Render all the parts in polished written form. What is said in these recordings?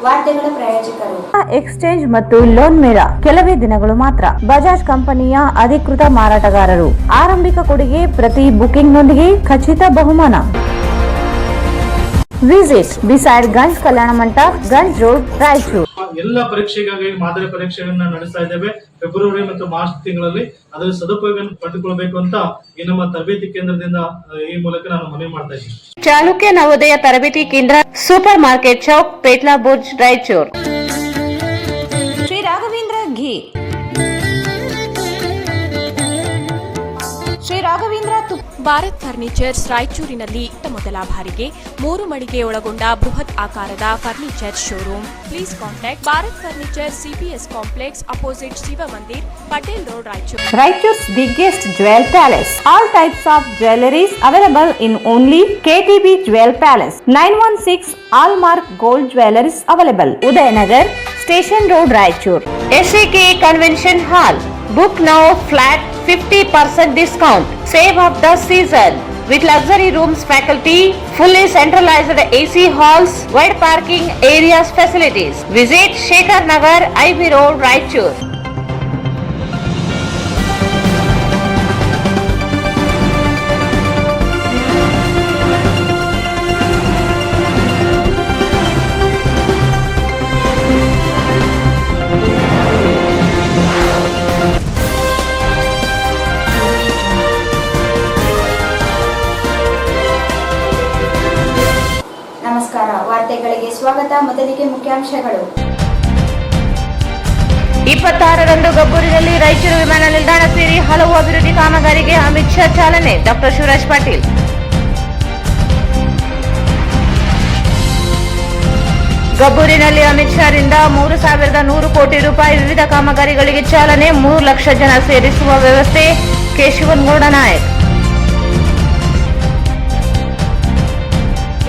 ವಾರ್ತೆಗಳ ಪ್ರಾಯೋಜಕರು ಎಕ್ಸ್ಚೇಂಜ್ ಮತ್ತು ಲೋನ್ ಮೇಳ ಕೆಲವೇ ದಿನಗಳು ಮಾತ್ರ. ಬಜಾಜ್ ಕಂಪನಿಯ ಅಧಿಕೃತ ಮಾರಾಟಗಾರರು. ಆರಂಭಿಕ ಕೊಡುಗೆ ಪ್ರತಿ ಬುಕಿಂಗ್ನೊಂದಿಗೆ ಖಚಿತ ಬಹುಮಾನ. Visit beside Ganj Kalyana Mantapa, Ganj road, Raichur. ಎಲ್ಲ ಪರೀಕ್ಷೆಗಾಗಿ ಮಾದರಿ ಪರೀಕ್ಷೆಗಳನ್ನ ನಡೆಸ್ತಾ ಇದ್ದೇವೆ. ಫೆಬ್ರವರಿ ಮತ್ತು ಮಾರ್ಚ್ ತಿಂಗಳಲ್ಲಿ ಅದರ ಸದುಪಯೋಗ ಪಡೆದುಕೊಳ್ಳಬೇಕು ಅಂತ ಈ ನಮ್ಮ ತರಬೇತಿ ಕೇಂದ್ರದಿಂದ ಈ ಮೂಲಕ ನಾನು ಮನವಿ ಮಾಡ್ತಾ ಇದ್ದೀನಿ. ಚಾಲುಕ್ಯ ನವೋದಯ ತರಬೇತಿ ಕೇಂದ್ರ, super market Chowk, Petla Burj, Raichur. Shri Raghavendra Ghee, Shri Raghavendra Bharat furnitures ರಾಯಚೂರಿನಲ್ಲಿ ಮೊದಲ ಬಾರಿಗೆ 3 ಮಳಿಗೆ ಒಳಗೊಂಡ ಬೃಹತ್ ಆಕಾರದ furniture showroom. Please contact Bharat furniture, CPS complex, opposite Shiva Mandir, Patel road, Raichur. Raichur's biggest jewel palace. All types of jewelries available in only KTB Jewel Palace. 916 Allmark Gold Jewelries available. Udayanagar, Station Road, Raichur. SAK Convention Hall. Book now flat 50% discount. Save of the season. With luxury rooms, faculty, fully centralized AC halls, wide parking areas facilities. Visit Shekhar Nagar, IB Road, Raichur. ನಮಸ್ಕಾರ, ವಾರ್ತೆಗಳಿಗೆ ಸ್ವಾಗತ. ಮೊದಲಿಗೆ ಮುಖ್ಯಾಂಶಗಳು. 26ರಂದು ಗಬ್ಬೂರಿನಲ್ಲಿ ರಾಯಚೂರು ವಿಮಾನ ನಿಲ್ದಾಣ ಸೇರಿ ಹಲವು ಅಭಿವೃದ್ಧಿ ಕಾಮಗಾರಿಗೆ ಅಮಿತ್ ಶಾ ಚಾಲನೆ. ಡಾಕ್ಟರ್ ಶಿವರಾಜ್ ಪಾಟೀಲ್. ಗಬ್ಬೂರಿನಲ್ಲಿ ಅಮಿತ್ ಶಾ ರಿಂದ 3,100 ಕೋಟಿ ರೂಪಾಯಿ ವಿವಿಧ ಕಾಮಗಾರಿಗಳಿಗೆ ಚಾಲನೆ. 3 ಲಕ್ಷ ಜನ ಸೇರಿಸುವ ವ್ಯವಸ್ಥೆ. ಕೇಶವನಗೌಡ ನಾಯಕ್.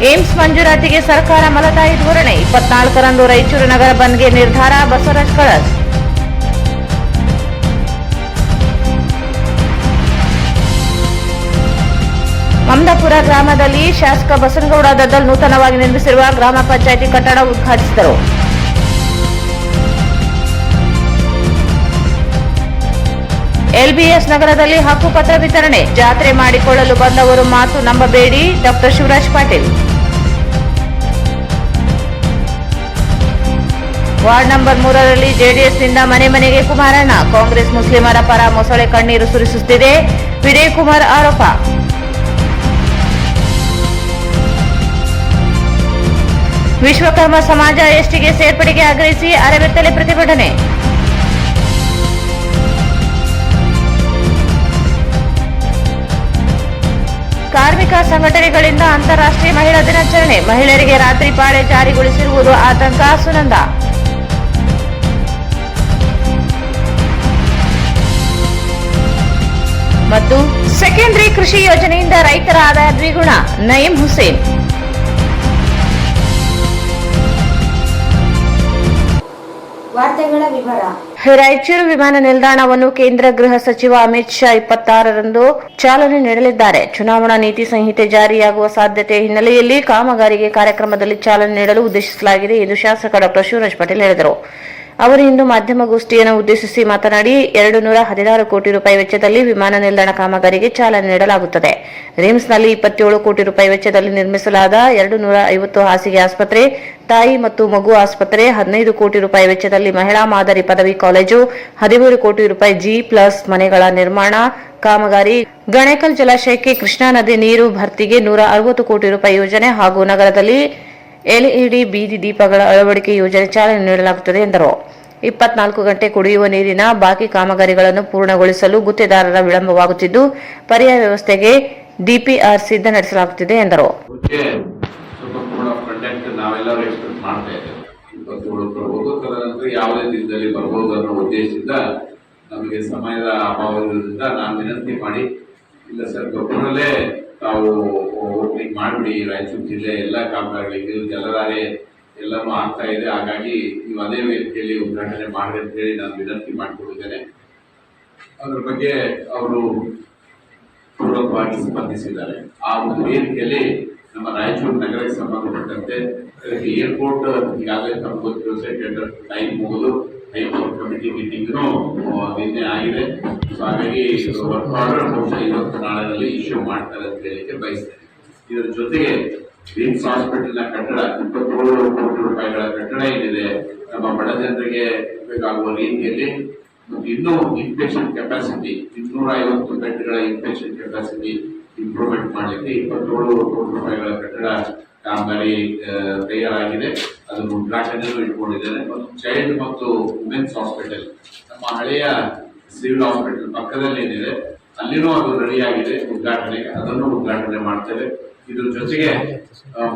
ಏಮ್ಸ್ ಮಂಜೂರಾತಿಗೆ ಸರ್ಕಾರ ಮಲತಾಯಿ ಧೋರಣೆ. 24ರಂದು ರಾಯಚೂರು ನಗರ ಬಂದ್ಗೆ ನಿರ್ಧಾರ. ಬಸವರಾಜ್ ಕಳಸ್. ಮಮದಾಪುರ ಗ್ರಾಮದಲ್ಲಿ ಶಾಸಕ ಬಸನಗೌಡ ದದ್ದಲ್ ನೂತನವಾಗಿ ನಿರ್ಮಿಸಿರುವ ಗ್ರಾಮ ಪಂಚಾಯಿತಿ ಕಟ್ಟಡ ಉದ್ಘಾಟಿಸಿದರು. LBS ನಗರದಲ್ಲಿ ಹಕ್ಕುಪತ್ರ ವಿತರಣೆ. ಜಾತ್ರೆ ಮಾಡಿಕೊಳ್ಳಲು ಬಂದವರು ಮಾತು ನಂಬಬೇಡಿ. Doctor Shivaraj Patil. Ward number 3ರಲ್ಲಿ ಜೆಡಿಎಸ್ನಿಂದ ಮನೆ ಮನೆಗೆ ಕುಮಾರಣ್ಣ. ಕಾಂಗ್ರೆಸ್ ಮುಸ್ಲಿಮರ ಪರ ಮೊಸಳೆ ಕಣ್ಣೀರು ಸುರಿಸುತ್ತಿದೆ. ವಿಜಯ್ ಕುಮಾರ್ ಆರೋಪ. ವಿಶ್ವಕರ್ಮ ಸಮಾಜ ಎಸ್ಟಿಗೆ ಸೇರ್ಪಡೆಗೆ ಆಗ್ರಹಿಸಿ ಅರೆಬೆತ್ತಲೆ ಪ್ರತಿಭಟನೆ. ಕಾರ್ಮಿಕ ಸಂಘಟನೆಗಳಿಂದ ಅಂತಾರಾಷ್ಟ್ರೀಯ ಮಹಿಳಾ ದಿನಾಚರಣೆ. ಮಹಿಳೆಯರಿಗೆ ರಾತ್ರಿ ಪಾಳೆ ಜಾರಿಗೊಳಿಸಿರುವುದು ಆತಂಕ. ಸುನಂದ. ಮತ್ತು ಸೆಕೆಂಡರಿ ಕೃಷಿ ಯೋಜನೆಯಿಂದ ರೈತರ ಆದಾಯ ದ್ವಿಗುಣ. ನಯೀಂ ಹುಸೇನ್. ವಾರ್ತೆಗಳ ವಿವರ. ರಾಯಚೂರು ವಿಮಾನ ನಿಲ್ದಾಣವನ್ನು ಕೇಂದ್ರ ಗೃಹ ಸಚಿವ ಅಮಿತ್ ಶಾ 26ರಂದು ಚಾಲನೆ ನೀಡಲಿದ್ದಾರೆ. ಚುನಾವಣಾ ನೀತಿ ಸಂಹಿತೆ ಜಾರಿಯಾಗುವ ಸಾಧ್ಯತೆ ಹಿನ್ನೆಲೆಯಲ್ಲಿ ಕಾಮಗಾರಿಗೆ ಕಾರ್ಯಕ್ರಮದಲ್ಲಿ ಚಾಲನೆ ನೀಡಲು ಉದ್ದೇಶಿಸಲಾಗಿದೆ ಎಂದು ಶಾಸಕ ಡಾಕ್ಟರ್ ಶಿವರಾಜ್ ಪಾಟೀಲ್ ಹೇಳಿದರು. ಅವರು ಇಂದು ಮಾಧ್ಯಮಗೋಷ್ಠಿಯನ್ನು ಉದ್ದೇಶಿಸಿ ಮಾತನಾಡಿ 216 ಕೋಟಿ ರೂಪಾಯಿ ವೆಚ್ಚದಲ್ಲಿ ವಿಮಾನ ನಿಲ್ದಾಣ ಕಾಮಗಾರಿಗೆ ಚಾಲನೆ ನೀಡಲಾಗುತ್ತದೆ. ರಿಮ್ಸ್ನಲ್ಲಿ 27 ಕೋಟಿ ರೂಪಾಯಿ ವೆಚ್ಚದಲ್ಲಿ ನಿರ್ಮಿಸಲಾದ 250 ಹಾಸಿಗೆ ಆಸ್ಪತ್ರೆ, ತಾಯಿ ಮತ್ತು ಮಗು ಆಸ್ಪತ್ರೆ, 15 ಕೋಟಿ ರೂಪಾಯಿ ವೆಚ್ಚದಲ್ಲಿ ಮಹಿಳಾ ಮಾದರಿ ಪದವಿ ಕಾಲೇಜು, 13 ಕೋಟಿ ರೂಪಾಯಿ G+ ಮನೆಗಳ ನಿರ್ಮಾಣ ಕಾಮಗಾರಿ, ಗಣೇಕಲ್ ಜಲಾಶಯಕ್ಕೆ ಕೃಷ್ಣಾ ನದಿ ನೀರು ಭರ್ತಿಗೆ 160 ಕೋಟಿ ರೂಪಾಯಿ ಯೋಜನೆ ಹಾಗೂ ನಗರದಲ್ಲಿ LED ಬೀದಿ ದೀಪಗಳ ಅಳವಡಿಕೆ ಯೋಜನೆ ಚಾಲನೆ ನೀಡಲಾಗುತ್ತದೆ ಎಂದರು. 24 ಗಂಟೆ ಕುಡಿಯುವ ನೀರಿನ ಬಾಕಿ ಕಾಮಗಾರಿಗಳನ್ನು ಪೂರ್ಣಗೊಳಿಸಲು ಗುತ್ತಿಗೆದಾರರ ವಿಳಂಬವಾಗುತ್ತಿದ್ದು ಪರ್ಯಾಯ ವ್ಯವಸ್ಥೆಗೆ DPR ಸಿದ್ಧ ನಡೆಸಲಾಗುತ್ತಿದೆ ಎಂದರು. ನಾವೆಲ್ಲರೂ ಎಕ್ಸ್ಪೆಕ್ಟ್ ಮಾಡ್ತಾ ಇದ್ದೇವೆ. 27 ಯಾವುದೇ ದಿನದಲ್ಲಿ ಬರಬಹುದು ಅನ್ನೋ ಉದ್ದೇಶದಿಂದ ನಮಗೆ ಸಮಯದ ಅಭಾವದಿಂದ ನಾನು ವಿನಂತಿ ಮಾಡಿ, ಇಲ್ಲ ಸರ್ ಗಬ್ಬೂರಲ್ಲೇ ತಾವು ಓಪನಿಂಗ್ ಮಾಡಿಬಿಡಿ, ರಾಯಚೂರು ಜಿಲ್ಲೆ ಎಲ್ಲ ಕಾಮಗಾರಿಗಳಿಗೆ ಜಲಧಾರೆ ಎಲ್ಲನೂ ಆಗ್ತಾ ಇದೆ, ಹಾಗಾಗಿ ನೀವು ಅದೇ ವೇದಿಕೆಯಲ್ಲಿ ಉದ್ಘಾಟನೆ ಮಾಡಿ ಅಂತ ಹೇಳಿ ನಾನು ವಿನಂತಿ ಮಾಡಿಕೊಟ್ಟಿದ್ದೇನೆ. ಅದ್ರ ಬಗ್ಗೆ ಅವರು ಪೂರ್ವಕವಾಗಿ ಸ್ಪಂದಿಸಿದ್ದಾರೆ. ಆ ಒಂದು ವೇದಿಕೆಯಲ್ಲಿ ನಮ್ಮ ರಾಯಚೂರು ನಗರಕ್ಕೆ ಸಂಬಂಧಪಟ್ಟಂತೆ ಅದಕ್ಕೆ ಏರ್ಪೋರ್ಟ್ ಈಗಾಗಲೇ ತಮ್ಗೆ ಗೊತ್ತಿರೋ ಟೆಂಡರ್ ಟೈಮ್ ಮುಗಿದು ಹೈಕೋರ್ಟ್ ಕಮಿಟಿ ಮೀಟಿಂಗ್ನು ನಿನ್ನೆ ಆಗಿದೆ. ಸೊ ಹಾಗಾಗಿ ವರ್ಕ್ ಆರ್ಡರ್ ಬಹುಶಃ ಇವತ್ತು ನಾಳೆನಲ್ಲಿ ಇಶ್ಯೂ ಮಾಡ್ತಾರೆ ಅಂತ ಹೇಳಿಕ್ಕೆ ಬಯಸ್ತೇನೆ. ಇದರ ಜೊತೆಗೆ ವಿಮ್ಸ್ ಹಾಸ್ಪಿಟಲ್ನ ಕಟ್ಟಡ 27 ಕೋಟಿ ರೂಪಾಯಿಗಳ ಕಟ್ಟಡ ಏನಿದೆ ನಮ್ಮ ಬಡ ಜನರಿಗೆ ಬೇಕಾಗುವ ರೀತಿಯಲ್ಲಿ ಇನ್ನೂ ಇನ್ಪೇಷಂಟ್ ಕೆಪಾಸಿಟಿ 250 ಬೆಡ್ಗಳ ಇನ್ಪೇಷಂಟ್ ಕೆಪಾಸಿಟಿ ಇಂಪ್ರೂವ್ಮೆಂಟ್ ಮಾಡಲಿಕ್ಕೆ 27 ಕೋಟಿ ರೂಪಾಯಿಗಳ ಕಟ್ಟಡ ಕಾಮಗಾರಿ ತಯಾರಾಗಿದೆ. ಅದನ್ನು ಉದ್ಘಾಟನೆ ಇಟ್ಕೊಂಡಿದ್ದೇನೆ. ಮತ್ತು ಚೈಲ್ಡ್ ಮತ್ತು ವುಮೆನ್ಸ್ ಹಾಸ್ಪಿಟಲ್ ನಮ್ಮ ಹಳೆಯ ಸಿವಿಲ್ ಹಾಸ್ಪಿಟಲ್ ಪಕ್ಕದಲ್ಲಿ ಏನಿದೆ ಅಲ್ಲಿನೂ ಅದು ರೆಡಿಯಾಗಿದೆ ಉದ್ಘಾಟನೆಗೆ, ಅದನ್ನು ಉದ್ಘಾಟನೆ ಮಾಡ್ತೇವೆ. ಇದ್ರ ಜೊತೆಗೆ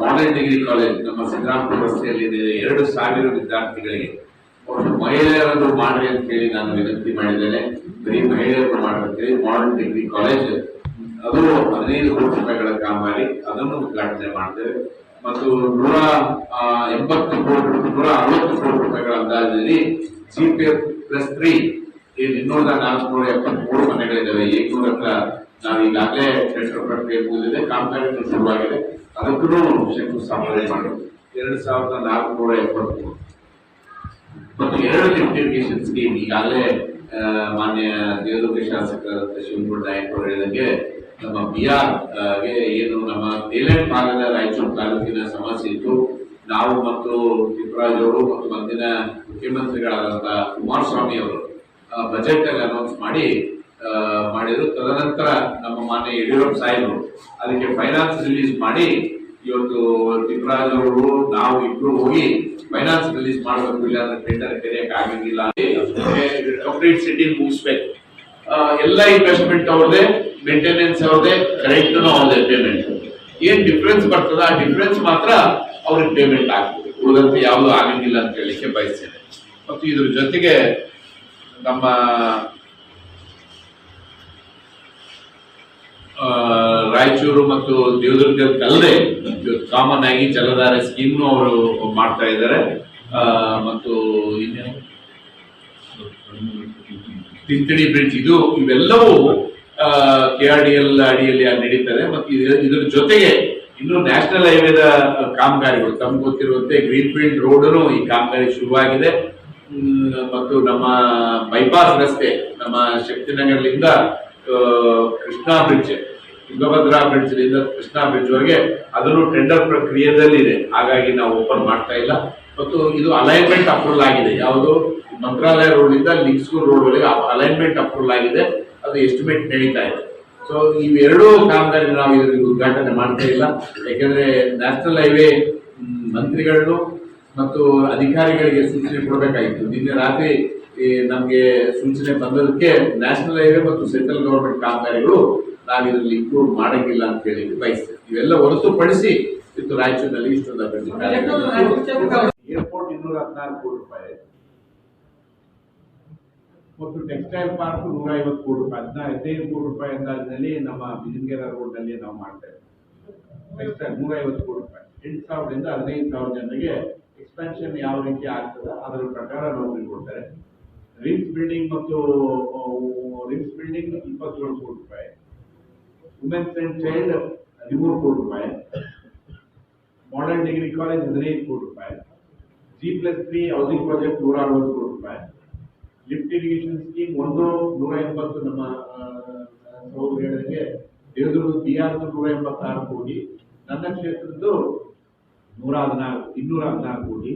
ಮಾಡೆಲ್ ಡಿಗ್ರಿ ಕಾಲೇಜ್ ನಮ್ಮ ಸಿದ್ದರಾಮಪುರ ರಸ್ತೆಯಲ್ಲಿ 2,000 ವಿದ್ಯಾರ್ಥಿಗಳಿಗೆ ಮಹಿಳೆಯರನ್ನು ಮಾಡ್ರಿ ಅಂತ ಹೇಳಿ ನಾನು ವಿನಂತಿ ಮಾಡಿದ್ದೇನೆ. ಬರೀ ಮಹಿಳೆಯರನ್ನು ಮಾಡ್ರಿ ಮಾಡೆಲ್ ಡಿಗ್ರಿ ಕಾಲೇಜ್ ಅದು 15 ಕೋಟಿ ರೂಪಾಯಿಗಳ ಕಾಮಗಾರಿ, ಅದನ್ನು ಉದ್ಘಾಟನೆ ಮಾಡ್ತೇವೆ. ಮತ್ತು 160 ಕೋಟಿ ರೂಪಾಯಿಗಳ ಅಂದಾಜಿನಲ್ಲಿ GPF+3 ಇನ್ನೂರ 473 ಮನೆಗಳಿದ್ದಾವೆ. 700 ಹತ್ರ ನಾವು ಈಗಾಗಲೇ ಟೆಂಡರ್ ಪ್ರಕ್ರಿಯೆ ಮುಗಿದಿದೆ, ಕಾಮಗಾರಿ ಶುರುವಾಗಿದೆ. ಅದಕ್ಕೂ ಶಂಕುಸ್ಥಾಪನೆ ಮಾಡೋದು 2,473 ಮತ್ತು 2 ಲಿಫ್ಟ್ ಇರಿಗೇಷನ್ ಸ್ಕೀಮ್ ಈಗಾಗಲೇ ಮಾನ್ಯ ದೇವದುರ್ಗ ಶಾಸಕರಾದ ಶಿವನಗೌಡ ನಾಯಕ್ ಅವರು ಹೇಳಿದಂಗೆ ನಮ್ಮ BR ಗೆ ಏನು ನಮ್ಮ ತೇಲಂಡ್ ಭಾಗದ ರಾಯಚೂರು ತಾಲೂಕಿನ ಸಮಸ್ಯೆ ಇತ್ತು. ನಾವು ಮತ್ತು ತಿಪ್ಪರಾಜ್ ಅವರು ಮತ್ತು ಮುಂದಿನ ಮುಖ್ಯಮಂತ್ರಿಗಳಾದಂತಹ ಕುಮಾರಸ್ವಾಮಿ ಅವರು ಬಜೆಟ್ ಅಲ್ಲಿ ಅನೌನ್ಸ್ ಮಾಡಿದ್ರು. ತದನಂತರ ನಮ್ಮ ಮಾನ್ಯ ಯಡಿಯೂರಪ್ಪ ಸಾಹೇಬರು ಅದಕ್ಕೆ ಫೈನಾನ್ಸ್ ರಿಲೀಸ್ ಮಾಡಿ ಇವತ್ತು ತಿಪ್ಪರಾಜ್ ಅವರು ನಾವು ಇಬ್ರು ಹೋಗಿ ಫೈನಾನ್ಸ್ ರಿಲೀಸ್ ಮಾಡಬೇಕು, ಇಲ್ಲ ಅಂದ್ರೆ ಟೆಂಡರ್ ಕರೆಯಕ್ಕೆ ಆಗಿಲ್ಲ. ಕಂಪ್ಲೀಟ್ ಸಿಟಿ ಮುಗಿಸ್ಬೇಕು. ಎಲ್ಲ ಇನ್ವೆಸ್ಟ್ಮೆಂಟ್ ಅವ್ರದೇ, ಮೇಂಟೆನೆನ್ಸ್ ಅವ್ರದೇ, ಕರೆಂಟ್ ಅವ್ರದೇ. ಪೇಮೆಂಟ್ ಏನ್ ಡಿಫ್ರೆನ್ಸ್ ಬರ್ತದ ಆ ಡಿಫ್ರೆನ್ಸ್ ಮಾತ್ರ ಅವ್ರಿಗೆ ಪೇಮೆಂಟ್ ಆಗ್ತದೆ, ಉಳಿದಂತೆ ಯಾವುದು ಆಗಂಗಿಲ್ಲ ಅಂತ ಹೇಳಲಿಕ್ಕೆ ಬಯಸ್ತೇನೆ. ಮತ್ತು ಇದ್ರ ಜೊತೆಗೆ ನಮ್ಮ ರಾಯಚೂರು ಮತ್ತು ದೇವದುರ್ಗಕ್ಕಲ್ಲದೆ ಕಾಮನ್ ಆಗಿ ಜಲಧಾರೆ ಸ್ಕೀಮ್ನು ಅವರು ಮಾಡ್ತಾ ಇದ್ದಾರೆ. ಮತ್ತು ಇನ್ನೇನು ತಿಂತಡಿ ಬ್ರಿಡ್ಜ್ ಇವೆಲ್ಲವೂ KRDL ಅಡಿಯಲ್ಲಿ ನಡೀತದೆ. ಮತ್ತು ಇದರ ಜೊತೆಗೆ ಇನ್ನು ನ್ಯಾಷನಲ್ ಹೈವೇದ ಕಾಮಗಾರಿಗಳು ತಮ್ಗೆ ಗೊತ್ತಿರುವಂತೆ ಗ್ರೀನ್ ಫೀಲ್ಡ್ ರೋಡ್ನು ಈ ಕಾಮಗಾರಿ ಶುರುವಾಗಿದೆ. ಮತ್ತು ನಮ್ಮ ಬೈಪಾಸ್ ರಸ್ತೆ ನಮ್ಮ ಶಕ್ತಿನಗರದಿಂದ ಕೃಷ್ಣಾ ಬ್ರಿಡ್ಜ್, ತುಂಗಭದ್ರಾ ಬ್ರಿಡ್ಜ್ ಲಿಂದ ಕೃಷ್ಣಾ ಬ್ರಿಡ್ಜ್ ವರೆಗೆ ಅದನ್ನು ಟೆಂಡರ್ ಪ್ರಕ್ರಿಯೆದಲ್ಲಿದೆ, ಹಾಗಾಗಿ ನಾವು ಓಪನ್ ಮಾಡ್ತಾ ಇಲ್ಲ. ಮತ್ತು ಇದು ಅಲೈನ್ಮೆಂಟ್ ಅಪ್ರೂವಲ್ ಆಗಿದೆ. ಯಾವುದು ಮಂತ್ರಾಲಯ ರೋಡ್ ಇಂದ ಲಿಂಕ್ಸ್ಕೂಲ್ ರೋಡ್ ವರೆಗೆ ಅಲೈನ್ಮೆಂಟ್ ಅಪ್ರೂವಲ್ ಆಗಿದೆ, ಅದು ಎಸ್ಟಿಮೇಟ್ ನಡೀತಾ ಇದೆ. ಸೊ ಇವೆರಡೂ ಕಾಮಗಾರಿ ನಾವು ಇದರಲ್ಲಿ ಉದ್ಘಾಟನೆ ಮಾಡ್ತಾ ಇಲ್ಲ, ಯಾಕೆಂದ್ರೆ ನ್ಯಾಷನಲ್ ಹೈವೇ ಮಂತ್ರಿಗಳನ್ನು ಮತ್ತು ಅಧಿಕಾರಿಗಳಿಗೆ ಸೂಚನೆ ಕೊಡಬೇಕಾಗಿತ್ತು. ನಿನ್ನೆ ರಾತ್ರಿ ನಮಗೆ ಸೂಚನೆ ಬಂದದಕ್ಕೆ ನ್ಯಾಷನಲ್ ಹೈವೇ ಮತ್ತು ಸೆಂಟ್ರಲ್ ಗವರ್ಮೆಂಟ್ ಕಾಮಗಾರಿಗಳು ನಾವು ಇದರಲ್ಲಿ ಇಂಕ್ಲೂಡ್ ಮಾಡಂಗಿಲ್ಲ ಅಂತ ಹೇಳಿ ಬಯಸ್ತೇವೆ. ಇವೆಲ್ಲ ಹೊರತುಪಡಿಸಿ ಇವತ್ತು ರಾಯಚೂರಿನಲ್ಲಿ ಇಷ್ಟೊಂದು ಅಭಿವೃದ್ಧಿ. ಏರ್ಪೋರ್ಟ್ 214 ಕೋಟಿ ರೂಪಾಯಿ ಮತ್ತು ಟೆಕ್ಸ್ಟೈಲ್ ಪಾರ್ಕ್ 150 ಕೋಟಿ ರೂಪಾಯಿ, 15 ಕೋಟಿ ರೂಪಾಯಿ ಅಂದಾಜಿನಲ್ಲಿ ನಮ್ಮ ಬಿಜಿನಗೆರೆ ರೋಡ್ ನಲ್ಲಿ ನಾವು ಮಾಡ್ತೇವೆ. ಟೆಕ್ಸ್ಟೈಲ್ 150 ಕೋಟಿ ರೂಪಾಯಿ, 8,000 ರಿಂದ 15,000 ಜನರಿಗೆ ಎಕ್ಸ್ಪೆನ್ಷನ್ ಯಾವ ರೀತಿ ಆಗ್ತದೆ ಅದರ ಪ್ರಕಾರ ನೌಕರಿ ಕೊಡ್ತಾರೆ. ರಿಮ್ಸ್ ಬಿಲ್ಡಿಂಗ್ ಮತ್ತು 27 ಕೋಟಿ ರೂಪಾಯಿ, ವುಮೆನ್ಸ್ ಅಂಡ್ ಚೈಲ್ಡ್ 13 ಕೋಟಿ ರೂಪಾಯಿ, ಮಾಡರ್ನ್ ಡಿಗ್ರಿ ಕಾಲೇಜ್ 15 ಕೋಟಿ ರೂಪಾಯಿ, G+3 ಹೌಸಿಂಗ್ ಪ್ರಾಜೆಕ್ಟ್ 160 ಕೋಟಿ ರೂಪಾಯಿ, ಲಿಫ್ಟ್ ಇರಿಗೇಷನ್ ಸ್ಕೀಮ್ 180 ನಮ್ಮ ಸಹೋದರಿಗೆ ದೇವದುರ್ಗ BR 186 ಕೋಟಿ, ನನ್ನ ಕ್ಷೇತ್ರದ್ದು 214 ಕೋಟಿ.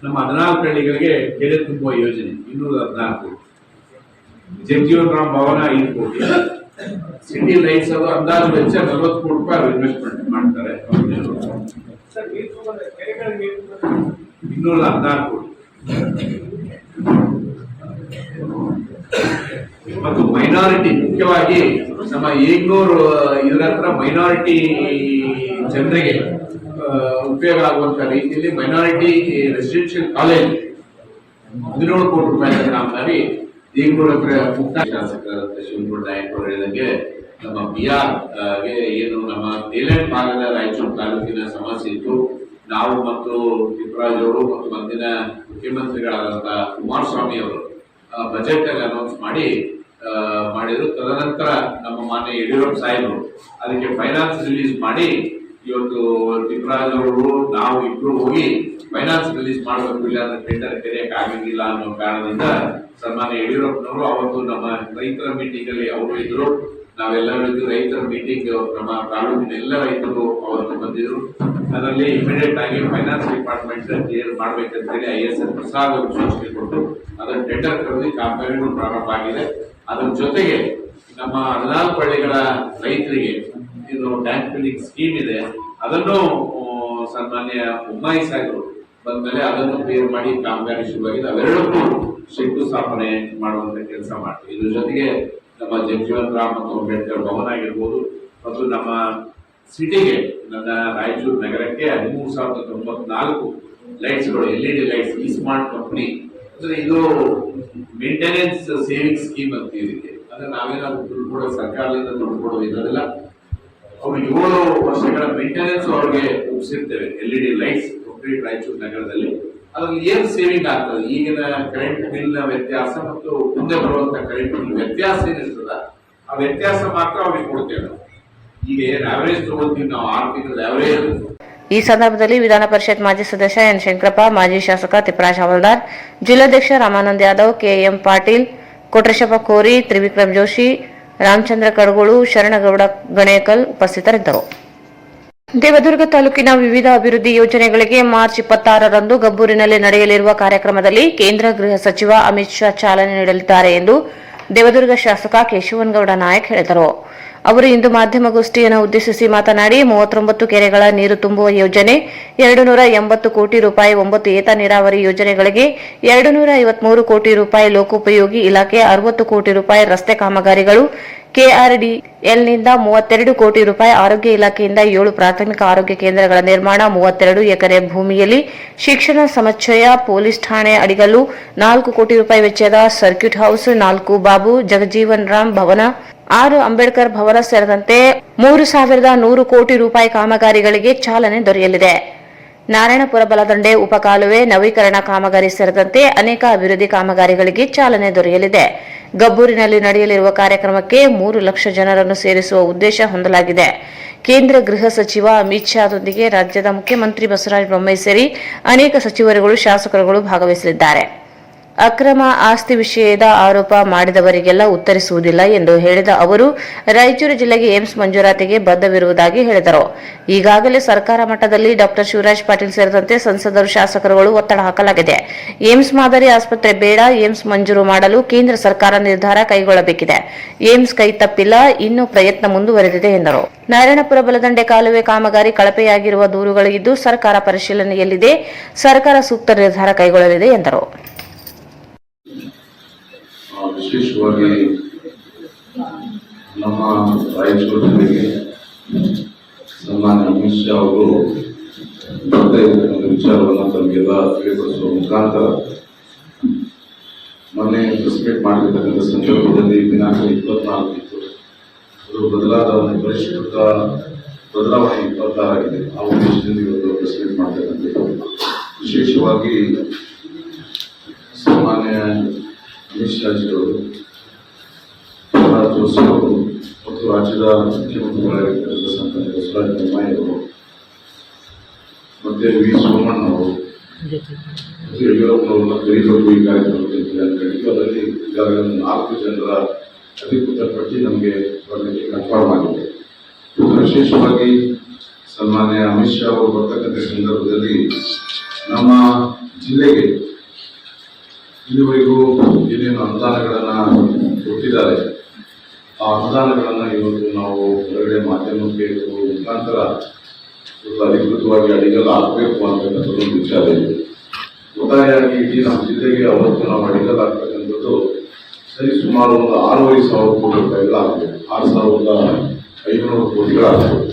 ನಮ್ಮ 14 ಹಳ್ಳಿಗಳಿಗೆ ಕೆರೆ ತುಂಬುವ ಯೋಜನೆ 214 ಕೋಟಿ, ಜಗಜೀವನ್ ರಾಮ್ ಭವನ 5 ಕೋಟಿ, ಸಿಟಿ ಲೈಟ್ಸ್ ಅದು ಅಂದಾಜು ವೆಚ್ಚ 40 ಕೋಟಿ ರೂಪಾಯಿ ಇನ್ವೆಸ್ಟ್ಮೆಂಟ್ ಮಾಡ್ತಾರೆ. 214 ಕೋಟಿ. ಮತ್ತು ಮೈನಾರಿಟಿ, ಮುಖ್ಯವಾಗಿ ನಮ್ಮ 700 ಇದರ ಹತ್ರ ಮೈನಾರಿಟಿ ಜನರಿಗೆ ಉಪಯೋಗ ಆಗುವಂತ ರೀತಿಯಲ್ಲಿ ಮೈನಾರಿಟಿ ರೆಸಿಡೆನ್ಷಿಯಲ್ ಕಾಲೇಜ್ 17 ಕೋಟಿ ರೂಪಾಯಿ ಕಾಮಗಾರಿ ದೇಗನೂರ ಹತ್ರ ಮುಕ್ತ ಶಾಸಕರಾದ ಶಿವನಗೌಡ ನಾಯಕ್ ಅವರು ಹೇಳಿದಂಗೆ ನಮ್ಮ BR ಗೆ ಏನು ನಮ್ಮ ತೇಲಂಡ್ ಭಾಗದ ರಾಯಚೂರು ತಾಲೂಕಿನ ಸಮಸ್ಯೆ ಇತ್ತು. ನಾವು ಮತ್ತು ತಿಪ್ಪರಾಜ್ ಅವರು ಮತ್ತು ಮುಂದಿನ ಮುಖ್ಯಮಂತ್ರಿಗಳಾದಂತಹ ಕುಮಾರಸ್ವಾಮಿ ಅವರು ಬಜೆಟ್ ಅಲ್ಲಿ ಅನೌನ್ಸ್ ಮಾಡಿದ್ರು. ತದನಂತರ ನಮ್ಮ ಮಾನ್ಯ ಯಡಿಯೂರಪ್ಪ ಸಾಹೇಬರು ಅದಕ್ಕೆ ಫೈನಾನ್ಸ್ ರಿಲೀಸ್ ಮಾಡಿ ಇವತ್ತು ತಿಮ್ಮರಾಜ್ ಅವರು ನಾವು ಇಬ್ರು ಹೋಗಿ ಫೈನಾನ್ಸ್ ರಿಲೀಸ್ ಮಾಡಬೇಕು, ಇಲ್ಲ ಅಂದ್ರೆ ಟೆಂಡರ್ ತೆರೆಯಕ್ಕೆ ಆಗಿಲ್ಲ ಅನ್ನೋ ಕಾರಣದಿಂದ ಸನ್ಮಾನ್ಯ ಯಡಿಯೂರಪ್ಪನವರು ಅವತ್ತು ನಮ್ಮ ರೈತರ ಮೀಟಿಂಗ್ ಅಲ್ಲಿ ಅವರು ಇದ್ರು, ನಾವೆಲ್ಲರೂ ಇದ್ದು ರೈತರ ಮೀಟಿಂಗ್ ನಮ್ಮ ತಾಲೂಕಿನ ಎಲ್ಲ ರೈತರು ಅವತ್ತು ಬಂದಿದ್ರು. ಅದರಲ್ಲಿ ಇಮಿಡಿಯೇಟ್ ಆಗಿ ಫೈನಾನ್ಸ್ ಡಿಪಾರ್ಟ್ಮೆಂಟ್ ಕ್ಲಿಯರ್ ಮಾಡ್ಬೇಕಂತ ಹೇಳಿ ISN ಪ್ರಸಾದ್ ಅವರು ಸೂಚನೆ ಕೊಟ್ಟು ಅದರ ಟೆಂಡರ್ ಕರೆದು ಕಾಮಗಾರಿಗಳು ಪ್ರಾರಂಭ ಆಗಿದೆ. ಅದರ ಜೊತೆಗೆ ನಮ್ಮ 14 ಹಳ್ಳಿಗಳ ರೈತರಿಗೆ ಇದು ಟ್ಯಾಂಕ್ ಫಿಲ್ಲಿಂಗ್ ಸ್ಕೀಮ್ ಇದೆ, ಅದನ್ನು ಸನ್ಮಾನ್ಯ ಉಮ್ಮಾಯಿ ಸಾಹೇಬರು ಬಂದ್ಮೇಲೆ ಅದನ್ನು ಕ್ಲಿಯರ್ ಮಾಡಿ ಕಾಮಗಾರಿ ಶುರುವಾಗಿದೆ. ಅವೆರಡಕ್ಕೂ ಶಂಕುಸ್ಥಾಪನೆ ಮಾಡುವಂತ ಕೆಲಸ ಮಾಡ್ತೀವಿ. ಇದ್ರ ಜೊತೆಗೆ ನಮ್ಮ ಜಗಜೀವನ್ ರಾಮ್ ಮತ್ತು ಅಂಬೇಡ್ಕರ್ ಭವನ ಆಗಿರ್ಬೋದು, ಮತ್ತು ನಮ್ಮ ಸಿಟಿಗೆ ನನ್ನ ರಾಯಚೂರು ನಗರಕ್ಕೆ 13,094 ಲೈಟ್ಸ್ಗಳು LED ಲೈಟ್ಸ್ ಈ ಸ್ಮಾರ್ಟ್ ಕಂಪನಿ ಅಂದ್ರೆ ಇದು ಮೇಂಟೆನೆನ್ಸ್ ಸೇವಿಂಗ್ ಸ್ಕೀಮ್ ಅಂತ ಇದಕ್ಕೆ. ಅಂದ್ರೆ ನಾವೇನಾದ್ರು ದುಡ್ಡು ಕೊಡೋ ಸರ್ಕಾರದಿಂದ ದುಡ್ಡು ಕೊಡೋದು ಇರೋದಿಲ್ಲ, ಅವ್ರು 7 ವರ್ಷಗಳ ಮೇಂಟೆನೆನ್ಸ್ ಅವ್ರಿಗೆ ಒಪ್ಪಿಸಿರ್ತೇವೆ. LED ಲೈಟ್ಸ್ ಕಂಪ್ಲೀಟ್ ರಾಯಚೂರು ನಗರದಲ್ಲಿ ಅದ್ರಲ್ಲಿ ಏನ್ ಸೇವಿಂಗ್ ಆಗ್ತದೆ, ಈಗಿನ ಕರೆಂಟ್ ಬಿಲ್ ವ್ಯತ್ಯಾಸ ಮತ್ತು ಮುಂದೆ ಬರುವಂತ ಕರೆಂಟ್ ಬಿಲ್ ವ್ಯತ್ಯಾಸ ಏನಿರ್ತದ ಆ ವ್ಯತ್ಯಾಸ ಮಾತ್ರ ಅವ್ರಿಗೆ ಕೊಡ್ತೇವೆ. ಈಗ ಏನ್ ಆವರೇಜ್ ತಗೊಳ್ತೀವಿ ನಾವು 6 ತಿಂಗಳ ಆವರೇಜ್. ಈ ಸಂದರ್ಭದಲ್ಲಿ ವಿಧಾನ ಪರಿಷತ್ ಮಾಜಿ ಸದಸ್ಯ ಎನ್ ಶಂಕರಪ್ಪ, ಮಾಜಿ ಶಾಸಕ ತಿಪ್ಪರಾಜ್ ಹವಲ್ದಾರ್, ಜಿಲ್ಲಾಧ್ಯಕ್ಷ ರಾಮಾನಂದ್ ಯಾದವ್, KM ಪಾಟೀಲ್, ಕೊಟ್ರೇಶಪ್ಪ ಕೋರಿ, ತ್ರಿವಿಕ್ರಮ್ ಜೋಶಿ, ರಾಮಚಂದ್ರ ಕಡಗೋಳು, ಶರಣಗೌಡ ಗಣೇಕಲ್ ಉಪಸ್ಥಿತರಿದ್ದರು. ದೇವದುರ್ಗ ತಾಲೂಕಿನ ವಿವಿಧ ಅಭಿವೃದ್ಧಿ ಯೋಜನೆಗಳಿಗೆ ಮಾರ್ಚ್ 26ರಂದು ಗಬ್ಬೂರಿನಲ್ಲಿ ನಡೆಯಲಿರುವ ಕಾರ್ಯಕ್ರಮದಲ್ಲಿ ಕೇಂದ್ರ ಗೃಹ ಸಚಿವ ಅಮಿತ್ ಶಾ ಚಾಲನೆ ನೀಡಲಿದ್ದಾರೆ ಎಂದು ದೇವದುರ್ಗ ಶಾಸಕ ಕೇಶವನಗೌಡ ನಾಯಕ್ ಹೇಳಿದರು. ಅವರು ಇಂದು ಮಾಧ್ಯಮಗೋಷ್ಠಿಯನ್ನು ಉದ್ದೇಶಿಸಿ ಮಾತನಾಡಿ 39 ಕೆರೆಗಳ ನೀರು ತುಂಬುವ ಯೋಜನೆ, 280 ಕೋಟಿ ರೂಪಾಯಿ 9 ಏತ ನೀರಾವರಿ ಯೋಜನೆಗಳಿಗೆ, 253 ಕೋಟಿ ರೂಪಾಯಿ ಲೋಕೋಪಯೋಗಿ ಇಲಾಖೆ, 60 ಕೋಟಿ ರೂಪಾಯಿ ರಸ್ತೆ ಕಾಮಗಾರಿಗಳು, KRDLನಿಂದ 32 ಕೋಟಿ ರೂಪಾಯಿ, ಆರೋಗ್ಯ ಇಲಾಖೆಯಿಂದ 7 ಪ್ರಾಥಮಿಕ ಆರೋಗ್ಯ ಕೇಂದ್ರಗಳ ನಿರ್ಮಾಣ, 32 ಎಕರೆ ಭೂಮಿಯಲ್ಲಿ ಶಿಕ್ಷಣ ಸಮುಚ್ಚಯ, ಪೊಲೀಸ್ ಠಾಣೆ ಅಡಿಗಲ್ಲು, 4 ಕೋಟಿ ರೂಪಾಯಿ ವೆಚ್ಚದ ಸರ್ಕ್ಯೂಟ್ ಹೌಸ್, 4 ಬಾಬು ಜಗಜೀವನ್ ರಾಮ್ ಭವನ, 6 ಅಂಬೇಡ್ಕರ್ ಭವನ ಸೇರಿದಂತೆ 3,100 ಕೋಟಿ ರೂಪಾಯಿ ಕಾಮಗಾರಿಗಳಿಗೆ ಚಾಲನೆ ದೊರೆಯಲಿದೆ. ನಾರಾಯಣಪುರ ಬಲದಂಡೆ ಉಪಕಾಲುವೆ ನವೀಕರಣ ಕಾಮಗಾರಿ ಸೇರಿದಂತೆ ಅನೇಕ ಅಭಿವೃದ್ಧಿ ಕಾಮಗಾರಿಗಳಿಗೆ ಚಾಲನೆ ದೊರೆಯಲಿದೆ. ಗಬ್ಬೂರಿನಲ್ಲಿ ನಡೆಯಲಿರುವ ಕಾರ್ಯಕ್ರಮಕ್ಕೆ 3 ಲಕ್ಷ ಜನರನ್ನು ಸೇರಿಸುವ ಉದ್ದೇಶ ಹೊಂದಲಾಗಿದೆ. ಕೇಂದ್ರ ಗೃಹ ಸಚಿವ ಅಮಿತ್ ಶಾದೊಂದಿಗೆ ರಾಜ್ಯದ ಮುಖ್ಯಮಂತ್ರಿ ಬಸವರಾಜ ಬೊಮ್ಮಾಯಿ ಸೇರಿ ಅನೇಕ ಸಚಿವರುಗಳು, ಶಾಸಕರುಗಳು ಭಾಗವಹಿಸಲಿದ್ದಾರೆ. ಅಕ್ರಮ ಆಸ್ತಿ ವಿಷಯದ ಆರೋಪ ಮಾಡಿದವರಿಗೆಲ್ಲ ಉತ್ತರಿಸುವುದಿಲ್ಲ ಎಂದು ಹೇಳಿದ ಅವರು, ರಾಯಚೂರು ಜಿಲ್ಲೆಗೆ ಏಮ್ಸ್ ಮಂಜೂರಾತಿಗೆ ಬದ್ಧವಿರುವುದಾಗಿ ಹೇಳಿದರು. ಈಗಾಗಲೇ ಸರ್ಕಾರ ಮಟ್ಟದಲ್ಲಿ ಡಾ ಶಿವರಾಜ್ ಪಾಟೀಲ್ ಸೇರಿದಂತೆ ಸಂಸದರು, ಶಾಸಕರುಗಳು ಒತ್ತಡ ಹಾಕಲಾಗಿದೆ. ಏಮ್ಸ್ ಮಾದರಿ ಆಸ್ಪತ್ರೆ ಬೇಡ, ಏಮ್ಸ್ ಮಂಜೂರು ಮಾಡಲು ಕೇಂದ್ರ ಸರ್ಕಾರ ನಿರ್ಧಾರ ಕೈಗೊಳ್ಳಬೇಕಿದೆ. ಏಮ್ಸ್ ಕೈ ತಪ್ಪಿಲ್ಲ, ಇನ್ನೂ ಪ್ರಯತ್ನ ಮುಂದುವರೆದಿದೆ ಎಂದರು. ನಾರಾಯಣಪುರ ಬಲದಂಡೆ ಕಾಲುವೆ ಕಾಮಗಾರಿ ಕಳಪೆಯಾಗಿರುವ ದೂರುಗಳು ಇದ್ದು ಸರ್ಕಾರ ಪರಿಶೀಲನೆಯಲ್ಲಿದೆ. ಸರ್ಕಾರ ಸೂಕ್ತ ನಿರ್ಧಾರ ಕೈಗೊಳ್ಳಲಿದೆ ಎಂದರು. ವಿಶೇಷವಾಗಿ ನಮ್ಮ ರಾಯಚೂರು ಜಿಲ್ಲೆಗೆ ಸನ್ಮಾನ್ಯ ಅಮಿತ್ ಶಾ ಅವರು ಬರ್ತಾ ಇರತಕ್ಕಂಥ ವಿಚಾರವನ್ನು ತಮಗೆಲ್ಲ ತಿಳಿಪಡಿಸುವ ಮುಖಾಂತರ ಮೊನ್ನೆ ಪ್ರೆಸ್ ಮೀಟ್ ಮಾಡಿರ್ತಕ್ಕಂಥ ಸಂದರ್ಭದಲ್ಲಿ ದಿನಾಂಕ 24 ಇತ್ತು. ಅದು ಪರಿಷ್ಕೃತ ಬದಲಾವಣೆ 26 ಆಗಿದೆ. ಆ ಉದ್ದೇಶದಿಂದ ಇವತ್ತು ಪ್ರೆಸ್ ಮೀಟ್ ಮಾಡ್ತಕ್ಕಂಥದ್ದು. ವಿಶೇಷವಾಗಿ ಸನ್ಮಾನ್ಯ ಅಮಿತ್ ಶಾಜಿಯವರು, ಪ್ರಹ್ಲಾದ್ ಜೋಶಿ ಅವರು ಮತ್ತು ರಾಜ್ಯದ ಮುಖ್ಯಮಂತ್ರಿಗಳಾಗಿರ್ತಕ್ಕಂಥ ಸನ್ಮಾನ್ಯ ಬಸವರಾಜ ಬೊಮ್ಮಾಯಿ ಅವರು ಮತ್ತೆ ವಿ ಸೋಮಣ್ಣ ಅವರು ಮತ್ತು ಯಡಿಯೂರಪ್ಪನವ್ರನ್ನ ಕರೀಬೇಕು ಈ ಕಾರ್ಯಕ್ರಮಕ್ಕೆ ಅಂತ ಹೇಳಿದ್ದು. ಅದರಲ್ಲಿ ಈಗಾಗಲೇ 4 ಜನರ ಅಧಿಕೃತ ಪಟ್ಟಿ ನಮಗೆ ಬರಲಿಕ್ಕೆ ಕನ್ಫರ್ಮ್ ಆಗಿದೆ. ವಿಶೇಷವಾಗಿ ಸನ್ಮಾನ್ಯ ಅಮಿತ್ ಶಾ ಅವರು ಬರ್ತಕ್ಕಂಥ ಸಂದರ್ಭದಲ್ಲಿ ನಮ್ಮ ಜಿಲ್ಲೆಗೆ ಇದುವರೆಗೂ ಏನೇನು ಅನುದಾನಗಳನ್ನು ಕೊಟ್ಟಿದ್ದಾರೆ, ಆ ಅನುದಾನಗಳನ್ನು ಇವತ್ತು ನಾವು ಹೊರಗಡೆ ಮಾಧ್ಯಮಕ್ಕೆ ಮುಖಾಂತರ ಅಧಿಕೃತವಾಗಿ ಅಡಿಗಲ್ ಹಾಕಬೇಕು ಅಂತಕ್ಕಂಥದ್ದು ವಿಚಾರ ಇದೆ. ಒಟ್ಟಾರೆಯಾಗಿ ಇಡೀ ನಮ್ಮ ಜಿಲ್ಲೆಗೆ ಅವತ್ತು ನಾವು ಅಡಿಗಲ್ ಹಾಕ್ತಕ್ಕಂಥದ್ದು ಸರಿ ಸುಮಾರು ಒಂದು 6,500 ಕೋಟಿ ರೂಪಾಯಿಗಳಾಗಬೇಕು. 6,500 ಕೋಟಿಗಳಾಗಬೇಕು.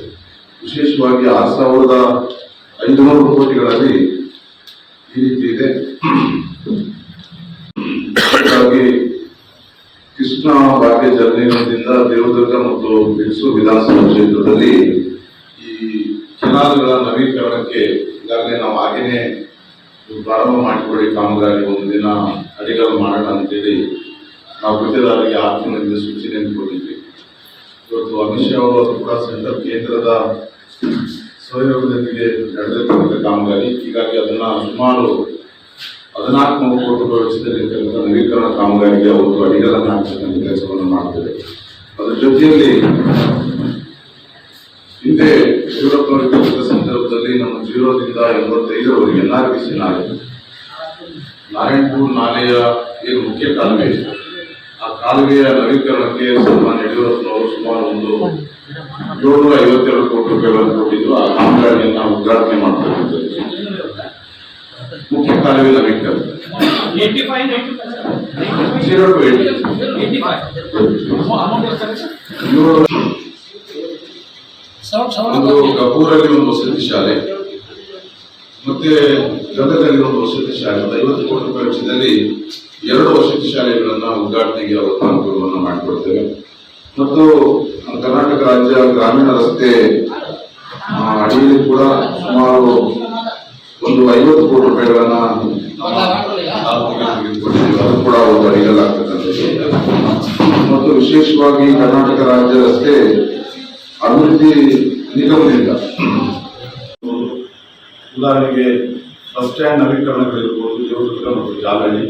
ವಿಶೇಷವಾಗಿ 6,500 ಕೋಟಿಗಳಲ್ಲಿ ಈ ರೀತಿ ಇದೆ. ಕೃಷ್ಣ ಭಾಗ್ಯ ಜಲನಿಗಮದಿಂದ ದೇವದುರ್ಗ ಮತ್ತು ಬಿರ್ಸೂರು ವಿಧಾನಸಭಾ ಕ್ಷೇತ್ರದಲ್ಲಿ ಈ ಕೆನಾಲ್ಗಳ ನವೀಕರಣಕ್ಕೆ ಈಗಾಗಲೇ ನಾವು ಹಾಗೇನೆ ಪ್ರಾರಂಭ ಮಾಡಿಕೊಳ್ಳಿ ಕಾಮಗಾರಿ ಒಂದು ದಿನ ಅಡಿಗಲ್ ಮಾಡೋಣ ಅಂತೇಳಿ ನಾವು ಗುತ್ತಿಗೆದಾರರಿಗೆ 6 ತಿಂಗಳಿಂದ ಸೂಚನೆಯನ್ನು ಕೊಟ್ಟಿದ್ವಿ. ಇವತ್ತು ಅಮಿತ್ ಶಾ ಅವರು ಕೂಡ ಸೆಂಟ್ರಲ್ ಕೇಂದ್ರದ ಸಹಯೋಗದೊಂದಿಗೆ ನಡೆದಿರ್ತಕ್ಕಂಥ ಕಾಮಗಾರಿ. ಹೀಗಾಗಿ ಅದನ್ನ ಸುಮಾರು 14 ಕೋಟಿ ರೂಪಾಯಿ ವೆಚ್ಚದಲ್ಲಿ ನವೀಕರಣ ಕಾಮಗಾರಿಗೆ ಅವತ್ತು ಅಡಿಗಲನ್ನು ಹಾಕತಕ್ಕಂಥ ಕೆಲಸವನ್ನು ಮಾಡ್ತೇವೆ. ಅದರ ಜೊತೆಯಲ್ಲಿ ಹಿಂದೆ ಯಡಿಯೂರಪ್ಪನವರ ಸಂದರ್ಭದಲ್ಲಿ ನಮ್ಮ 0 ದಿಂದ 85ರವರೆಗೆ NRBC ನಾರಾಯಣಪುರ ನಾಲೆಯ ಏನು ಮುಖ್ಯ ಕಾಲುವೆ ಇದೆ, ಆ ಕಾಲುವೆಯ ನವೀಕರಣಕ್ಕೆ ಸನ್ಮಾನ್ಯ ಯಡಿಯೂರಪ್ಪನವರು ಸುಮಾರು ಒಂದು 752 ಕೋಟಿ ರೂಪಾಯಿಗಳನ್ನು ಕೊಟ್ಟಿದ್ದು. ಆ ಕಾಮಗಾರಿಯನ್ನು ಉದ್ಘಾಟನೆ ಮಾಡ್ತಕ್ಕಂಥದ್ದು ಮುಖ್ಯ ಕಾಲುವೆ ನವೀಕರಣ 0 to 80. ಒಂದು ಕಪೂರಲ್ಲಿ ಒಂದು ವಸತಿ ಶಾಲೆ ಮತ್ತೆ ಗದಗದಲ್ಲಿ ಒಂದು ವಸತಿ ಶಾಲೆ 50 ಕೋಟಿ ರೂಪಾಯಿ ವೆಚ್ಚದಲ್ಲಿ 2 ವಸತಿ ಶಾಲೆಗಳನ್ನ ಉದ್ಘಾಟನೆಗೆ ಅವತ್ತು ಅನುಕೂಲವನ್ನು ಮಾಡಿಕೊಡ್ತೇವೆ. ಮತ್ತು ಕರ್ನಾಟಕ ರಾಜ್ಯ ಗ್ರಾಮೀಣ ರಸ್ತೆ ಅಡಿಯಲ್ಲಿ ಕೂಡ ಸುಮಾರು ಒಂದು 50 ಕೋಟಿ ರೂಪಾಯಿಗಳನ್ನ ತೆಗೆದುಕೊಂಡಿದ್ದೇವೆ. ಅದು ಕೂಡ ಒಂದು ಅಡಿಗಲಾಗ್ತಕ್ಕಂಥದ್ದು. ಮತ್ತು ವಿಶೇಷವಾಗಿ ಕರ್ನಾಟಕ ರಾಜ್ಯ ರಸ್ತೆ ಅಭಿವೃದ್ಧಿ ನಿಗಮದಿಂದ ಉದಾಹರಣೆಗೆ ಬಸ್ ಸ್ಟ್ಯಾಂಡ್ ನವೀಕರಣಗಳಿರ್ಬೋದು, ದೇವದುರ್ಗ ಮತ್ತು ಜಾಲಹಳ್ಳಿ,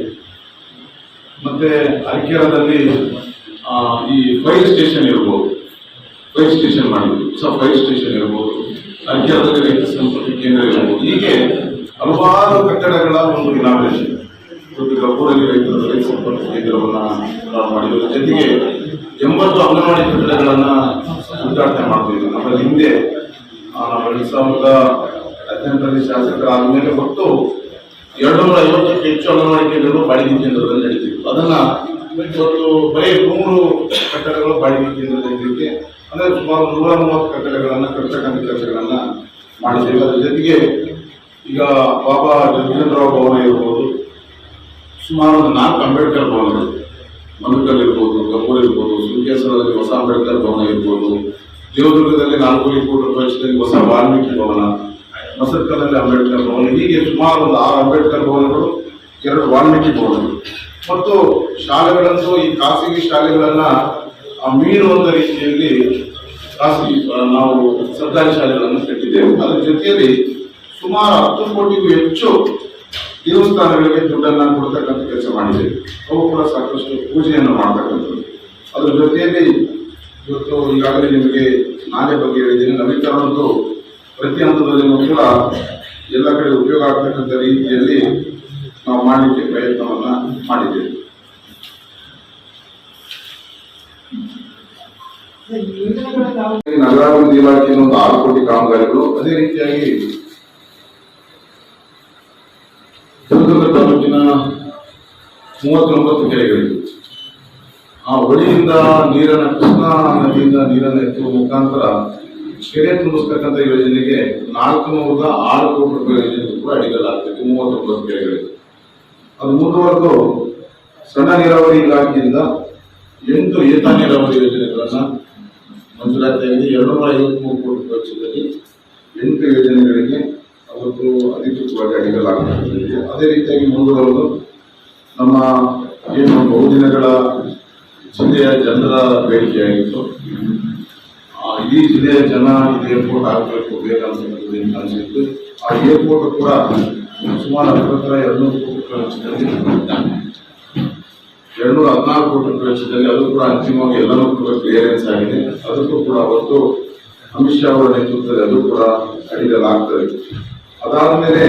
ಮತ್ತೆ ಅರಕೇರದಲ್ಲಿ ಈ ಫೈರ್ ಸ್ಟೇಷನ್ ಇರ್ಬೋದು, ಫೈರ್ ಸ್ಟೇಷನ್ ಮಾಡಿದ್ರು, ಹೊಸ ಫೈರ್ ಸ್ಟೇಷನ್ ಇರ್ಬೋದು, ಅರಕೇರದಲ್ಲಿ ರೈತ ಸಂಪರ್ಕ ಕೇಂದ್ರ ಇರ್ಬೋದು. ಹೀಗೆ ಹಲವಾರು ಕಟ್ಟಡಗಳ ಒಂದು ಇನಾಗ್ರೇಷನ್ ಇವತ್ತು ಕಪೂರಲ್ಲಿ ರೈತ ಸಂಪರ್ಕ ಕೇಂದ್ರವನ್ನ ನಾವು ಮಾಡಿದ್ರ ಜೊತೆಗೆ 80 ಅಂಗನವಾಡಿ ಕಟ್ಟಡಗಳನ್ನ ಉದ್ಘಾಟನೆ ಮಾಡ್ತೀವಿ. ನಮ್ಮಲ್ಲಿ ಹಿಂದೆ 2018ರಲ್ಲಿ ಶಾಸಕರಾದ್ಮೇಲೆ ಒಟ್ಟು 250ಕ್ಕೂ ಹೆಚ್ಚು ಅಂಗನವಾಡಿ ಕೇಂದ್ರಗಳು ಬಾಡಿಗೆ ಕೇಂದ್ರದಲ್ಲಿ ನಡೀತಿತ್ತು. ಅದನ್ನ ಇವತ್ತು ಬರೀ 3 ಕಟ್ಟಡಗಳು ಬಾಡಿಗೆ ಕೇಂದ್ರದಲ್ಲಿ ಅಂದ್ರೆ ಸುಮಾರು 130 ಕಟ್ಟಡಗಳನ್ನ ಕಟ್ಟತಕ್ಕಂಥ ಕೆಲಸಗಳನ್ನ ಮಾಡಿದ್ದೇವೆ. ಅದರ ಜೊತೆಗೆ ಈಗ ಬಾಬಾ ಜಗಜೀವನರಾವ್ ಭವನ ಇರ್ಬೋದು, ಸುಮಾರು 4 ಅಂಬೇಡ್ಕರ್ ಭವನಗಳು, ಮಧುಕಲ್ ಇರ್ಬೋದು, ಕಪೂರ್ ಇರ್ಬೋದು, ಸುಂಕೇಶ್ವರದಲ್ಲಿ ಹೊಸ ಅಂಬೇಡ್ಕರ್ ಭವನ ಇರ್ಬೋದು, ದೇವದುರ್ಗದಲ್ಲಿ 4 ಕೋಟಿ ರೂಪಾಯಿ ವೆಚ್ಚದಲ್ಲಿ ಹೊಸ ವಾಲ್ಮೀಕಿ ಭವನ, ಮಸರ್ಕಲ್ನಲ್ಲಿ ಅಂಬೇಡ್ಕರ್ ಭವನ, ಹೀಗೆ ಸುಮಾರು ಒಂದು 6 ಅಂಬೇಡ್ಕರ್ ಭವನಗಳು, 2 ವಾಲ್ಮೀಕಿ ಭವನಗಳು. ಮತ್ತು ಶಾಲೆಗಳಂತೂ ಈ ಖಾಸಗಿ ಶಾಲೆಗಳನ್ನ ಮೀರುವಂತ ರೀತಿಯಲ್ಲಿ ಖಾಸಗಿ ನಾವು ಸರ್ಕಾರಿ ಶಾಲೆಗಳನ್ನು ಕಟ್ಟಿದ್ದೇವೆ. ಅದರ ಜೊತೆಯಲ್ಲಿ ಸುಮಾರು 10 ಕೋಟಿಗೂ ಹೆಚ್ಚು ದೇವಸ್ಥಾನಗಳಿಗೆ ದುಡ್ಡನ್ನು ಕೊಡ್ತಕ್ಕಂಥ ಕೆಲಸ ಮಾಡಿದ್ದೇವೆ. ಅವು ಕೂಡ ಸಾಕಷ್ಟು ಪೂಜೆಯನ್ನು ಮಾಡ್ತಕ್ಕಂಥದ್ದು. ಅದರ ಜೊತೆಯಲ್ಲಿ ಇವತ್ತು ಈಗಾಗಲೇ ನಿಮಗೆ ನಾಲೆ ಬಗ್ಗೆ ಹೇಳಿದ್ದೀನಿ. ನವೀಕರಣದ್ದು ಪ್ರತಿ ಹಂತದಲ್ಲಿಯೂ ಕೂಡ ಎಲ್ಲ ಕಡೆ ಉಪಯೋಗ ಆಗ್ತಕ್ಕಂಥ ರೀತಿಯಲ್ಲಿ ನಾವು ಮಾಡಲಿಕ್ಕೆ ಪ್ರಯತ್ನವನ್ನ ಮಾಡಿದ್ದೇವೆ. ನಗರಾಭಿವೃದ್ಧಿ ಇಲಾಖೆಯಿಂದ ಒಂದು 6 ಕೋಟಿ ಕಾಮಗಾರಿಗಳು, ಅದೇ ರೀತಿಯಾಗಿ ಚಿತ್ರದುರ್ಗ ತಾಲೂಕಿನ 39 ಕೆರೆಗಳಿವೆ. ಆ ಹೊಳೆಯಿಂದ ನೀರನ್ನ, ಕೃಷ್ಣಾ ನದಿಯಿಂದ ನೀರನ್ನು ಎತ್ತುವ ಮುಖಾಂತರ ಕೆರೆ ತುಂಬಿಸ್ತಕ್ಕಂಥ ಯೋಜನೆಗೆ 406 ಕೋಟಿ ರೂಪಾಯಿ ಯೋಜನೆ ಕೂಡ ಅಡಿಗಲಾಗ್ತದೆ. 39 ಕೆರೆಗಳಿವೆ. ಅದು ಮುಂದುವರೆದು ಸಣ್ಣ ನೀರಾವರಿ ಇಲಾಖೆಯಿಂದ 8 ಏತ ನೀರಾವರಿ ಯೋಜನೆಗಳನ್ನ ಮಂಜೂರಾತಿಯಾಗಿದೆ. 253 ಕೋಟಿ ರೂಪಾಯಿ ವೆಚ್ಚದಲ್ಲಿ 8 ಯೋಜನೆಗಳಿಗೆ ಅವತ್ತು ಅಧಿಕೃತವಾಗಿ ಅಡಿಗಲಾಗುತ್ತದೆ. ಅದೇ ರೀತಿಯಾಗಿ ಮುಂದುವರೆದು ನಮ್ಮ ಏನು ಬಹುದಿನಗಳ ಜಿಲ್ಲೆಯ ಜನರ ಬೇಡಿಕೆಯಾಗಿತ್ತು, ಇಡೀ ಜಿಲ್ಲೆಯ ಜನ ಇದು ಏರ್ಪೋರ್ಟ್ ಆಗಬೇಕು ಬೇಕಂತ ಅನಿಸಿತ್ತು. ಆ ಏರ್ಪೋರ್ಟ್ ಕೂಡ ಸುಮಾರು 200 ಕೋಟಿ ರೂಪಾಯಿ ವೆಚ್ಚದಲ್ಲಿ 214 ಕೋಟಿ ರೂಪಾಯಿ ವೆಚ್ಚದಲ್ಲಿ ಅದು ಕೂಡ ಅಂತಿಮವಾಗಿ ಎಲ್ಲನೂ ಕೂಡ ಕ್ಲಿಯರೆನ್ಸ್ ಆಗಿದೆ. ಅದಕ್ಕೂ ಕೂಡ ಅವತ್ತು ಅಮಿತ್ ಶಾ ಅವರ ನೇತೃತ್ವದಲ್ಲಿ ಅದು ಕೂಡ ಅಡಿಗಲಾಗ್ತದೆ. ಅದಾದ್ಮೇಲೆ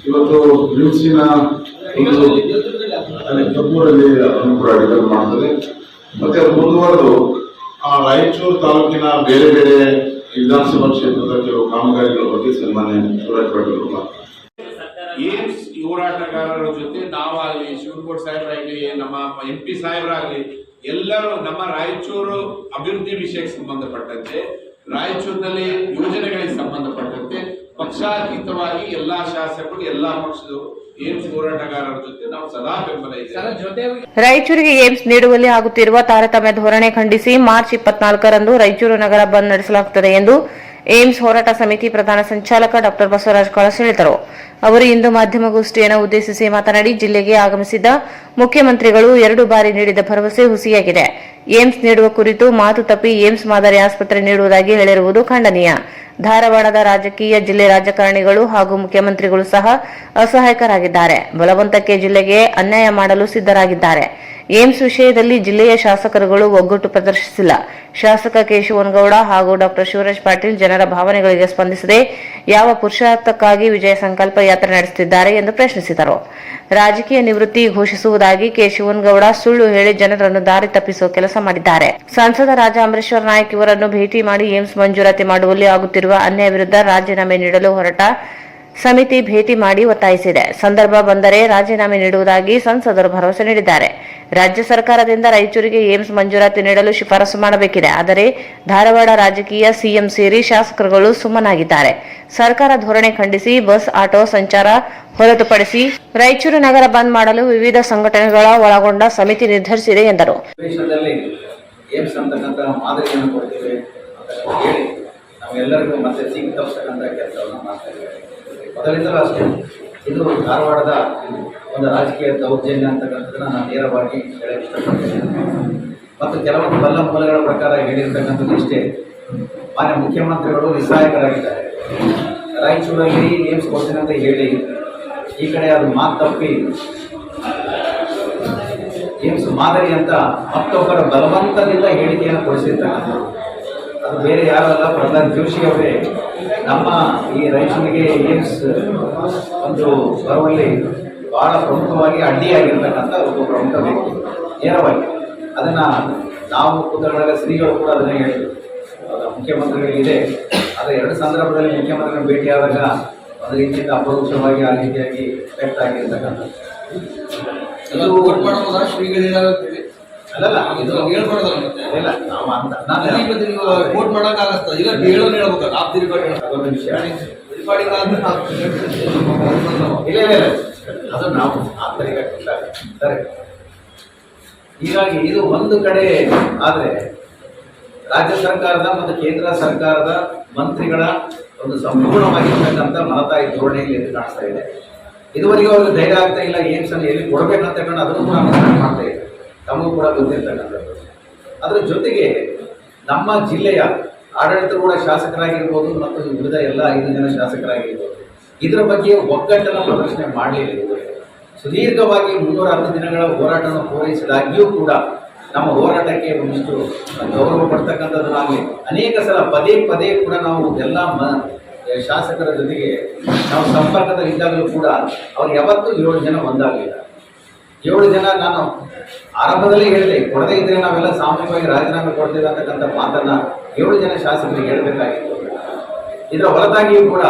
ಇವತ್ತು ರಿಮ್ಸಿನ ಕಪೂರಲ್ಲಿ ಅದನ್ನು ಕೂಡ ಅಡಿಗಲ್ ಮಾಡ್ತದೆ. ಮತ್ತೆ ಅದು ಮುಂದುವರೆದು ರಾಯಚೂರು ತಾಲೂಕಿನ ಬೇರೆ ಬೇರೆ ವಿಧಾನಸಭಾ ಕ್ಷೇತ್ರದ ಕೆಲವು ಕಾಮಗಾರಿಗಳ ಬಗ್ಗೆ ಸನ್ಮಾನ್ಯ ಶಿವರಾಜ್ ಪಾಟೀಲ್ ಅವರು ಏಮ್ಸ್ ಹೋರಾಟಗಾರರ ಜೊತೆ ನಾವಾಗಲಿ, ಶಿವನಗೌಡ ಸಾಹೇಬರಾಗಲಿ, ನಮ್ಮ MP ಸಾಹೇಬರಾಗಲಿ, ಎಲ್ಲರೂ ನಮ್ಮ ರಾಯಚೂರು ಅಭಿವೃದ್ಧಿ ವಿಷಯಕ್ಕೆ ಸಂಬಂಧಪಟ್ಟಂತೆ, ರಾಯಚೂರಿನಲ್ಲಿ ಯೋಜನೆಗಳಿಗೆ ಸಂಬಂಧಪಟ್ಟಂತೆ ಪಕ್ಷಾತೀತವಾಗಿ ಎಲ್ಲಾ ಶಾಸಕರು, ಎಲ್ಲಾ ಪಕ್ಷದವರು ಏಮ್ಸ್ ಹೋರಾಟಗಾರರ ಜೊತೆ ನಾವು ಸದಾ ಬೆಂಬಲ ಇದೆ. ರಾಯಚೂರಿಗೆ ಏಮ್ಸ್ ನೀಡುವಲ್ಲಿ ಆಗುತ್ತಿರುವ ತಾರತಮ್ಯ ಧೋರಣೆ ಖಂಡಿಸಿ ಮಾರ್ಚ್ 24ರಂದು ರಾಯಚೂರು ನಗರ ಬಂದ್ ನಡೆಸಲಾಗುತ್ತದೆ ಎಂದು ಏಮ್ಸ್ ಹೋರಾಟ ಸಮಿತಿ ಪ್ರಧಾನ ಸಂಚಾಲಕ ಡಾಕ್ಟರ್ ಬಸವರಾಜ ಕಳಸ ಹೇಳಿದರು. ಅವರು ಇಂದು ಮಾಧ್ಯಮಗೋಷ್ಠಿಯನ್ನು ಉದ್ದೇಶಿಸಿ ಮಾತನಾಡಿ, ಜಿಲ್ಲೆಗೆ ಆಗಮಿಸಿದ ಮುಖ್ಯಮಂತ್ರಿಗಳು 2 ಬಾರಿ ನೀಡಿದ ಭರವಸೆ ಹುಸಿಯಾಗಿದೆ. ಏಮ್ಸ್ ನೀಡುವ ಕುರಿತು ಮಾತು ತಪ್ಪಿ ಏಮ್ಸ್ ಮಾದರಿ ಆಸ್ಪತ್ರೆ ನೀಡುವುದಾಗಿ ಹೇಳಿರುವುದು ಖಂಡನೀಯ. ಧಾರವಾಡದ ರಾಜಕೀಯ ಜಿಲ್ಲೆ ರಾಜಕಾರಣಿಗಳು ಹಾಗೂ ಮುಖ್ಯಮಂತ್ರಿಗಳು ಸಹ ಅಸಹಾಯಕರಾಗಿದ್ದಾರೆ. ಬಲವಂತಕ್ಕೆ ಜಿಲ್ಲೆಗೆ ಅನ್ಯಾಯ ಮಾಡಲು ಸಿದ್ದರಾಗಿದ್ದಾರೆ. ಏಮ್ಸ್ ವಿಷಯದಲ್ಲಿ ಜಿಲ್ಲೆಯ ಶಾಸಕರುಗಳು ಒಗ್ಗಟ್ಟು ಪ್ರದರ್ಶಿಸಿಲ್ಲ. ಶಾಸಕ ಕೇಶವನಗೌಡ ಹಾಗೂ ಡಾಕ್ಟರ್ ಶಿವರಾಜ್ ಪಾಟೀಲ್ ಜನರ ಭಾವನೆಗಳಿಗೆ ಸ್ಪಂದಿಸದೆ ಯಾವ ಪುರುಷಾರ್ಥಕ್ಕಾಗಿ ವಿಜಯ ಸಂಕಲ್ಪ ಯಾತ್ರೆ ನಡೆಸುತ್ತಿದ್ದಾರೆ ಎಂದು ಪ್ರಶ್ನಿಸಿದರು. ರಾಜಕೀಯ ನಿವೃತ್ತಿ ಘೋಷಿಸುವುದಾಗಿ ಕೇಶವನಗೌಡ ಸುಳ್ಳು ಹೇಳಿ ಜನರನ್ನು ದಾರಿ ತಪ್ಪಿಸುವ ಕೆಲಸ ಮಾಡಿದ್ದಾರೆ. ಸಂಸದ ರಾಜ ಅಮರೇಶ್ವರ ನಾಯ್ಕ ಇವರನ್ನು ಭೇಟಿ ಮಾಡಿ ಏಮ್ಸ್ ಮಂಜೂರಾತಿ ಮಾಡುವಲ್ಲಿ ಆಗುತ್ತಿರುವ ಅನ್ಯಾಯ ವಿರುದ್ಧ ರಾಜೀನಾಮೆ ನೀಡಲು ಹೊರಟ ಸಮಿತಿ ಭೇಟಿ ಮಾಡಿ ಒತ್ತಾಯಿಸಿದೆ. ಸಂದರ್ಭ ಬಂದರೆ ರಾಜೀನಾಮೆ ನೀಡುವುದಾಗಿ ಸಂಸದರು ಭರವಸೆ ನೀಡಿದ್ದಾರೆ. ರಾಜ್ಯ ಸರ್ಕಾರದಿಂದ ರಾಯಚೂರಿಗೆ ಏಮ್ಸ್ ಮಂಜೂರಾತಿ ನೀಡಲು ಶಿಫಾರಸು ಮಾಡಬೇಕಿದೆ. ಆದರೆ ಧಾರವಾಡ ರಾಜಕೀಯ ಸಿಎಂ ಸೇರಿ ಶಾಸಕರುಗಳು ಸುಮ್ಮನಾಗಿದ್ದಾರೆ. ಸರ್ಕಾರ ಧೋರಣೆ ಖಂಡಿಸಿ ಬಸ್ ಆಟೋ ಸಂಚಾರ ಹೊರತುಪಡಿಸಿ ರಾಯಚೂರು ನಗರ ಬಂದ್ ಮಾಡಲು ವಿವಿಧ ಸಂಘಟನೆಗಳ ಒಳಗೊಂಡ ಸಮಿತಿ ನಿರ್ಧರಿಸಿದೆ ಎಂದರು. ದೇಶದಲ್ಲಿ ಏಮ್ಸ್ ಅಂತಕ್ಕಂಥ ಮಾದರಿಯನ್ನು ಕೊಡ್ತೇವೆ ಅಂತ ಹೇಳಿ ನಾವೆಲ್ಲರಿಗೂ ಮತ್ತೆ ಸಿಗಿ ತಪ್ಪಿಸ್ತಕ್ಕಂಥ ಕೆಲಸವನ್ನು ಮಾಡ್ತಾ ಇದ್ದೇವೆ. ಮೊದಲಿಂದಲೂ ಅಷ್ಟೇ ಇದು ಧಾರವಾಡದ ಒಂದು ರಾಜಕೀಯ ದೌರ್ಜನ್ಯ ಅಂತಕ್ಕಂಥದ್ದನ್ನು ನಾನು ನೇರವಾಗಿ ಹೇಳಕ್ಕೆ ಇಷ್ಟಪಡ್ತೇನೆ. ಮತ್ತು ಕೆಲವೊಂದು ಬಲ್ಲ ಮೂಲಗಳ ಪ್ರಕಾರ ಹೇಳಿರ್ತಕ್ಕಂಥದ್ದು ಇಷ್ಟೇ, ಮಾನ್ಯ ಮುಖ್ಯಮಂತ್ರಿಗಳು ನಿಸ್ಸಹಾಯಕರಾಗಿದ್ದಾರೆ. ರಾಯಚೂರಲ್ಲಿ ಏಮ್ಸ್ ಕೊಡ್ತೀನಿ ಅಂತ ಹೇಳಿ ಈ ಕಡೆ ಅದು ಮಾತು ತಪ್ಪಿ ಏಮ್ಸ್ ಮಾದರಿ ಅಂತ ಮತ್ತೊಬ್ಬರ ಬಲವಂತದಿಂದ ಹೇಳಿಕೆಯನ್ನು ಕೊಡಿಸಿರ್ತಕ್ಕಂಥದ್ದು. ಅದು ಬೇರೆ ಯಾರಲ್ಲ, ಪ್ರಹ್ಲಾದ್ ಜೋಶಿ ಅವರೇ ನಮ್ಮ ಈ ರಾಯಚೂರಿಗೆ ಏಮ್ಸ್ ಒಂದು ಬರುವಲ್ಲಿ ಬಹಳ ಪ್ರಮುಖವಾಗಿ ಅಡ್ಡಿಯಾಗಿರ್ತಕ್ಕಂಥ ಒಬ್ಬ ಪ್ರಮುಖ ವ್ಯಕ್ತಿ. ನೇರವಾಗಿ ಅದನ್ನು ನಾವು ಕೂತಗಳಾಗ ಶ್ರೀಗಳು ಕೂಡ ಅದನ್ನೇ ಹೇಳಿದರು. ಮುಖ್ಯಮಂತ್ರಿಗಳಿಗಿದೆ, ಆದರೆ 2 ಸಂದರ್ಭದಲ್ಲಿ ಮುಖ್ಯಮಂತ್ರಿಗಳ ಭೇಟಿಯಾದಾಗ ಒಂದು ರೀತಿಯಿಂದ ಅಪರೋಕ್ಷವಾಗಿ ಆ ರೀತಿಯಾಗಿ ವ್ಯಕ್ತ ಆಗಿರ್ತಕ್ಕಂಥದ್ದು. ಅಲ್ಲಲ್ಲ, ಇದು ಇಲ್ಲ, ನಾವು ಅಂತ ವೋಟ್ ಮಾಡೋಕ್ಕಾಗತ್ತ ಇಲ್ಲ ಹೇಳೋದು ಹೇಳ್ಬೇಕು ಅದೊಂದು ವಿಷಯ. ಇಲ್ಲ ಅದು ನಾವು ಆಂತರಿಕ ಸರಿ. ಹೀಗಾಗಿ ಇದು ಒಂದು ಕಡೆ ಆದರೆ ರಾಜ್ಯ ಸರ್ಕಾರದ ಮತ್ತು ಕೇಂದ್ರ ಸರ್ಕಾರದ ಮಂತ್ರಿಗಳ ಒಂದು ಸಂಪೂರ್ಣವಾಗಿರ್ತಕ್ಕಂಥ ಮನತಾಯಿ ಧೋರಣೆಯಲ್ಲಿ ಎದ್ದು ಕಾಣಿಸ್ತಾ ಇದೆ. ಇದುವರೆಗೂ ಅವ್ರಿಗೆ ಧೈರ್ಯ ಆಗ್ತಾ ಇಲ್ಲ ಏಮ್ಸ್ ಅನ್ನು ಎಲ್ಲಿ ಕೊಡಬೇಕಂತ ಕಂಡು ಅದನ್ನು ಕೂಡ ಮಾಡ್ತಾ ಇದೆ. ತಮಗೂ ಕೂಡ ಗೊತ್ತಿರ್ತಕ್ಕಂಥದ್ದು. ಅದರ ಜೊತೆಗೆ ನಮ್ಮ ಜಿಲ್ಲೆಯ ಆಡಳಿತಾರೂಢ ಶಾಸಕರಾಗಿರ್ಬೋದು ಮತ್ತು ಉಳಿದ ಎಲ್ಲ 5 ಜನ ಶಾಸಕರಾಗಿರ್ಬೋದು ಇದರ ಬಗ್ಗೆ ಒಗ್ಗಟ್ಟನ್ನು ಪ್ರದರ್ಶನ ಮಾಡಲಿಲ್ಲ. ಸುದೀರ್ಘವಾಗಿ 310 ದಿನಗಳ ಹೋರಾಟವನ್ನು ಪೂರೈಸಿದಾಗಿಯೂ ಕೂಡ ನಮ್ಮ ಹೋರಾಟಕ್ಕೆ ಒಂದಿಷ್ಟು ಗೌರವ ಪಡ್ತಕ್ಕಂಥದ್ದನ್ನಾಗಲಿ ಅನೇಕ ಸಲ ಪದೇ ಪದೇ ಕೂಡ ನಾವು ಎಲ್ಲ ಶಾಸಕರ ಜೊತೆಗೆ ನಾವು ಸಂಪರ್ಕದಲ್ಲಿದ್ದಾಗಲೂ ಕೂಡ ಅವ್ರು ಯಾವತ್ತೂ 7 ಜನ ಒಂದಾಗಲಿಲ್ಲ. 7 ಜನ ನಾನು ಆರಂಭದಲ್ಲೇ ಹೇಳಿದೆ, ಕೊಡದೇ ಇದ್ದರೆ ನಾವೆಲ್ಲ ಸಾಮೂಹಿಕವಾಗಿ ರಾಜೀನಾಮೆ ಕೊಡ್ತೇವೆ ಅಂತಕ್ಕಂಥ ಮಾತನ್ನು 7 ಜನ ಶಾಸಕರಿಗೆ ಹೇಳಬೇಕಾಗಿತ್ತು. ಇದರ ಹೊರತಾಗಿಯೂ ಕೂಡ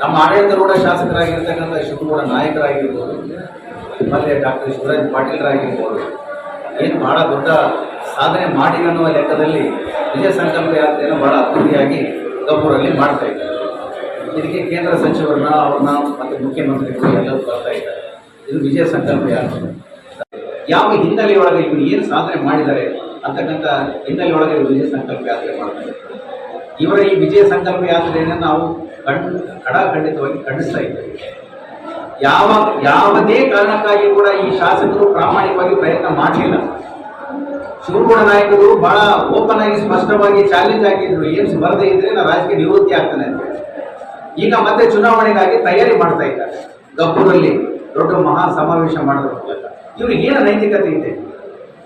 ನಮ್ಮ ಆಡಳಿತಾರೂಢ ಶಾಸಕರಾಗಿರ್ತಕ್ಕಂಥ ಶಿವಗೌಡ ನಾಯಕರಾಗಿರ್ಬೋದು, ಮತ್ತು ಡಾಕ್ಟರ್ ಶಿವರಾಜ್ ಪಾಟೀಲರಾಗಿರ್ಬೋದು, ಏನು ಬಹಳ ದೊಡ್ಡ ಸಾಧನೆ ಮಾಡಿ ಅನ್ನುವ ಲೆಕ್ಕದಲ್ಲಿ ವಿಜಯ ಸಂಕಲ್ಪ ಯಾತ್ರೆಯನ್ನು ಬಹಳ ಅದ್ದೂರಿಯಾಗಿ ಗಬ್ಬೂರಲ್ಲಿ ಮಾಡ್ತಾ ಇದ್ದಾರೆ. ಇದಕ್ಕೆ ಕೇಂದ್ರ ಸಚಿವರನ್ನ ಅವ್ರನ್ನ ಮತ್ತು ಮುಖ್ಯಮಂತ್ರಿಗಳು ಎಲ್ಲರೂ ಬರ್ತಾ ಇದ್ದಾರೆ. ಇದು ವಿಜಯ ಸಂಕಲ್ಪ ಯಾತ್ರೆ. ಯಾವ ಹಿನ್ನೆಲೆಯೊಳಗೆ ಇವರು ಏನು ಸಾಧನೆ ಮಾಡಿದ್ದಾರೆ ಅಂತಕ್ಕಂಥ ಹಿನ್ನೆಲೆಯೊಳಗೆ ವಿಜಯ ಸಂಕಲ್ಪ ಯಾತ್ರೆ ಮಾಡ್ತಾರೆ. ಇವರ ಈ ವಿಜಯ ಸಂಕಲ್ಪ ಯಾತ್ರೆಯನ್ನು ನಾವು ಖಂಡಿತವಾಗಿ ಖಂಡಿಸ್ತಾ ಇದ್ದೇವೆ. ಯಾವುದೇ ಕಾರಣಕ್ಕಾಗಿ ಕೂಡ ಈ ಶಾಸಕರು ಪ್ರಾಮಾಣಿಕವಾಗಿ ಪ್ರಯತ್ನ ಮಾಡಲಿಲ್ಲ. ಶಿವಗೌಡ ನಾಯಕರು ಬಹಳ ಓಪನ್ ಆಗಿ ಸ್ಪಷ್ಟವಾಗಿ ಚಾಲೆಂಜ್ ಆಗಿದ್ರು, ಏಮ್ಸ್ ಬರದೇ ಇದ್ರೆ ನಾನು ರಾಜಕೀಯ ನಿವೃತ್ತಿ ಆಗ್ತಾನೆ ಅಂತ. ಈಗ ಮತ್ತೆ ಚುನಾವಣೆಗಾಗಿ ತಯಾರಿ ಮಾಡ್ತಾ ಇದ್ದಾರೆ. ಗಬ್ಬೂರಲ್ಲಿ ದೊಡ್ಡ ಮಹಾ ಸಮಾವೇಶ ಮಾಡೋದ್ರ ಮೂಲಕ ಇವ್ರಿಗೆ ಏನು ನೈತಿಕತೆ ಇದೆ?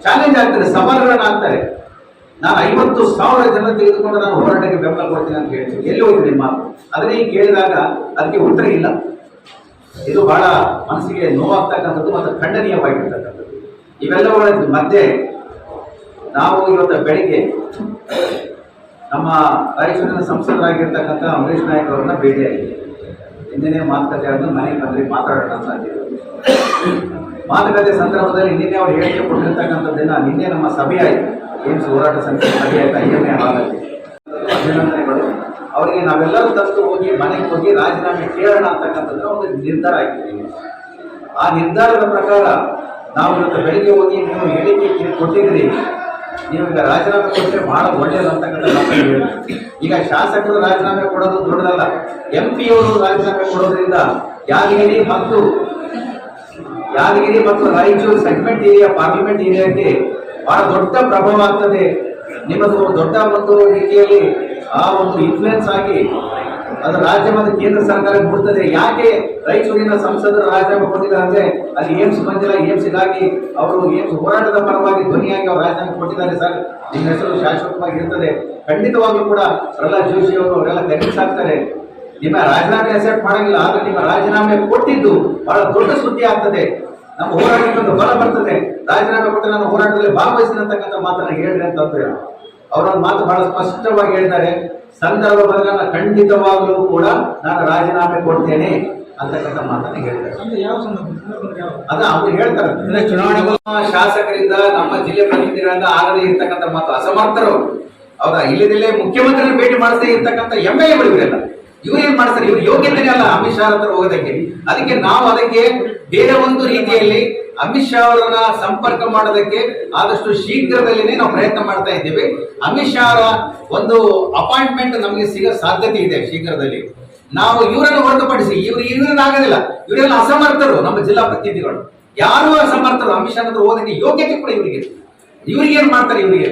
ಚಾಲೆಂಜ್ ಆಗ್ತಾರೆ, ಸವಾಲುಗಳನ್ನ ಆಗ್ತಾರೆ. ನಾನು 50,000 ಜನ ತೆಗೆದುಕೊಂಡು ನಾನು ಹೋರಾಟಕ್ಕೆ ಬೆಂಬಲ ಕೊಡ್ತೀನಿ ಅಂತ ಹೇಳ್ತೀನಿ. ಎಲ್ಲಿ ಹೋಯ್ತು ನಿಮ್ಮ ಮಾತು? ಅದನ್ನೇ ಕೇಳಿದಾಗ ಅದಕ್ಕೆ ಉತ್ತರ ಇಲ್ಲ. ಇದು ಬಹಳ ಮನಸ್ಸಿಗೆ ನೋವಾಗ್ತಕ್ಕಂಥದ್ದು ಮತ್ತು ಖಂಡನೀಯವಾಗಿರ್ತಕ್ಕಂಥದ್ದು. ಇವೆಲ್ಲಗಳ ಮಧ್ಯೆ ನಾವು ಇವತ್ತು ಬೆಳಿಗ್ಗೆ ನಮ್ಮ ರಾಯಚೂರಿನ ಸಂಸದರಾಗಿರ್ತಕ್ಕಂಥ ಅಮರೇಶ್ ನಾಯಕ್ ಅವರನ್ನ ಭೇಟಿಯಾಗಿದೆ. ಹಿಂದಿನೇ ಮಾತುಕತೆ ಆದ್ಮೇಲೆ ಮನೆಗೆ ಬಂದರೆ ಮಾತಾಡೋಣ ಅಂತ ಅಂತಿದ್ರು. ಮಾತುಕತೆ ಸಂದರ್ಭದಲ್ಲಿ ನಿನ್ನೆ ಅವರು ಹೇಳಿಕೆ ಕೊಟ್ಟಿರ್ತಕ್ಕಂಥದ್ದನ್ನು ನಿನ್ನೆ ನಮ್ಮ ಸಭೆ ಆಯಿತು, ಏಮ್ಸ್ ಹೋರಾಟ ಸಮಿತಿ ಸಭೆ ಆಯಿತು IMA ಹಾಲಲ್ಲಿ. ಅಭಿನಂದನೆಗಳು ಅವರಿಗೆ. ನಾವೆಲ್ಲರೂ ತಪ್ಪು ಹೋಗಿ ಮನೆಗೆ ಹೋಗಿ ರಾಜೀನಾಮೆ ಕೇಳೋಣ ಅಂತಕ್ಕಂಥದ್ದು ಒಂದು ನಿರ್ಧಾರ ಆಗಿದ್ದೀವಿ. ಆ ನಿರ್ಧಾರದ ಪ್ರಕಾರ ನಾವು ಇವತ್ತು ಬೆಳಿಗ್ಗೆ ಹೋಗಿ ನೀವು ಹೇಳಿಕೆ ಕೊಟ್ಟಿದ್ದೀರಿ, ನೀವು ಈಗ ರಾಜೀನಾಮೆ ಕೊಟ್ಟರೆ ಬಹಳ ಒಳ್ಳೆಯದು ಅಂತಕ್ಕಂಥ ಮಾತನ್ನು ಹೇಳಿದ್ರು. ಈಗ ಶಾಸಕರು ರಾಜೀನಾಮೆ ಕೊಡೋದು ದೊಡ್ಡದಲ್ಲ, MP ಅವರು ರಾಜೀನಾಮೆ ಕೊಡೋದ್ರಿಂದ ಯಾದಗಿರಿ ಮತ್ತು ರಾಯಚೂರು ಸೆಗ್ಮೆಂಟ್ ಏರಿಯಾ, ಪಾರ್ಲಿಮೆಂಟ್ ಏರಿಯಾಕ್ಕೆ ಬಹಳ ದೊಡ್ಡ ಪ್ರಭಾವ ಆಗ್ತದೆ. ನಿಮ್ಮದು ದೊಡ್ಡ ಒಂದು ರೀತಿಯಲ್ಲಿ ಆ ಒಂದು ಇನ್ಫ್ಲುಯೆನ್ಸ್ ಆಗಿ ಅದು ರಾಜ್ಯ ಮತ್ತು ಕೇಂದ್ರ ಸರ್ಕಾರಕ್ಕೆ ಬಿಡ್ತದೆ. ಯಾಕೆ ರಾಯಚೂರಿನ ಸಂಸದರು ರಾಜೀನಾಮೆ ಕೊಟ್ಟಿದ್ದಾರೆ ಅಂದ್ರೆ ಅಲ್ಲಿ ಏಮ್ಸ್ ಬಂದಿಲ್ಲ, ಏಮ್ಸ್ಗಾಗಿ ಅವರು ಏಮ್ಸ್ ಹೋರಾಟದ ಪರವಾಗಿ ಧ್ವನಿಯಾಗಿ ಅವರು ರಾಜೀನಾಮೆ ಕೊಟ್ಟಿದ್ದಾರೆ. ಸರ್, ನಿಮ್ಮ ಹೆಸರು ಶಾಶ್ವತವಾಗಿ ಇರ್ತದೆ. ಖಂಡಿತವಾಗ್ಲೂ ಕೂಡ ಪ್ರಹ್ಲಾದ್ ಜೋಶಿ ಅವರು ಅವರೆಲ್ಲ ಕನ್ವಿನ್ಸ್ ಆಗ್ತಾರೆ. ನಿಮ್ಮ ರಾಜೀನಾಮೆ ಅಕ್ಸೆಪ್ಟ್ ಮಾಡಂಗಿಲ್ಲ, ಆದ್ರೆ ನಿಮ್ಮ ರಾಜೀನಾಮೆ ಕೊಟ್ಟಿದ್ದು ಬಹಳ ದೊಡ್ಡ ಸುದ್ದಿ ಆಗ್ತದೆ. ನಮ್ಮ ಹೋರಾಟಕ್ಕೆ ಒಂದು ಬಲ ಬರ್ತದೆ. ರಾಜೀನಾಮೆ ಕೊಟ್ಟು ನಾನು ಹೋರಾಟದಲ್ಲಿ ಭಾಗವಹಿಸಿರ್ತಕ್ಕಂಥ ಮಾತನ್ನ ಹೇಳ್ರಿ ಅಂತ ಅವರೊಂದು ಮಾತು ಬಹಳ ಸ್ಪಷ್ಟವಾಗಿ ಹೇಳಿದ್ದಾರೆ. ಸಂದರ್ಭ ಬಂದಾಗ ಖಂಡಿತವಾಗ್ಲೂ ಕೂಡ ನಾನು ರಾಜೀನಾಮೆ ಕೊಡ್ತೇನೆ ಅಂತಕ್ಕಂಥ ಮಾತನ್ನ ಹೇಳ್ತಾರೆ. ಅದ ಅವ್ರು ಹೇಳ್ತಾರೆ, ಚುನಾವಣೆ ಶಾಸಕರಿಂದ ನಮ್ಮ ಜಿಲ್ಲೆ ಪ್ರತಿನಿಧಿಗಳಿಂದ ಆಗದೇ ಇರ್ತಕ್ಕಂಥ ಮಾತು ಅಸಮರ್ಥರು. ಹೌದಾ, ಇಲ್ಲದಿಲ್ಲೇ ಮುಖ್ಯಮಂತ್ರಿ ಭೇಟಿ ಮಾಡಿಸದೇ ಇರ್ತಕ್ಕಂಥ MLA-ಗಳು ಇವರೆಲ್ಲ. ಇವ್ರು ಏನ್ ಮಾಡ್ತಾರೆ? ಇವ್ರ ಯೋಗ್ಯತೆನೇ ಅಲ್ಲ ಅಮಿತ್ ಶಾ ಹತ್ರ ಹೋಗೋದಕ್ಕೆ. ಅದಕ್ಕೆ ನಾವು ಅದಕ್ಕೆ ಬೇರೆ ಒಂದು ರೀತಿಯಲ್ಲಿ ಅಮಿತ್ ಶಾ ಅವರನ್ನ ಸಂಪರ್ಕ ಮಾಡೋದಕ್ಕೆ ಆದಷ್ಟು ಶೀಘ್ರದಲ್ಲಿನೇ ನಾವು ಪ್ರಯತ್ನ ಮಾಡ್ತಾ ಇದ್ದೇವೆ. ಅಮಿತ್ ಶಾ ಅವರ ಒಂದು ಅಪಾಯಿಂಟ್ಮೆಂಟ್ ನಮಗೆ ಸಿಗೋ ಸಾಧ್ಯತೆ ಇದೆ ಶೀಘ್ರದಲ್ಲಿ. ನಾವು ಇವರನ್ನು ಹೊರತುಪಡಿಸಿ ಇವ್ರನ್ನ ಆಗೋದಿಲ್ಲ. ಇವರೆಲ್ಲ ಅಸಮರ್ಥರು. ನಮ್ಮ ಜಿಲ್ಲಾ ಪ್ರತಿನಿಧಿಗಳು ಯಾರು ಅಸಮರ್ಥರು. ಅಮಿತ್ ಶಾ ಹತ್ರ ಹೋಗೋದಕ್ಕೆ ಯೋಗ್ಯತೆ ಕೂಡ ಇವ್ರಿಗೆ ಏನ್ ಮಾಡ್ತಾರೆ? ಇವರಿಗೆ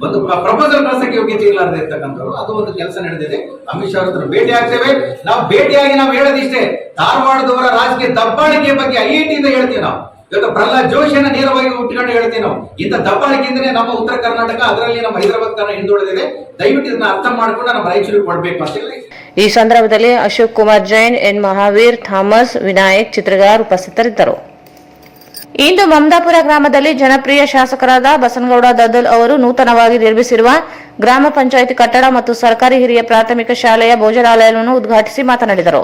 ಒಂದು ಪ್ರಪೋಸಲ್ ಕಳಿಸಕ್ಕೆ ಯೋಗ್ಯತೆ ಇಲ್ಲಾರದೆ ಇರ್ತಕ್ಕಂಥವ್ರು. ಅದು ಒಂದು ಕೆಲಸ ನಡೆದಿದೆ. ಅಮಿತ್ ಶಾ ಹತ್ರ ಭೇಟಿ ಆಗ್ತೇವೆ. ನಾವು ಭೇಟಿಯಾಗಿ ನಾವು ಹೇಳೋದಿಷ್ಟೇ, ಧಾರವಾಡದವರ ರಾಜಕೀಯ ದಬ್ಬಾಳಿಕೆ ಬಗ್ಗೆ IIT ಇಂದ ಹೇಳ್ತೀವಿ ನಾವು. ಇವತ್ತು ಪ್ರಹ್ಲಾದ್ ಜೋಶಿಯನ್ನ ನೇರವಾಗಿ ಹುಟ್ಟಿಕೊಂಡು ಹೇಳ್ತೀವಿ ನಾವು. ಇಂಥ ದಬ್ಬಾಳಿಕೆಯಿಂದಲೇ ನಮ್ಮ ಉತ್ತರ ಕರ್ನಾಟಕ, ಅದರಲ್ಲಿ ನಮ್ಮ ಹೈದರಾಬಾದ್ ಕರ್ನಾಟಕ ಹಿಂದುಳಿದಿದೆ. ದಯವಿಟ್ಟು ಇದನ್ನ ಅರ್ಥ ಮಾಡ್ಕೊಂಡು ನಮ್ಮ ರಾಯಚೂರಿಗೆ ಕೊಡ್ಬೇಕು ಅಂತ ಹೇಳಿ. ಈ ಸಂದರ್ಭದಲ್ಲಿ ಅಶೋಕ್ ಕುಮಾರ್ ಜೈನ್, ಎನ್ ಮಹಾವೀರ್, ಥಾಮಸ್, ವಿನಾಯಕ್ ಚಿತ್ರಗಾರ್ ಉಪಸ್ಥಿತರಿದ್ದರು. ಇಂದು ಮಮದಾಪುರ ಗ್ರಾಮದಲ್ಲಿ ಜನಪ್ರಿಯ ಶಾಸಕರಾದ ಬಸನಗೌಡ ದದ್ದಲ್ ಅವರು ನೂತನವಾಗಿ ನಿರ್ಮಿಸಿರುವ ಗ್ರಾಮ ಪಂಚಾಯಿತಿ ಕಟ್ಟಡ ಮತ್ತು ಸರ್ಕಾರಿ ಹಿರಿಯ ಪ್ರಾಥಮಿಕ ಶಾಲೆಯ ಭೋಜನಾಲಯವನ್ನು ಉದ್ಘಾಟಿಸಿ ಮಾತನಾಡಿದರು.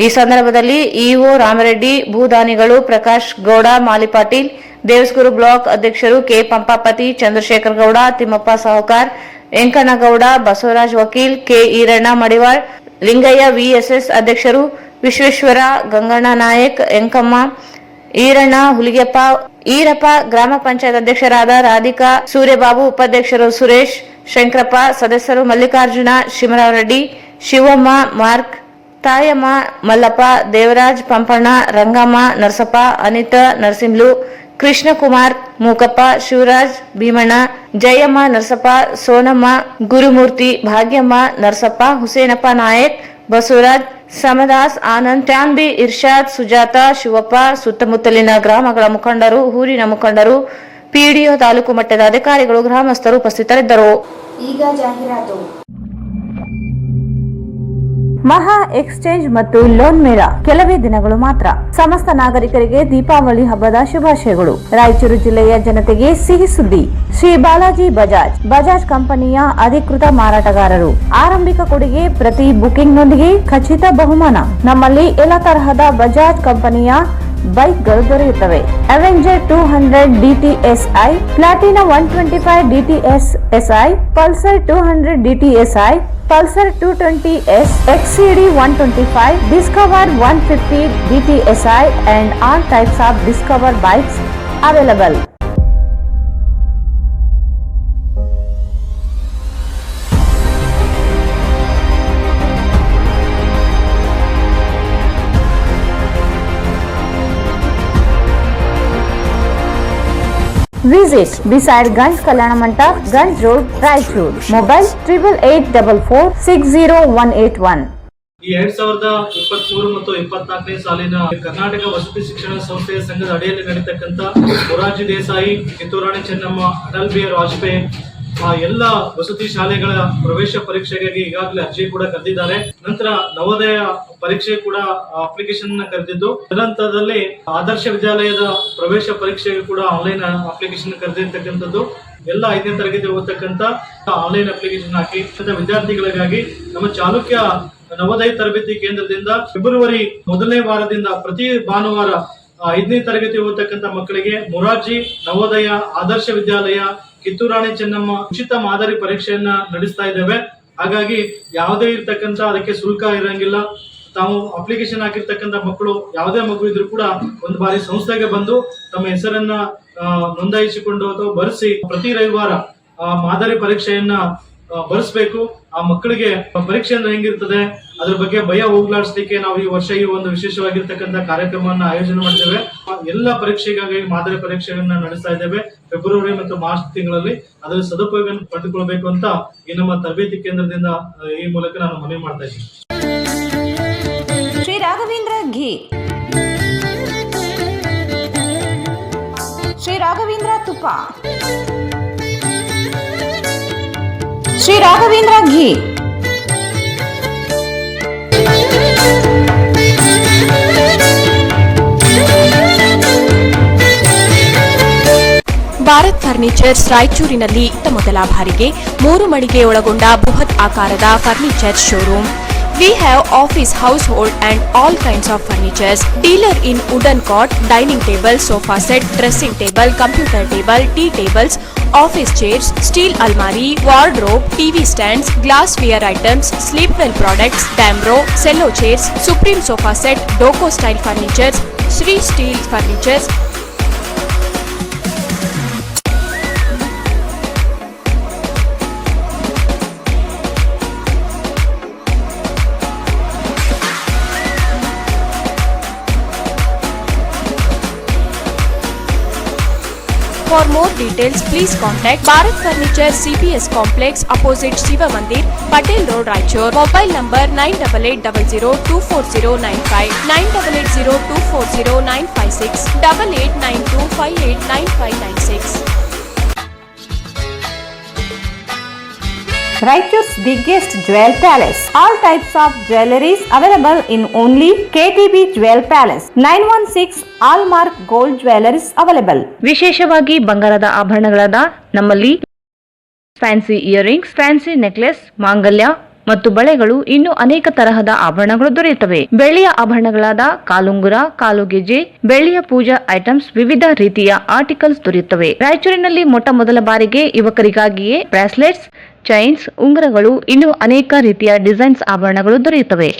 ಈ ಸಂದರ್ಭದಲ್ಲಿ ಇಒ ರಾಮರೆಡ್ಡಿ, ಭೂದಾನಿಗಳು ಪ್ರಕಾಶ್ ಗೌಡ, ಮಾಲಿಪಾಟೀಲ್, ದೇವಸ್ಗುರು ಬ್ಲಾಕ್ ಅಧ್ಯಕ್ಷರು ಕೆ ಪಂಪಾಪತಿ, ಚಂದ್ರಶೇಖರ್ ಗೌಡ, ತಿಮ್ಮಪ್ಪ ಸಾಹುಕಾರ್, ವೆಂಕನಗೌಡ, ಬಸವರಾಜ್ ವಕೀಲ್, ಕೆ ಈರಣ್ಣ ಮಡಿವಾಳ್, ಲಿಂಗಯ್ಯ ವಿಎಸ್ಎಸ್ ಅಧ್ಯಕ್ಷರು, ವಿಶ್ವೇಶ್ವರ, ಗಂಗಣ್ಣ ನಾಯಕ್, ಎಂಕಮ್ಮ, ಈರಣ್ಣ, ಹುಲಿಗೆಪ್ಪ, ಈರಪ್ಪ, ಗ್ರಾಮ ಪಂಚಾಯತ್ ಅಧ್ಯಕ್ಷರಾದ ರಾಧಿಕಾ, ಸೂರ್ಯಬಾಬು, ಉಪಾಧ್ಯಕ್ಷರು ಸುರೇಶ್, ಶಂಕರಪ್ಪ, ಸದಸ್ಯರು ಮಲ್ಲಿಕಾರ್ಜುನ, ಶಿವರಾರೆಡ್ಡಿ, ಶಿವಮ್ಮ, ಮಾರ್ಕ್, ತಾಯಮ್ಮ, ಮಲ್ಲಪ್ಪ, ದೇವರಾಜ್, ಪಂಪಣ್ಣ, ರಂಗಮ್ಮ, ನರಸಪ್ಪ, ಅನಿತಾ, ನರಸಿಂಹಲು, ಕೃಷ್ಣಕುಮಾರ್, ಮೂಕಪ್ಪ, ಶಿವರಾಜ್, ಭೀಮಣ್ಣ, ಜಯಮ್ಮ, ನರಸಪ್ಪ, ಸೋನಮ್ಮ, ಗುರುಮೂರ್ತಿ, ಭಾಗ್ಯಮ್ಮ, ನರಸಪ್ಪ, ಹುಸೇನಪ್ಪ ನಾಯಕ್, ಬಸವರಾಜ್, ಸಮದಾಸ್, ಆನಂದ್, ಟ್ಯಾನ್ಬಿ, ಇರ್ಷಾದ್, ಸುಜಾತ, ಶಿವಪ್ಪ, ಸುತ್ತಮುತ್ತಲಿನ ಗ್ರಾಮಗಳ ಮುಖಂಡರು, ಊರಿನ ಮುಖಂಡರು, PDO ತಾಲೂಕು ಮಟ್ಟದ ಅಧಿಕಾರಿಗಳು, ಗ್ರಾಮಸ್ಥರು ಉಪಸ್ಥಿತರಿದ್ದರು. ಈಗ ಜಾಹೀರಾತು. ಮಹಾ ಎಕ್ಸ್ಚೇಂಜ್ ಮತ್ತು ಲೋನ್ ಮೇಳ ಕೆಲವೇ ದಿನಗಳು ಮಾತ್ರ. ಸಮಸ್ತ ನಾಗರಿಕರಿಗೆ ದೀಪಾವಳಿ ಹಬ್ಬದ ಶುಭಾಶಯಗಳು. ರಾಯಚೂರು ಜಿಲ್ಲೆಯ ಜನತೆಗೆ ಸಿಹಿ ಸುದ್ದಿ. ಶ್ರೀ ಬಾಲಾಜಿ ಬಜಾಜ್ ಕಂಪನಿಯ ಅಧಿಕೃತ ಮಾರಾಟಗಾರರು. ಆರಂಭಿಕ ಕೊಡುಗೆ ಪ್ರತಿ ಬುಕಿಂಗ್ನೊಂದಿಗೆ ಖಚಿತ ಬಹುಮಾನ. ನಮ್ಮಲ್ಲಿ ಎಲ್ಲ ತರಹದ ಬಜಾಜ್ ಕಂಪನಿಯ ಬೈಕ್ಗಳು ದೊರೆಯುತ್ತವೆ. Avenger 200 DTSI, Platina 125 DTSI, Pulsar 200 DTSI, Pulsar 220S, XCD 125, Discover 150 DTSI and all types of Discover bikes available. Visit beside Ganj Kalyana Mandap, Ganj Road, Raichur. Mobile 8884 60181. ಈ 2023 ಮತ್ತು 24ನೇ ಸಾಲಿನ ಕರ್ನಾಟಕ ವಸತಿ ಶಿಕ್ಷಣ ಸಂಸ್ಥೆಯ ಸಂಘದ ಅಡಿಯಲ್ಲಿ ನಡೀತಕ್ಕಂಥ ಮೊರಾರ್ಜಿ ದೇಸಾಯಿ, ಕಿತ್ತೂರು ರಾಣಿ ಚೆನ್ನಮ್ಮ, ಅಟಲ್ ಬಿಹಾರಿ ವಾಜಪೇಯಿ ಎಲ್ಲ ವಸತಿ ಶಾಲೆಗಳ ಪ್ರವೇಶ ಪರೀಕ್ಷೆಗಾಗಿ ಈಗಾಗಲೇ ಅರ್ಜಿ ಕೂಡ ಕರೆದಿದ್ದಾರೆ. ನಂತರ ನವೋದಯ ಪರೀಕ್ಷೆ ಕೂಡ ಅಪ್ಲಿಕೇಶನ್ ಕರೆದಿದ್ದು, ತದನಂತರದಲ್ಲಿ ಆದರ್ಶ ವಿದ್ಯಾಲಯದ ಪ್ರವೇಶ ಪರೀಕ್ಷೆಗೆ ಕೂಡ ಆನ್ಲೈನ್ ಅಪ್ಲಿಕೇಶನ್ ಕರೆದಿರ್ತಕ್ಕಂಥದ್ದು. ಎಲ್ಲ 5ನೇ ತರಗತಿ ಓದತಕ್ಕಂಥ ಆನ್ಲೈನ್ ಅಪ್ಲಿಕೇಶನ್ ಹಾಕಿ ವಿದ್ಯಾರ್ಥಿಗಳಿಗಾಗಿ ನಮ್ಮ ಚಾಲುಕ್ಯ ನವೋದಯ ತರಬೇತಿ ಕೇಂದ್ರದಿಂದ ಫೆಬ್ರವರಿ 1ನೇ ವಾರದಿಂದ ಪ್ರತಿ ಭಾನುವಾರ 5ನೇ ತರಗತಿ ಓದತಕ್ಕಂಥ ಮಕ್ಕಳಿಗೆ ಮೊರಾರ್ಜಿ, ನವೋದಯ, ಆದರ್ಶ ವಿದ್ಯಾಲಯ, ಕಿತ್ತೂರು ರಾಣಿ ಚೆನ್ನಮ್ಮ ಉಚಿತ ಮಾದರಿ ಪರೀಕ್ಷೆಯನ್ನ ನಡೆಸ್ತಾ ಇದ್ದೇವೆ. ಹಾಗಾಗಿ ಯಾವುದೇ ಇರ್ತಕ್ಕಂಥ ಅದಕ್ಕೆ ಶುಲ್ಕ ಇರಂಗಿಲ್ಲ. ತಾವು ಅಪ್ಲಿಕೇಶನ್ ಹಾಕಿರ್ತಕ್ಕಂಥ ಮಕ್ಕಳು ಯಾವುದೇ ಮಗು ಇದ್ರೂ ಕೂಡ ಒಂದು ಬಾರಿ ಸಂಸ್ಥೆಗೆ ಬಂದು ತಮ್ಮ ಹೆಸರನ್ನ ನೋಂದಾಯಿಸಿಕೊಂಡು ಅಥವಾ ಬರೆಸಿ ಪ್ರತಿ ರವಿವಾರ ಮಾದರಿ ಪರೀಕ್ಷೆಯನ್ನ ಬರೆಸಬೇಕು. ಆ ಮಕ್ಕಳಿಗೆ ಪರೀಕ್ಷೆ ಅಂದ್ರೆ ಹೆಂಗಿರ್ತದೆ ಅದ್ರ ಬಗ್ಗೆ ಭಯ ಹೋಗ್ಲಾಡಿಸ್ಲಿಕ್ಕೆ ನಾವು ಈ ವರ್ಷ ಈ ಒಂದು ವಿಶೇಷವಾಗಿರ್ತಕ್ಕಂಥ ಕಾರ್ಯಕ್ರಮವನ್ನ ಆಯೋಜನೆ ಮಾಡಿದ್ದೇವೆ. ಎಲ್ಲ ಪರೀಕ್ಷೆಗಾಗಿ ಮಾದರಿ ಪರೀಕ್ಷೆಯನ್ನ ನಡೆಸ್ತಾ ಇದ್ದೇವೆ ಫೆಬ್ರವರಿ ಮತ್ತು ಮಾರ್ಚ್ ತಿಂಗಳಲ್ಲಿ. ಅದರ ಸದುಪಯೋಗ ಪಡೆದುಕೊಳ್ಬೇಕು ಅಂತ ಈ ನಮ್ಮ ತರಬೇತಿ ಕೇಂದ್ರದಿಂದ ಈ ಮೂಲಕ ನಾನು ಮನವಿ ಮಾಡ್ತಾ ಇದ್ದೀನಿ. ಶ್ರೀ ರಾಘವೇಂದ್ರ ಘೀ, ಶ್ರೀ ರಾಘವೇಂದ್ರ ತುಪ್ಪ, ಶ್ರೀ ರಾಘವೇಂದ್ರ ಘೀ. ಭಾರತ್ ಫರ್ನಿಚರ್ಸ್ ರಾಯಚೂರಿನಲ್ಲಿ ಮೊದಲ ಬಾರಿಗೆ 3 ಮಳಿಗೆ ಒಳಗೊಂಡ ಬೃಹತ್ ಆಕಾರದ furniture showroom. We have office, household and all kinds of furnitures. Dealer in wooden cot, dining table, sofa set, dressing table, computer table, tea tables, office chairs, steel almari, wardrobe, TV stands, glassware items, sleepwell products, Damro, cello chairs, Supreme sofa set, Doco style furnitures, Sri Steel furnitures. For more details, please contact Bharat Furniture CPS Complex opposite Shiva Mandir, Patel Road, Raichur. Mobile number 9880240959, 9880240956, 8892589596. Raichur's biggest jewel palace. All types of jewelries available in only KTB Jewel Palace. 916 Allmark Gold Jewelries available. ವಿಶೇಷವಾಗಿ ಬಂಗಾರದ ಆಭರಣಗಳಾದ ನಮ್ಮಲ್ಲಿ fancy earrings, fancy necklace, ಮಾಂಗಲ್ಯ ಮತ್ತು ಬಳೆಗಳು ಇನ್ನೂ ಅನೇಕ ತರಹದ ಆಭರಣಗಳು ದೊರೆಯುತ್ತವೆ. ಬೆಳ್ಳಿಯ ಆಭರಣಗಳಾದ ಕಾಲುಂಗುರ, ಕಾಲುಗೆಜೆ, ಬೆಳ್ಳಿಯ ಪೂಜಾ ಐಟಮ್ಸ್, ವಿವಿಧ ರೀತಿಯ ಆರ್ಟಿಕಲ್ಸ್ ದೊರೆಯುತ್ತವೆ. ರಾಯಚೂರಿನಲ್ಲಿ ಮೊಟ್ಟ ಮೊದಲ ಬಾರಿಗೆ ಯುವಕರಿಗಾಗಿಯೇ ಬ್ರಾಸ್ಲೆಟ್ಸ್, ಚೈನ್ಸ್, ಉಂಗುರಗಳು, ಇನ್ನೂ ಅನೇಕ ರೀತಿಯ ಡಿಸೈನ್ಸ್ ಆಭರಣಗಳು ದೊರೆಯುತ್ತವೆ.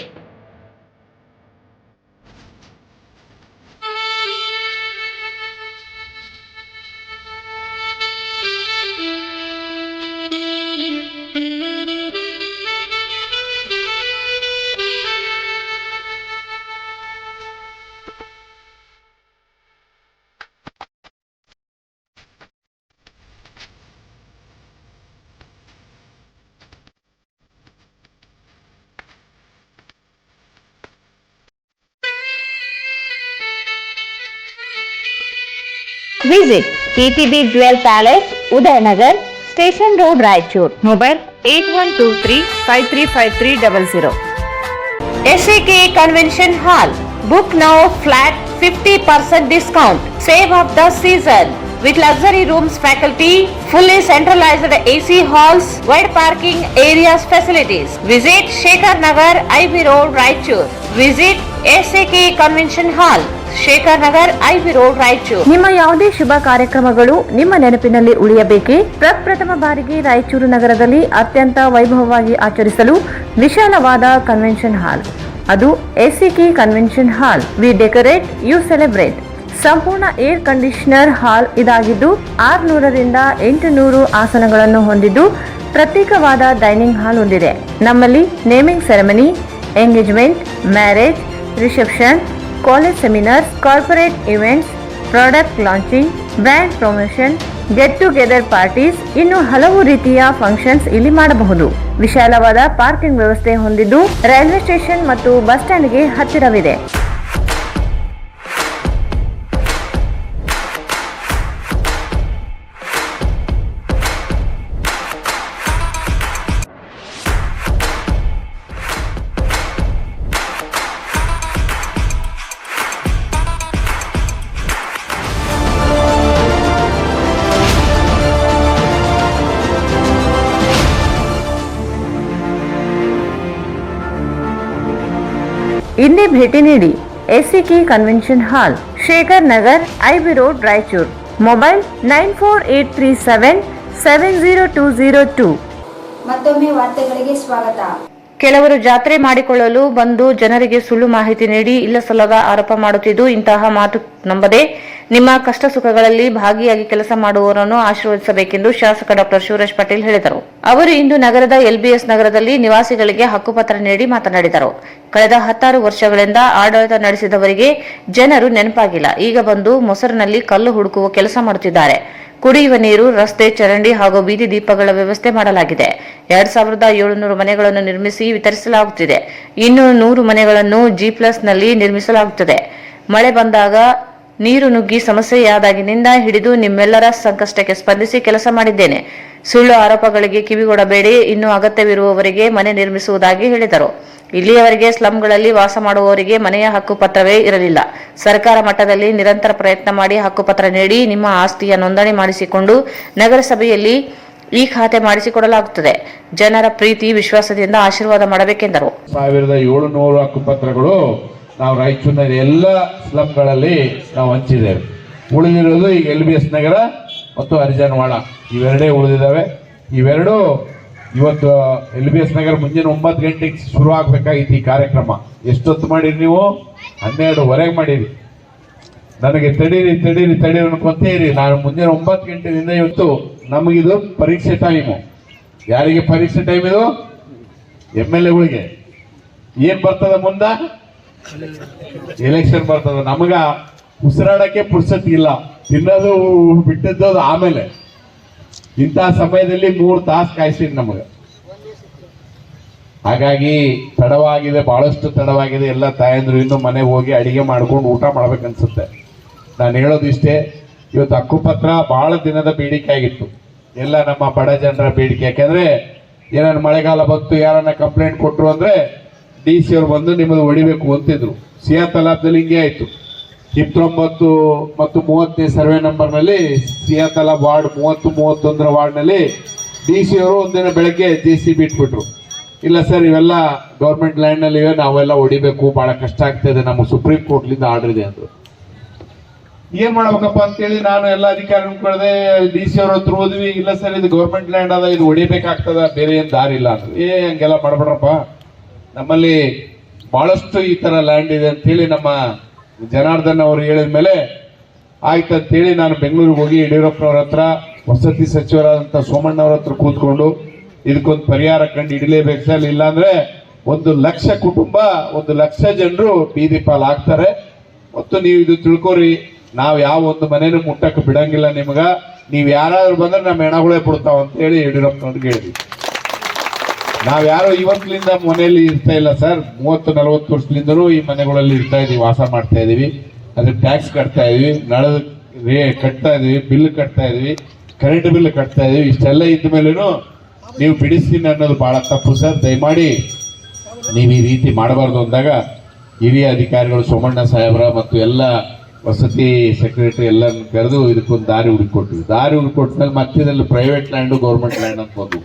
Visit KTB Jewel Palace, Udayanagar, Station Road, Raichur. Mobile 8123-535300. SAK Convention Hall. Book now flat 50% discount. Save of the season. With luxury rooms, faculty, fully centralized AC halls, wide parking areas facilities. Visit Shekhar Nagar, IB Road, Raichur. Visit SAK Convention Hall, Shekhar Nagar, IB road, Raichur. ನಿಮ್ಮ ಯಾವುದೇ ಶುಭ ಕಾರ್ಯಕ್ರಮಗಳು ನಿಮ್ಮ ನೆನಪಿನಲ್ಲಿ ಉಳಿಯಬೇಕೇ? ಪ್ರಪ್ರಥಮ ಬಾರಿಗೆ ರಾಯಚೂರು ನಗರದಲ್ಲಿ ಅತ್ಯಂತ ವೈಭವವಾಗಿ ಆಚರಿಸಲು ವಿಶಾಲವಾದ ಕನ್ವೆನ್ಷನ್ ಹಾಲ್, ಅದು SCK convention hall. We decorate, you celebrate. ಸಂಪೂರ್ಣ ಏರ್ ಕಂಡೀಷನರ್ ಹಾಲ್ ಇದಾಗಿದ್ದು 600ರಿಂದ 800 ಆಸನಗಳನ್ನು ಹೊಂದಿದ್ದು ಪ್ರತ್ಯೇಕವಾದ ಡೈನಿಂಗ್ ಹಾಲ್ ಹೊಂದಿದೆ. ನಮ್ಮಲ್ಲಿ naming ceremony, engagement, marriage, reception, college seminars, corporate events, product launching, brand promotion, get together parties, ಇನ್ನು ಹಲವು ರೀತಿಯ ಫಂಕ್ಷನ್ಸ್ ಇಲ್ಲಿ ಮಾಡಬಹುದು. ವಿಶಾಲವಾದ ಪಾರ್ಕಿಂಗ್ ವ್ಯವಸ್ಥೆ ಹೊಂದಿದ್ದು ರೈಲ್ವೆ ಸ್ಟೇಷನ್ ಮತ್ತು ಬಸ್ ಸ್ಟ್ಯಾಂಡ್ಗೆ ಹತ್ತಿರವಿದೆ. ಇಂದೇ ಭೇಟಿ ನೀಡಿ ಎಸ್ಸಿಕೆ ಕನ್ವೆನ್ಷನ್ ಹಾಲ್, Shekhar Nagar, IB road, Raichur. Mobile 9483377002. ಮತ್ತೊಮ್ಮೆ ವಾರ್ತೆಗಳಿಗೆ ಸ್ವಾಗತ. ಕೆಲವರು ಜಾತ್ರೆ ಮಾಡಿಕೊಳ್ಳಲು ಬಂದು ಜನರಿಗೆ ಸುಳ್ಳು ಮಾಹಿತಿ ನೀಡಿ ಇಲ್ಲಸಲ್ಲದ ಆರೋಪ ಮಾಡುತ್ತಿದ್ದು, ಇಂತಹ ಮಾತು ನಂಬದೆ ನಿಮ್ಮ ಕಷ್ಟ ಸುಖಗಳಲ್ಲಿ ಭಾಗಿಯಾಗಿ ಕೆಲಸ ಮಾಡುವವರನ್ನು ಆಶೀರ್ವದಿಸಬೇಕೆಂದು ಶಾಸಕ ಡಾಕ್ಟರ್ ಶಿವರಾಜ್ ಪಾಟೀಲ್ ಹೇಳಿದರು. ಅವರು ಇಂದು ನಗರದ ಎಲ್ಬಿಎಸ್ ನಗರದಲ್ಲಿ ನಿವಾಸಿಗಳಿಗೆ ಹಕ್ಕುಪತ್ರ ನೀಡಿ ಮಾತನಾಡಿದರು. ಕಳೆದ 16 ವರ್ಷಗಳಿಂದ ಆಡಳಿತ ನಡೆಸಿದವರಿಗೆ ಜನರು ನೆನಪಾಗಿಲ್ಲ. ಈಗ ಬಂದು ಮೊಸರಿನಲ್ಲಿ ಕಲ್ಲು ಹುಡುಕುವ ಕೆಲಸ ಮಾಡುತ್ತಿದ್ದಾರೆ. ಕುಡಿಯುವ ನೀರು, ರಸ್ತೆ, ಚರಂಡಿ ಹಾಗೂ ಬೀದಿ ದೀಪಗಳ ವ್ಯವಸ್ಥೆ ಮಾಡಲಾಗಿದೆ. 2700 ಮನೆಗಳನ್ನು ನಿರ್ಮಿಸಿ ವಿತರಿಸಲಾಗುತ್ತಿದೆ. ಇನ್ನು 100 ಮನೆಗಳನ್ನು G+ನಲ್ಲಿ ನಿರ್ಮಿಸಲಾಗುತ್ತದೆ. ಮಳೆ ಬಂದಾಗ ನೀರು ನುಗ್ಗಿ ಸಮಸ್ಯೆಯಾದಾಗಿನಿಂದ ಹಿಡಿದು ನಿಮ್ಮೆಲ್ಲರ ಸಂಕಷ್ಟಕ್ಕೆ ಸ್ಪಂದಿಸಿ ಕೆಲಸ ಮಾಡಿದ್ದೇನೆ. ಸುಳ್ಳು ಆರೋಪಗಳಿಗೆ ಕಿವಿಗೊಡಬೇಡಿ. ಇನ್ನು ಅಗತ್ಯವಿರುವವರಿಗೆ ಮನೆ ನಿರ್ಮಿಸುವುದಾಗಿ ಹೇಳಿದರು. ಇಲ್ಲಿಯವರೆಗೆ ಸ್ಲಂಗಳಲ್ಲಿ ವಾಸ ಮಾಡುವವರಿಗೆ ಮನೆಯ ಹಕ್ಕುಪತ್ರವೇ ಇರಲಿಲ್ಲ. ಸರ್ಕಾರ ಮಟ್ಟದಲ್ಲಿ ನಿರಂತರ ಪ್ರಯತ್ನ ಮಾಡಿ ಹಕ್ಕುಪತ್ರ ನೀಡಿ ನಿಮ್ಮ ಆಸ್ತಿಯ ನೋಂದಣಿ ಮಾಡಿಸಿಕೊಂಡು ನಗರಸಭೆಯಲ್ಲಿ ಈ ಖಾತೆ ಮಾಡಿಸಿಕೊಡಲಾಗುತ್ತದೆ. ಜನರ ಪ್ರೀತಿ ವಿಶ್ವಾಸದಿಂದ ಆಶೀರ್ವಾದ ಮಾಡಬೇಕೆಂದರು. 1700 ಹಕ್ಕುಪತ್ರಗಳು ನಾವು ರಾಯಚೂರಿನ ಎಲ್ಲ ಸ್ಲಂಗಳಲ್ಲಿ ನಾವು ಹಂಚಿದ್ದೇವೆ. ಉಳಿದಿರೋದು ಈಗ LBS ನಗರ ಮತ್ತು ಹರಿಜನವಾಡ ಇವೆರಡೇ ಉಳಿದಿದ್ದಾವೆ. ಇವೆರಡು ಇವತ್ತು LBS ನಗರ ಮುಂಜಾನೆ 9 ಗಂಟೆಗೆ ಶುರು ಆಗ್ಬೇಕಾಗಿತ್ತು ಈ ಕಾರ್ಯಕ್ರಮ. ಎಷ್ಟೊತ್ತು ಮಾಡಿರಿ ನೀವು? 12:30 ಮಾಡಿರಿ. ನನಗೆ ತಡೀರಿ ಅನ್ಕೊಂತೇ ಇರಿ. ನಾನು ಮುಂಜಾನೆ 9 ಗಂಟೆಯಿಂದ ಇವತ್ತು ನಮಗಿದು ಪರೀಕ್ಷೆ ಟೈಮು. ಯಾರಿಗೆ ಪರೀಕ್ಷೆ ಟೈಮ್ ಇದು? MLAಗಳಿಗೆ. ಏನ್ ಬರ್ತದ ಮುಂದ? ಎಲೆಕ್ಷನ್ ಬರ್ತದ. ನಮಗ ಉಸಿರಾಡಕ್ಕೆ ಪುರ್ಸತ್ತಿಲ್ಲ. ತಿನ್ನೋದು ಬಿಟ್ಟದ್ದು ಆಮೇಲೆ. ಇಂತಹ ಸಮಯದಲ್ಲಿ 3 ತಾಸು ಕಾಯಿಸಿರಿ ನಮಗೆ. ಹಾಗಾಗಿ ತಡವಾಗಿದೆ, ಬಹಳಷ್ಟು ತಡವಾಗಿದೆ. ಎಲ್ಲ ತಾಯಂದ್ರು ಇನ್ನು ಮನೆಗೆ ಹೋಗಿ ಅಡಿಗೆ ಮಾಡ್ಕೊಂಡು ಊಟ ಮಾಡ್ಬೇಕನ್ಸುತ್ತೆ. ನಾನು ಹೇಳೋದು ಇಷ್ಟೇ, ಇವತ್ತು ಹಕ್ಕುಪತ್ರ ಬಹಳ ದಿನದ ಬೇಡಿಕೆ ಆಗಿತ್ತು. ಎಲ್ಲ ನಮ್ಮ ಬಡ ಜನರ ಬೇಡಿಕೆ. ಯಾಕೆಂದ್ರೆ ಏನಾರು ಮಳೆಗಾಲ ಬಂತು, ಯಾರನ್ನ ಕಂಪ್ಲೇಂಟ್ ಕೊಟ್ಟರು ಅಂದ್ರೆ DC ಅವ್ರು ಬಂದು ನಿಮ್ಮದು ಹೊಡಿಬೇಕು ಅಂತಿದ್ರು. ಸಿಯಾ ತಲಾಬ್ದಲ್ಲಿ ಹಿಂಗೆ ಆಯ್ತು. 29 ಮತ್ತು 30ನೇ ಸರ್ವೆ ನಂಬರ್ನಲ್ಲಿ ಸಿಯಾ ತಲಾಬ್ ವಾರ್ಡ್ 30, 31ರ ವಾರ್ಡ್ನಲ್ಲಿ DC ಅವರು ಒಂದಿನ ಬೆಳಗ್ಗೆ JCB ಇಟ್ಬಿಟ್ರು. ಇಲ್ಲ ಸರ್, ಇವೆಲ್ಲ ಗೌರ್ಮೆಂಟ್ ಲ್ಯಾಂಡ್ನಲ್ಲಿ ಇವೆ, ನಾವೆಲ್ಲ ಹೊಡಿಬೇಕು, ಬಹಳ ಕಷ್ಟ ಆಗ್ತದೆ, ನಮ್ಮ ಸುಪ್ರೀಂ ಕೋರ್ಟ್ಲಿಂದ ಆರ್ಡರ್ ಇದೆ ಅಂದ್ರು. ಏನ್ ಮಾಡ್ಬೇಕಪ್ಪ ಅಂತೇಳಿ ನಾನು ಎಲ್ಲ ಅಧಿಕಾರಿಗಳು ಕಳೆದೆ. DC ಅವ್ರ ಹತ್ರ ಹೋದ್ವಿ. ಇಲ್ಲ ಸರ್, ಇದು ಗೌರ್ಮೆಂಟ್ ಲ್ಯಾಂಡ್ ಅದ, ಇದು ಹೊಡಿಬೇಕಾಗ್ತದ, ಬೇರೆ ಏನ್ ದಾರಿ ಇಲ್ಲ ಅಂದ್ರು. ಹಂಗೆಲ್ಲ ಮಾಡ್ಬೇಡ್ರಪ್ಪ, ನಮ್ಮಲ್ಲಿ ಬಹಳಷ್ಟು ಈ ತರ ಲ್ಯಾಂಡ್ ಇದೆ ಅಂತೇಳಿ ನಮ್ಮ ಜನಾರ್ದನ್ ಅವರು ಹೇಳಿದ ಮೇಲೆ ಆಯ್ತಂತೇಳಿ ನಾನು ಬೆಂಗಳೂರಿಗೆ ಹೋಗಿ ಯಡಿಯೂರಪ್ಪನವ್ರ ಹತ್ರ, ವಸತಿ ಸಚಿವರಾದಂಥ ಸೋಮಣ್ಣವ್ರ ಹತ್ರ ಕೂತ್ಕೊಂಡು ಇದಕ್ಕೊಂದು ಪರಿಹಾರ ಕಂಡು ಹಿಡಲೇಬೇಕು ಸರ್. ಇಲ್ಲಾಂದ್ರೆ 1,00,000 ಕುಟುಂಬ, 1,00,000 ಜನರು ಬೀದಿ ಪಾಲಾಗ್ತಾರೆ. ಮತ್ತು ನೀವು ಇದು ತಿಳ್ಕೊರಿ, ನಾವು ಯಾವ ಒಂದು ಮನೇನು ಮುಟ್ಟಕ್ಕೆ ಬಿಡಂಗಿಲ್ಲ ನಿಮ್ಗ. ನೀವು ಯಾರಾದ್ರೂ ಬಂದ್ರೆ ನಮ್ಮ ಹೆಣಗಳೇ ಬಿಡ್ತಾವ ಅಂತ ಹೇಳಿ ಯಡಿಯೂರಪ್ಪನವ್ರಿಗೆ ಹೇಳಿದ್ವಿ. ನಾವ್ ಯಾರು ಇವತ್ತಿನಿಂದ ಮನೆಯಲ್ಲಿ ಇರ್ತಾ ಇಲ್ಲ ಸರ್. 30-40 ವರ್ಷದಿಂದಲೂ ಈ ಮನೆಗಳಲ್ಲಿ ಇರ್ತಾ ಇದೀವಿ, ವಾಸ ಮಾಡ್ತಾ ಇದೀವಿ. ಅದಕ್ಕೆ ಟ್ಯಾಕ್ಸ್ ಕಟ್ತಾ ಇದೀವಿ, ನಳದ ಕಟ್ತಾ ಇದೀವಿ, ಬಿಲ್ ಕಟ್ತಾ ಇದೀವಿ, ಕರೆಂಟ್ ಬಿಲ್ ಕಟ್ತಾ ಇದೀವಿ. ಇಷ್ಟೆಲ್ಲ ಇದ್ದ ಮೇಲೂ ನೀವು ಬಿಡಿಸ್ತೀನಿ ಅನ್ನೋದು ಬಹಳ ತಪ್ಪು ಸರ್. ದಯಮಾಡಿ ನೀವು ಈ ರೀತಿ ಮಾಡಬಾರ್ದು ಅಂದಾಗ ಹಿರಿಯ ಅಧಿಕಾರಿಗಳು ಸೋಮಣ್ಣ ಸಾಹೇಬ್ರ ಮತ್ತು ಎಲ್ಲ ವಸತಿ ಸೆಕ್ರೆಟರಿ ಎಲ್ಲರನ್ನು ಕರೆದು ಇದಕ್ಕೊಂದು ದಾರಿ ಹುಡುಕೊಟ್ವಿ. ದಾರಿ ಹುಡುಕೊಟ್ಮೇಲೆ ಮಧ್ಯದಲ್ಲಿ ಪ್ರೈವೇಟ್ ಲ್ಯಾಂಡು ಗೌರ್ಮೆಂಟ್ ಲ್ಯಾಂಡ್ ಅಂತ ಬಂದು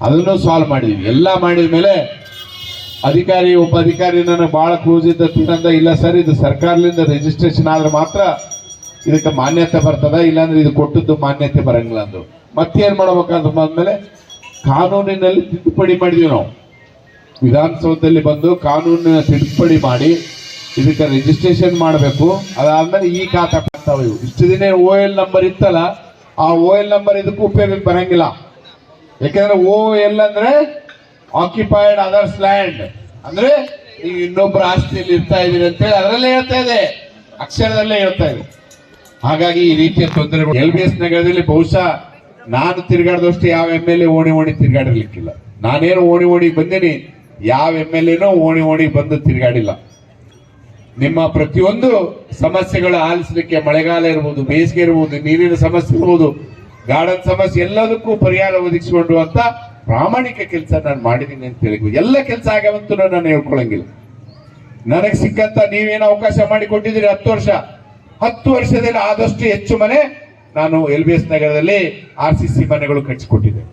ಅದನ್ನು ಸಾಲ್ವ್ ಮಾಡಿದ್ವಿ. ಎಲ್ಲ ಮಾಡಿದ ಮೇಲೆ ಒಬ್ಬ ಅಧಿಕಾರಿ ನನಗೆ ಬಹಳ ಕ್ಲೋಸ್ ಇದ್ದ ತಿನ್ನಂದ, ಇಲ್ಲ ಸರ್, ಇದು ಸರ್ಕಾರದಿಂದ ರಿಜಿಸ್ಟ್ರೇಷನ್ ಆದ್ರೆ ಮಾತ್ರ ಇದಕ್ಕೆ ಮಾನ್ಯತೆ ಬರ್ತದ, ಇಲ್ಲಾಂದ್ರೆ ಇದು ಕೊಟ್ಟದ್ದು ಮಾನ್ಯತೆ ಬರಂಗಿಲ್ಲ ಅಂದ್ರು. ಮತ್ತೇನ್ ಮಾಡ್ಬೇಕಂತ ಬಂದ್ಮೇಲೆ ಕಾನೂನಿನಲ್ಲಿ ತಿದ್ದುಪಡಿ ಮಾಡಿದ್ವಿ ನಾವು. ವಿಧಾನಸೌಧದಲ್ಲಿ ಬಂದು ಕಾನೂನಿನ ತಿದ್ದುಪಡಿ ಮಾಡಿ ಇದಕ್ಕೆ ರಿಜಿಸ್ಟ್ರೇಷನ್ ಮಾಡಬೇಕು. ಅದಾದ್ಮೇಲೆ ಈ ಖಾತಾ ಬರ್ತಾವೆ ಇವು. ಇಷ್ಟು ದಿನ OL ನಂಬರ್ ಇತ್ತಲ್ಲ, ಆ OL ನಂಬರ್ ಇದಕ್ಕೂ ಉಪಯೋಗಕ್ಕೆ ಬರಂಗಿಲ್ಲ. ಯಾಕಂದ್ರೆ OL ಅಂದ್ರೆ ಆಕ್ಯುಪೈಡ್ ಅದರ್ಸ್ ಲ್ಯಾಂಡ್, ಅಂದ್ರೆ ನೀವು ಇನ್ನೊಬ್ಬರ ಆಸ್ತಿಯಲ್ಲಿ ಇರ್ತಾ ಇದೀರಿ ಅಂತೇಳಿ ಅದರಲ್ಲೇ ಹೇಳ್ತಾ ಇದೆ, ಅಕ್ಷರದಲ್ಲೇ ಹೇಳ್ತಾ ಇದೆ. ಹಾಗಾಗಿ ಈ ರೀತಿಯ ತೊಂದರೆಗಳು LBS ನಗರದಲ್ಲಿ ಬಹುಶಃ ನಾನು ತಿರುಗಾಡದಷ್ಟು ಯಾವ MLA ಓಣಿ ತಿರುಗಾಡಿರ್ಲಿಕ್ಕಿಲ್ಲ. ನಾನೇನು ಓಣಿ ಬಂದೇನಿ, ಯಾವ MLAನೂ ಓಣಿ ಬಂದು ತಿರುಗಾಡಿಲ್ಲ. ನಿಮ್ಮ ಪ್ರತಿಯೊಂದು ಸಮಸ್ಯೆಗಳು ಆಲಿಸಲಿಕ್ಕೆ ಮಳೆಗಾಲ ಇರ್ಬೋದು, ಬೇಸಿಗೆ ಇರ್ಬೋದು, ನೀರಿನ ಸಮಸ್ಯೆ ಇರ್ಬೋದು, ಗಾರ್ಡನ್ ಸಮಸ್ಯೆ ಎಲ್ಲದಕ್ಕೂ ಪರಿಹಾರ ಒದಗಿಸಿಕೊಂಡು ಅಂತ ಪ್ರಾಮಾಣಿಕ ಕೆಲಸ ನಾನು ಮಾಡಿದ್ದೀನಿ ಅಂತ ಹೇಳಿದ್ವಿ. ಎಲ್ಲ ಕೆಲಸ ಆಗವಂತೂ ನಾನು ಹೇಳ್ಕೊಳಂಗಿಲ್ಲ. ನನಗೆ ಸಿಕ್ಕಂತ ನೀವೇನು ಅವಕಾಶ ಮಾಡಿಕೊಟ್ಟಿದ್ದೀರಿ 10 ವರ್ಷ, 10 ವರ್ಷದಲ್ಲಿ ಆದಷ್ಟು ಹೆಚ್ಚು ಮನೆ ನಾನು LBS ನಗರದಲ್ಲಿ RCC ಮನೆಗಳು ಕಟ್ಟಿಸಿಕೊಟ್ಟಿದ್ದೇನೆ.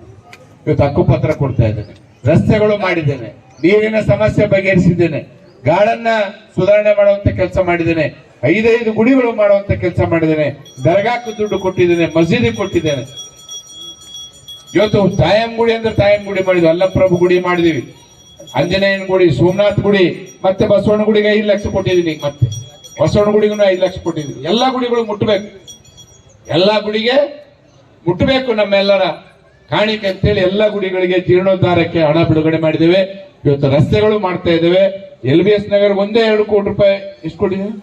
ಇವತ್ತು ಹಕ್ಕುಪತ್ರ ಕೊಡ್ತಾ ಇದ್ದೇನೆ, ರಸ್ತೆಗಳು ಮಾಡಿದ್ದೇನೆ, ನೀರಿನ ಸಮಸ್ಯೆ ಬಗೆಹರಿಸಿದ್ದೇನೆ, ಗಾರ್ಡನ್ನ ಸುಧಾರಣೆ ಮಾಡುವಂತ ಕೆಲಸ ಮಾಡಿದ್ದೇನೆ, 5 ಗುಡಿಗಳು ಮಾಡುವಂತ ಕೆಲಸ ಮಾಡಿದ್ದೇನೆ, ದರ್ಗಾಕ್ಕೂ ದುಡ್ಡು ಕೊಟ್ಟಿದ್ದೇನೆ, ಮಸೀದಿ ಕೊಟ್ಟಿದ್ದೇನೆ. ಇವತ್ತು ತಾಯಂ ಗುಡಿ ಅಂದ್ರೆ ತಾಯಂ ಗುಡಿ ಮಾಡಿದ್ವಿ, ಅಲ್ಲಪ್ರಭು ಗುಡಿ ಮಾಡಿದೀವಿ, ಆಂಜನೇಯನ ಗುಡಿ, ಸೋಮನಾಥ್ ಗುಡಿ, ಮತ್ತೆ ಬಸವಣ್ಣ ಗುಡಿಗೆ 5 ಲಕ್ಷ ಕೊಟ್ಟಿದ್ದೀನಿ. ಮತ್ತೆ ಬಸವಣ್ಣ ಗುಡಿಗೂ 5 ಲಕ್ಷ ಕೊಟ್ಟಿದ್ದೀನಿ. ಎಲ್ಲಾ ಗುಡಿಗಳು ಮುಟ್ಟಬೇಕು, ಎಲ್ಲಾ ಗುಡಿಗೆ ಮುಟ್ಟಬೇಕು ನಮ್ಮೆಲ್ಲರ ಕಾಣಿಕೆ ಅಂತೇಳಿ ಎಲ್ಲಾ ಗುಡಿಗಳಿಗೆ ಜೀರ್ಣೋದ್ಧಾರಕ್ಕೆ ಹಣ ಬಿಡುಗಡೆ ಮಾಡಿದ್ದೇವೆ. ಇವತ್ತು ರಸ್ತೆಗಳು ಮಾಡ್ತಾ ಇದ್ದೇವೆ. LBS ನಗರ ಒಂದೇ 2 ಕೋಟಿ ರೂಪಾಯಿ ಎಷ್ಟು ಕೊಟ್ಟಿದ್ದೀವಿ,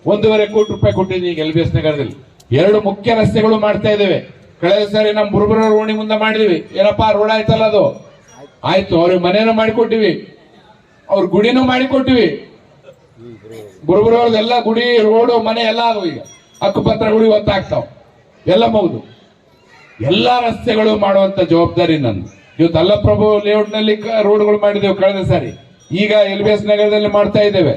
1.5 ಕೋಟಿ ರೂಪಾಯಿ ಕೊಟ್ಟಿದ್ದೀನಿ. ಈಗ LBS ನಗರದಲ್ಲಿ 2 ಮುಖ್ಯ ರಸ್ತೆಗಳು ಮಾಡ್ತಾ ಇದ್ದೇವೆ. ಕಳೆದ ಸಾರಿ ನಮ್ಮ ಬುರುಬರ ರೋಣಿ ಮುಂದೆ ಮಾಡಿದ್ವಿ, ಏನಪ್ಪಾ ರೋಡ್ ಆಯ್ತಲ್ಲ, ಅದು ಆಯ್ತು. ಅವ್ರಿಗೆ ಮನೇನು ಮಾಡಿಕೊಟ್ಟಿವಿ, ಅವ್ರ ಗುಡಿನೂ ಮಾಡಿಕೊಟ್ಟಿವಿ. ಬುರುಬರವ್ರದೆಲ್ಲ ಗುಡಿ, ರೋಡು, ಮನೆ ಎಲ್ಲ ಅದು ಈಗ ಹಕ್ಕುಪತ್ರಗಳು ಇವತ್ತು ಆಗ್ತಾವ, ಎಲ್ಲ ಮುಗಿದು ಎಲ್ಲಾ ರಸ್ತೆಗಳು ಮಾಡುವಂತ ಜವಾಬ್ದಾರಿ ನಂದು. ಇವತ್ತು ಅಲ್ಲಪ್ರಭು ಲೇಔಟ್ ನಲ್ಲಿ ರೋಡ್ಗಳು ಮಾಡಿದ್ದೇವೆ ಕಳೆದ ಸಾರಿ. ಈಗ LBS ನಗರದಲ್ಲಿ ಮಾಡ್ತಾ ಇದ್ದೇವೆ.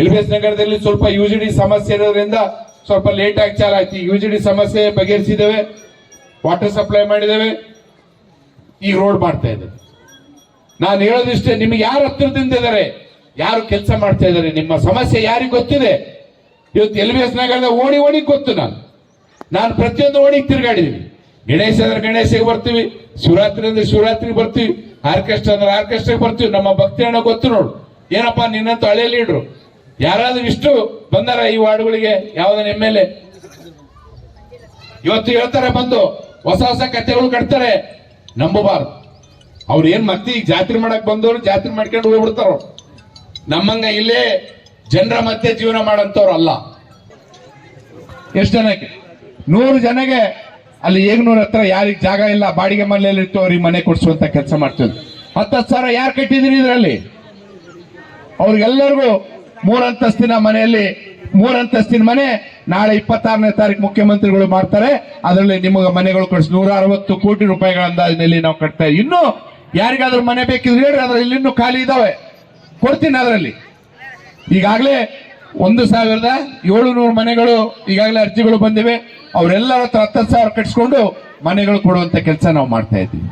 LBS ನಗರದಲ್ಲಿ ಸ್ವಲ್ಪ UGD ಸಮಸ್ಯೆ ಇರೋದ್ರಿಂದ ಸ್ವಲ್ಪ ಲೇಟ್ ಆಗಿ ಚಾಲ ಆಯ್ತು. UGD ಸಮಸ್ಯೆ ಬಗೆಹರಿಸಿದ್ದೇವೆ, ವಾಟರ್ ಸಪ್ಲೈ ಮಾಡಿದ್ದೇವೆ, ಈಗ ರೋಡ್ ಮಾಡ್ತಾ ಇದ್ದೇವೆ. ನಾನು ಹೇಳೋದಿಷ್ಟೇ, ನಿಮ್ಗೆ ಯಾರು ಹತ್ರದಿಂದ ಇದ್ದಾರೆ, ಯಾರು ಕೆಲಸ ಮಾಡ್ತಾ ಇದ್ದಾರೆ, ನಿಮ್ಮ ಸಮಸ್ಯೆ ಯಾರಿಗೆ ಗೊತ್ತಿದೆ. ಇವತ್ತು LBS ನಗರದ ಓಣಿ ಗೊತ್ತು. ನಾನು ಪ್ರತಿಯೊಂದು ಓಣಿಗೆ ತಿರುಗಾಡಿದೀನಿ. ಗಣೇಶ ಅಂದ್ರೆ ಗಣೇಶಗೆ ಬರ್ತೀವಿ, ಶಿವರಾತ್ರಿ ಅಂದ್ರೆ ಶಿವರಾತ್ರಿಗೆ ಬರ್ತೀವಿ, ಆರ್ಕೆಸ್ಟ್ರಾ ಅಂದ್ರೆ ಆರ್ಕೆಸ್ಟ್ರಾಗೆ ಬರ್ತೀವಿ. ನಮ್ಮ ಭಕ್ತಿ ಹಣ ಗೊತ್ತು ನೋಡು. ಏನಪ್ಪಾ ನಿನ್ನಂತೂ ಹಳೆ ಲೀಡ್ರು ಯಾರಾದ್ರೂ ಇಷ್ಟು ಬಂದಾರ ಈ ವಾರ್ಡ್ಗಳಿಗೆ? ಯಾವ್ದನ್ನ MLA ಇವತ್ತು ಹೇಳ್ತಾರೆ, ಬಂದು ಹೊಸ ಕಥೆಗಳು ಕಟ್ತಾರೆ, ನಂಬಬಾರ್ದು. ಅವ್ರು ಏನ್ ಮತ್ತೆ ಈಗ ಜಾತ್ರೆ ಮಾಡಕ್ ಬಂದವರು ಜಾತ್ರೆ ಮಾಡ್ಕೊಂಡು ಹೋಗ್ಬಿಡ್ತಾರ. ನಮ್ಮಂಗ ಇಲ್ಲೇ ಜನರ ಮಧ್ಯೆ ಜೀವನ ಮಾಡಂತವ್ರು ಅಲ್ಲ. ಎಷ್ಟು ಜನಕ್ಕೆ 100 ಜನಗೆ ಅಲ್ಲಿ 100 ಹತ್ರ ಯಾರಿಗೆ ಜಾಗ ಇಲ್ಲ, ಬಾಡಿಗೆ ಮನೆಯಲ್ಲಿ ಇತ್ತು, ಅವ್ರಿಗೆ ಮನೆ ಕೊಡಿಸುವಂತ ಕೆಲಸ ಮಾಡ್ತೀವಿ. 10 ಸಾವಿರ ಯಾರು ಕಟ್ಟಿದಿರಿ ಇದರಲ್ಲಿ? ಅವ್ರಿಗೆಲ್ಲರಿಗೂ 3 ಅಂತಸ್ತಿನ ಮನೆಯಲ್ಲಿ 3 ಅಂತಸ್ತಿನ ಮನೆ ನಾಳೆ 26ನೇ ತಾರೀಕು ಮುಖ್ಯಮಂತ್ರಿಗಳು ಮಾಡ್ತಾರೆ. ಅದರಲ್ಲಿ ನಿಮಗೆ ಮನೆಗಳು ಕಳಿಸಿ 160 ಕೋಟಿ ರೂಪಾಯಿಗಳ ಅಂದಾಜಿನಲ್ಲಿ ನಾವು ಕಟ್ತಾ ಇದ್ದೀವಿ. ಇನ್ನೂ ಯಾರಿಗಾದ್ರೂ ಮನೆ ಬೇಕಿದ್ರೆ ಹೇಳ್ರಿ, ಅದ್ರಲ್ಲಿ ಇನ್ನೂ ಖಾಲಿ ಇದಾವೆ, ಕೊಡ್ತೀನಿ. ಅದರಲ್ಲಿ ಈಗಾಗಲೇ 1700 ಮನೆಗಳು ಈಗಾಗಲೇ ಅರ್ಜಿಗಳು ಬಂದಿವೆ. ಅವರೆಲ್ಲರ ಹತ್ರ 10 ಸಾವಿರ ಕಟ್ಸ್ಕೊಂಡು ಮನೆಗಳು ಕೊಡುವಂತ ಕೆಲಸ ನಾವು ಮಾಡ್ತಾ ಇದ್ದೀವಿ.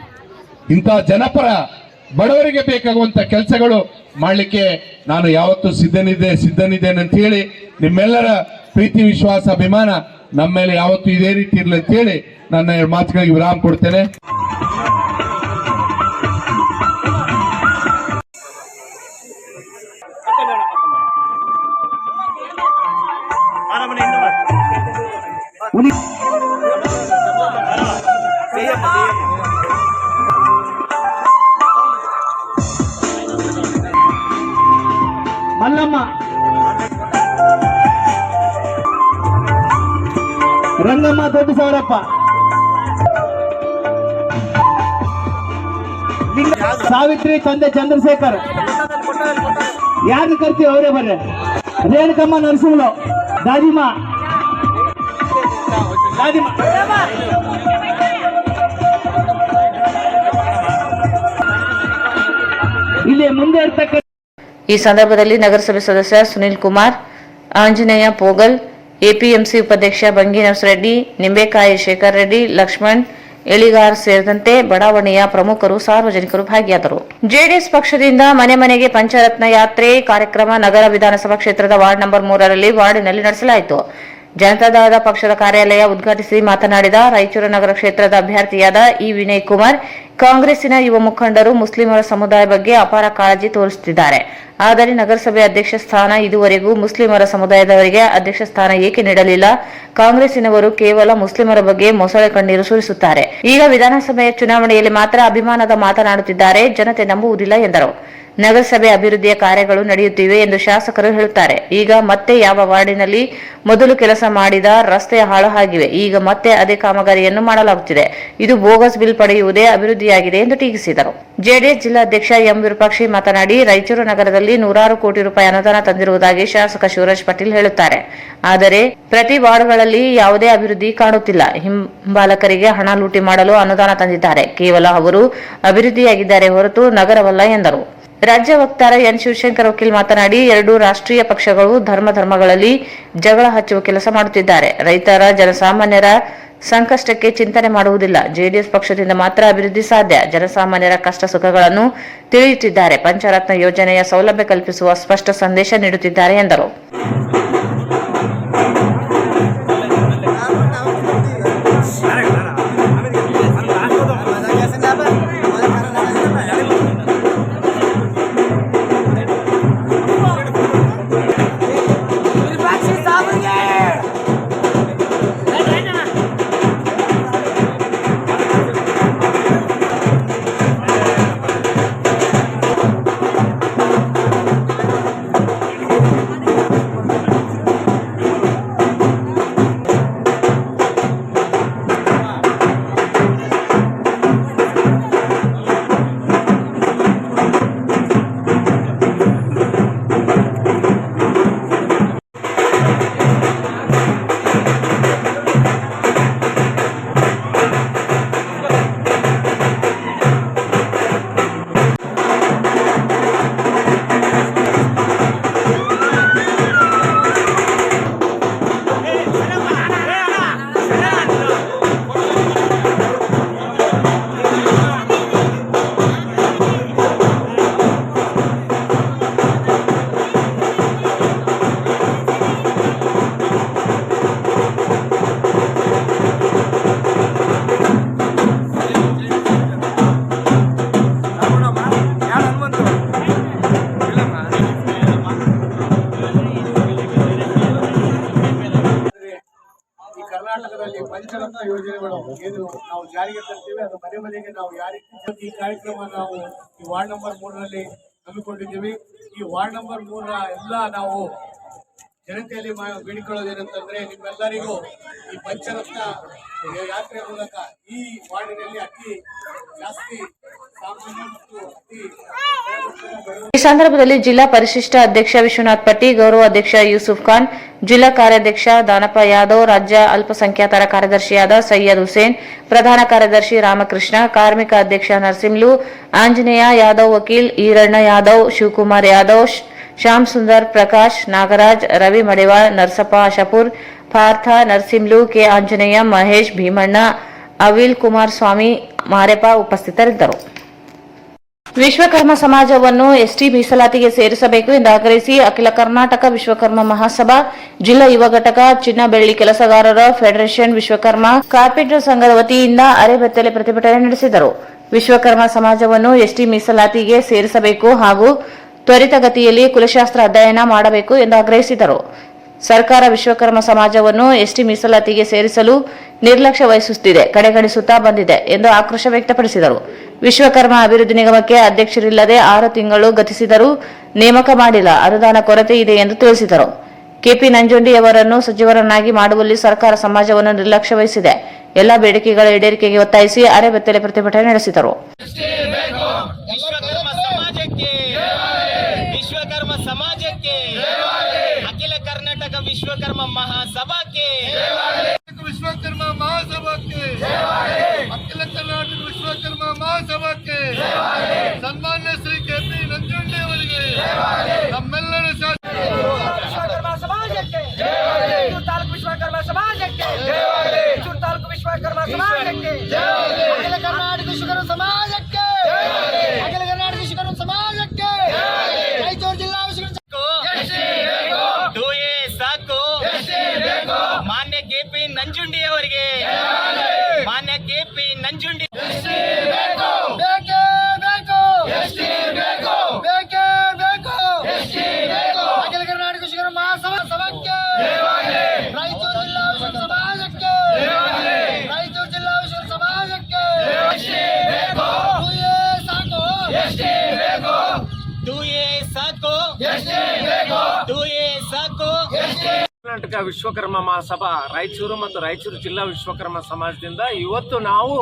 ಇಂತಹ ಜನಪರ ಬಡವರಿಗೆ ಬೇಕಾಗುವಂತ ಕೆಲಸಗಳು ಮಾಡಲಿಕ್ಕೆ ನಾನು ಯಾವತ್ತೂ ಸಿದ್ಧನಿದ್ದೇನೆ ಅಂತ ಹೇಳಿ, ನಿಮ್ಮೆಲ್ಲರ ಪ್ರೀತಿ, ವಿಶ್ವಾಸ, ಅಭಿಮಾನ ನಮ್ಮ ಮೇಲೆ ಯಾವತ್ತೂ ಇದೇ ರೀತಿ ಇರಲಿ ಅಂತ ಹೇಳಿ ನನ್ನ ಮಾತುಗಳಿಗೆ ವಿರಾಮ ಕೊಡ್ತೇನೆ. ಮಲ್ಲಮ್ಮ, ರಂಗಮ್ಮ, ದೊಡ್ಡ ಸಾವರಪ್ಪ, ಸಾವಿತ್ರಿ, ತಂದೆ ಚಂದ್ರಶೇಖರ್, ಯಾರನ್ನ ಕರ್ತೀವಿ ಅವರೇ ಬರ್ರಿ. ರೇಣುಕಮ್ಮ, ನರಸಿಂಹಳು, ದಾದಿಮ ಇಲ್ಲಿ ಮುಂದೆ ಇರ್ತಕ್ಕ. ಈ ಸಂದರ್ಭದಲ್ಲಿ ನಗರಸಭೆ ಸದಸ್ಯ ಸುನಿಲ್ ಕುಮಾರ್, ಆಂಜನೇಯ ಪೋಗಲ್, APMC ಉಪಾಧ್ಯಕ್ಷ ಬಂಗಿನರ್ಸ್ ರೆಡ್ಡಿ, ನಿಂಬೆಕಾಯಿ ಶೇಖರ್ ರೆಡ್ಡಿ, ಲಕ್ಷ್ಮಣ್ ಎಳಿಗಾರ್ ಸೇರಿದಂತೆ ಬಡಾವಣೆಯ ಪ್ರಮುಖರು, ಸಾರ್ವಜನಿಕರು ಭಾಗಿಯಾದರು. ಜೆಡಿಎಸ್ ಪಕ್ಷದಿಂದ ಮನೆ ಮನೆಗೆ ಪಂಚರತ್ನ ಯಾತ್ರೆ ಕಾರ್ಯಕ್ರಮ ನಗರ ವಿಧಾನಸಭಾ ಕ್ಷೇತ್ರದ ವಾರ್ಡ್ ನಂಬರ್ 3ರಲ್ಲಿ ವಾರ್ಡಿನಲ್ಲಿ ನಡೆಸಲಾಯಿತು. ಜನತಾದಳದ ಪಕ್ಷದ ಕಾರ್ಯಾಲಯ ಉದ್ಘಾಟಿಸಿ ಮಾತನಾಡಿದ ರಾಯಚೂರು ನಗರ ಕ್ಷೇತ್ರದ ಅಭ್ಯರ್ಥಿಯಾದ ವಿನಯ್ ಕುಮಾರ್, ಕಾಂಗ್ರೆಸ್ಸಿನ ಯುವ ಮುಖಂಡರು ಮುಸ್ಲಿಮರ ಸಮುದಾಯ ಬಗ್ಗೆ ಅಪಾರ ಕಾಳಜಿ ತೋರಿಸುತ್ತಿದ್ದಾರೆ. ಆದರೆ ನಗರಸಭೆ ಅಧ್ಯಕ್ಷ ಸ್ಥಾನ ಇದುವರೆಗೂ ಮುಸ್ಲಿಮರ ಸಮುದಾಯದವರಿಗೆ ಅಧ್ಯಕ್ಷ ಸ್ಥಾನ ಏಕೆ ನೀಡಲಿಲ್ಲ? ಕಾಂಗ್ರೆಸ್ಸಿನವರು ಕೇವಲ ಮುಸ್ಲಿಮರ ಬಗ್ಗೆ ಮೊಸಳೆ ಕಣ್ಣೀರು ಸುರಿಸುತ್ತಾರೆ. ಈಗ ವಿಧಾನಸಭೆಯ ಚುನಾವಣೆಯಲ್ಲಿ ಮಾತ್ರ ಅಭಿಮಾನದ ಮಾತನಾಡುತ್ತಿದ್ದಾರೆ, ಜನತೆ ನಂಬುವುದಿಲ್ಲ ಎಂದರು. ನಗರಸಭೆ ಅಭಿವೃದ್ಧಿಯ ಕಾರ್ಯಗಳು ನಡೆಯುತ್ತಿವೆ ಎಂದು ಶಾಸಕರು ಹೇಳುತ್ತಾರೆ. ಈಗ ಮತ್ತೆ ಯಾವ ವಾರ್ಡಿನಲ್ಲಿ ಮೊದಲು ಕೆಲಸ ಮಾಡಿದ ರಸ್ತೆಯ ಹಾಳು ಆಗಿವೆ, ಈಗ ಮತ್ತೆ ಅದೇ ಕಾಮಗಾರಿಯನ್ನು ಮಾಡಲಾಗುತ್ತಿದೆ. ಇದು ಬೋಗಸ್ ಬಿಲ್ ಪಡೆಯುವುದೇ ಅಭಿವೃದ್ಧಿಯಾಗಿದೆ ಎಂದು ಟೀಕಿಸಿದರು. ಜೆಡಿಎಸ್ ಜಿಲ್ಲಾಧ್ಯಕ್ಷ ಎಂ ವಿರೂಪಾಕ್ಷಿ ಮಾತನಾಡಿ, ರಾಯಚೂರು ನಗರದಲ್ಲಿ ನೂರಾರು ಕೋಟಿ ರೂಪಾಯಿ ಅನುದಾನ ತಂದಿರುವುದಾಗಿ ಶಾಸಕ ಶಿವರಾಜ್ ಪಾಟೀಲ್ ಹೇಳುತ್ತಾರೆ. ಆದರೆ ಪ್ರತಿ ವಾರ್ಡ್ಗಳಲ್ಲಿ ಯಾವುದೇ ಅಭಿವೃದ್ಧಿ ಕಾಣುತ್ತಿಲ್ಲ. ಹಿಂಬಾಲಕರಿಗೆ ಹಣ ಲೂಟಿ ಮಾಡಲು ಅನುದಾನ ತಂದಿದ್ದಾರೆ. ಕೇವಲ ಅವರು ಅಭಿವೃದ್ಧಿಯಾಗಿದ್ದಾರೆ ಹೊರತು ನಗರವಲ್ಲ ಎಂದರು. ರಾಜ್ಯ ವಕ್ತಾರ ಎನ್ ಶಿವಶಂಕರ್ ವಕೀಲ್ ಮಾತನಾಡಿ, ಎರಡೂ ರಾಷ್ಟ್ರೀಯ ಪಕ್ಷಗಳು ಧರ್ಮಗಳಲ್ಲಿ ಜಗಳ ಹಚ್ಚುವ ಕೆಲಸ ಮಾಡುತ್ತಿದ್ದಾರೆ. ರೈತರ ಜನಸಾಮಾನ್ಯರ ಸಂಕಷ್ಟಕ್ಕೆ ಚಿಂತನೆ ಮಾಡುವುದಿಲ್ಲ. ಜೆಡಿಎಸ್ ಪಕ್ಷದಿಂದ ಮಾತ್ರ ಅಭಿವೃದ್ಧಿ ಸಾಧ್ಯ. ಜನಸಾಮಾನ್ಯರ ಕಷ್ಟ ಸುಖಗಳನ್ನು ತಿಳಿಯುತ್ತಿದ್ದಾರೆ. ಪಂಚರತ್ನ ಯೋಜನೆಯ ಸೌಲಭ್ಯ ಕಲ್ಪಿಸುವ ಸ್ಪಷ್ಟ ಸಂದೇಶ ನೀಡುತ್ತಿದ್ದಾರೆ ಎಂದರು. ಕರ್ನಾಟಕದಲ್ಲಿ ಪಂಚರತ್ನ ಯೋಜನೆಗಳು ಏನು ನಾವು ಜಾರಿಗೆ ತರ್ತೀವಿ ಅದು ಮನೆ ಮನೆಗೆ ನಾವು ಈ ಕಾರ್ಯಕ್ರಮ ನಾವು ಈ ವಾರ್ಡ್ ನಂಬರ್ 3ರಲ್ಲಿ ಹಮ್ಮಿಕೊಂಡಿದ್ದೀವಿ. ಈ ವಾರ್ಡ್ ನಂಬರ್ 3ರ ಎಲ್ಲ ನಾವು ಜನತೆಯಲ್ಲಿ ಬೇಡಿಕೊಳ್ಳೋದೇನಂತಂದ್ರೆ, ನಿಮ್ಮೆಲ್ಲರಿಗೂ ಈ ಪಂಚರತ್ನ ಯಾತ್ರೆ ಮೂಲಕ ಈ ವಾರ್ಡಿನಲ್ಲಿ ಅತಿ ಜಾಸ್ತಿ ಸಾಮಾನ್ಯ ಮತ್ತು ಅತಿ ಈ ಸಂದರ್ಭದಲ್ಲಿ ಜಿಲ್ಲಾ ಪರಿಶಿಷ್ಟ ಅಧ್ಯಕ್ಷ ವಿಶ್ವನಾಥ್ ಪಟ್ಟಿ, ಗೌರವ ಅಧ್ಯಕ್ಷ ಯೂಸುಫ್ ಖಾನ್, ಜಿಲ್ಲಾ ಕಾರ್ಯಾಧ್ಯಕ್ಷ ದಾನಪ್ಪ ಯಾದವ್, ರಾಜ್ಯ ಅಲ್ಪಸಂಖ್ಯಾತರ ಕಾರ್ಯದರ್ಶಿಯಾದ ಸೈಯದ್ ಹುಸೇನ್, ಪ್ರಧಾನ ಕಾರ್ಯದರ್ಶಿ ರಾಮಕೃಷ್ಣ, ಕಾರ್ಮಿಕ ಅಧ್ಯಕ್ಷ ನರಸಿಂಹಲು, ಆಂಜನೇಯ ಯಾದವ್, ವಕೀಲ್ ಈರಣ್ಣ ಯಾದವ್, ಶಿವಕುಮಾರ್ ಯಾದವ್, ಶ್ಯಾಮ್ ಸುಂದರ್, ಪ್ರಕಾಶ್, ನಾಗರಾಜ್, ರವಿ ಮಡಿವಾಳ್, ನರಸಪ್ಪ ಆಶಾಪುರ್, ಪಾರ್ಥ, ನರಸಿಂಹಲು, ಕೆ ಆಂಜನೇಯ, ಮಹೇಶ್, ಭೀಮಣ್ಣ, ಅವಿಲ್ ಕುಮಾರ್ ಸ್ವಾಮಿ, ಮಾರೆಪ್ಪ ಉಪಸ್ಥಿತರಿದ್ದರು. ವಿಶ್ವಕರ್ಮ ಸಮಾಜವನ್ನು ಎಸ್ಟಿ ಮೀಸಲಾತಿಗೆ ಸೇರಿಸಬೇಕು ಎಂದು ಆಗ್ರಹಿಸಿ ಅಖಿಲ ಕರ್ನಾಟಕ ವಿಶ್ವಕರ್ಮ ಮಹಾಸಭಾ, ಜಿಲ್ಲಾ ಯುವ ಘಟಕ, ಚಿನ್ನ ಬೆಳ್ಳಿ ಕೆಲಸಗಾರರ ಫೆಡರೇಷನ್, ವಿಶ್ವಕರ್ಮ ಕಾರ್ಪೆಂಟರ್ ಸಂಘದ ವತಿಯಿಂದ ಅರೆಬೆತ್ತಲೆ ಪ್ರತಿಭಟನೆ ನಡೆಸಿದರು. ವಿಶ್ವಕರ್ಮ ಸಮಾಜವನ್ನು ಎಸ್ಟಿ ಮೀಸಲಾತಿಗೆ ಸೇರಿಸಬೇಕು ಹಾಗೂ ತ್ವರಿತಗತಿಯಲ್ಲಿ ಕುಲಶಾಸ್ತ್ರ ಅಧ್ಯಯನ ಮಾಡಬೇಕು ಎಂದು ಆಗ್ರಹಿಸಿದರು. ಸರ್ಕಾರ ವಿಶ್ವಕರ್ಮ ಸಮಾಜವನ್ನು ಎಸ್ಟಿ ಮೀಸಲಾತಿಗೆ ಸೇರಿಸಲು ನಿರ್ಲಕ್ಷ್ಯ ವಹಿಸುತ್ತಿದೆ, ಕಡೆಗಣಿಸುತ್ತಾ ಬಂದಿದೆ ಎಂದು ಆಕ್ರೋಶ ವ್ಯಕ್ತಪಡಿಸಿದರು. ವಿಶ್ವಕರ್ಮ ಅಭಿವೃದ್ಧಿ ನಿಗಮಕ್ಕೆ ಅಧ್ಯಕ್ಷರಿಲ್ಲದೆ 6 ತಿಂಗಳು ಗತಿಸಿದರೂ ನೇಮಕ ಮಾಡಿಲ್ಲ, ಅನುದಾನ ಕೊರತೆ ಇದೆ ಎಂದು ತಿಳಿಸಿದರು. ಕೆಪಿ ನಂಜುಂಡಿಯವರನ್ನು ಸಚಿವರನ್ನಾಗಿ ಮಾಡುವಲ್ಲಿ ಸರ್ಕಾರ ಸಮಾಜವನ್ನು ನಿರ್ಲಕ್ಷ್ಯ ವಹಿಸಿದೆ. ಎಲ್ಲ ಬೇಡಿಕೆಗಳ ಈಡೇರಿಕೆಗೆ ಒತ್ತಾಯಿಸಿ ಅರೆಬೆತ್ತಲೆ ಪ್ರತಿಭಟನೆ ನಡೆಸಿದರು. ವಿಶ್ವಕರ್ಮ ಸಮಾಜಕ್ಕೆ ಅಖಿಲ ಕರ್ನಾಟಕ ವಿಶ್ವಕರ್ಮ ಮಹಾಸಭಾಕ್ಕೆ ವಿಶ್ವಕರ್ಮ ಮಹಾಸಭಾಕ್ಕೆ ಅಖಿಲ ಕರ್ನಾಟಕ ವಿಶ್ವಕರ್ಮ ಮಹಾಸಭಾಕ್ಕೆ ಸನ್ಮಾನ್ಯ ಶ್ರೀ ಕೆಪಿ ನಂಜುಂಡಿ ಅವರಿಗೆ ನಮ್ಮೆಲ್ಲರ ವಿಶ್ವಕರ್ಮ ಸಮಾಜಕ್ಕೆ ತಾಲೂಕು ವಿಶ್ವಕರ್ಮ ಸಮಾಜಕ್ಕೆ ತಾಲೂಕು ವಿಶ್ವಕರ್ಮ ಸಮಾಜಕ್ಕೆ ಅಖಿಲ ಕರ್ನಾಟಕ ವಿಶ್ವಕರ್ಮ ಸಮಾಜಕ್ಕೆ ಅಖಿಲ ಕರ್ನಾಟಕ ವಿಶ್ವಕರ್ಮ ಸಮಾಜಕ್ಕೆ ರಾಯಚೂರು ಜಿಲ್ಲಾ ಸಾಕು ಮಾನ್ಯ ಕೆಪಿ ನಂಜುಂಡಿ ಅವರಿಗೆ ಮಾನ್ಯ ಕೆಪಿ ನಂಜುಂಡಿ ಬೇಕೇ ಬೇಕು ಕರ್ನಾಟಕ ವಿಶ್ವಕರ್ಮ ಮಹಾಸಭಾ ರಾಯಚೂರು ಮತ್ತು ರಾಯಚೂರು ಜಿಲ್ಲಾ ವಿಶ್ವಕರ್ಮ ಸಮಾಜದಿಂದ ಇವತ್ತು ನಾವು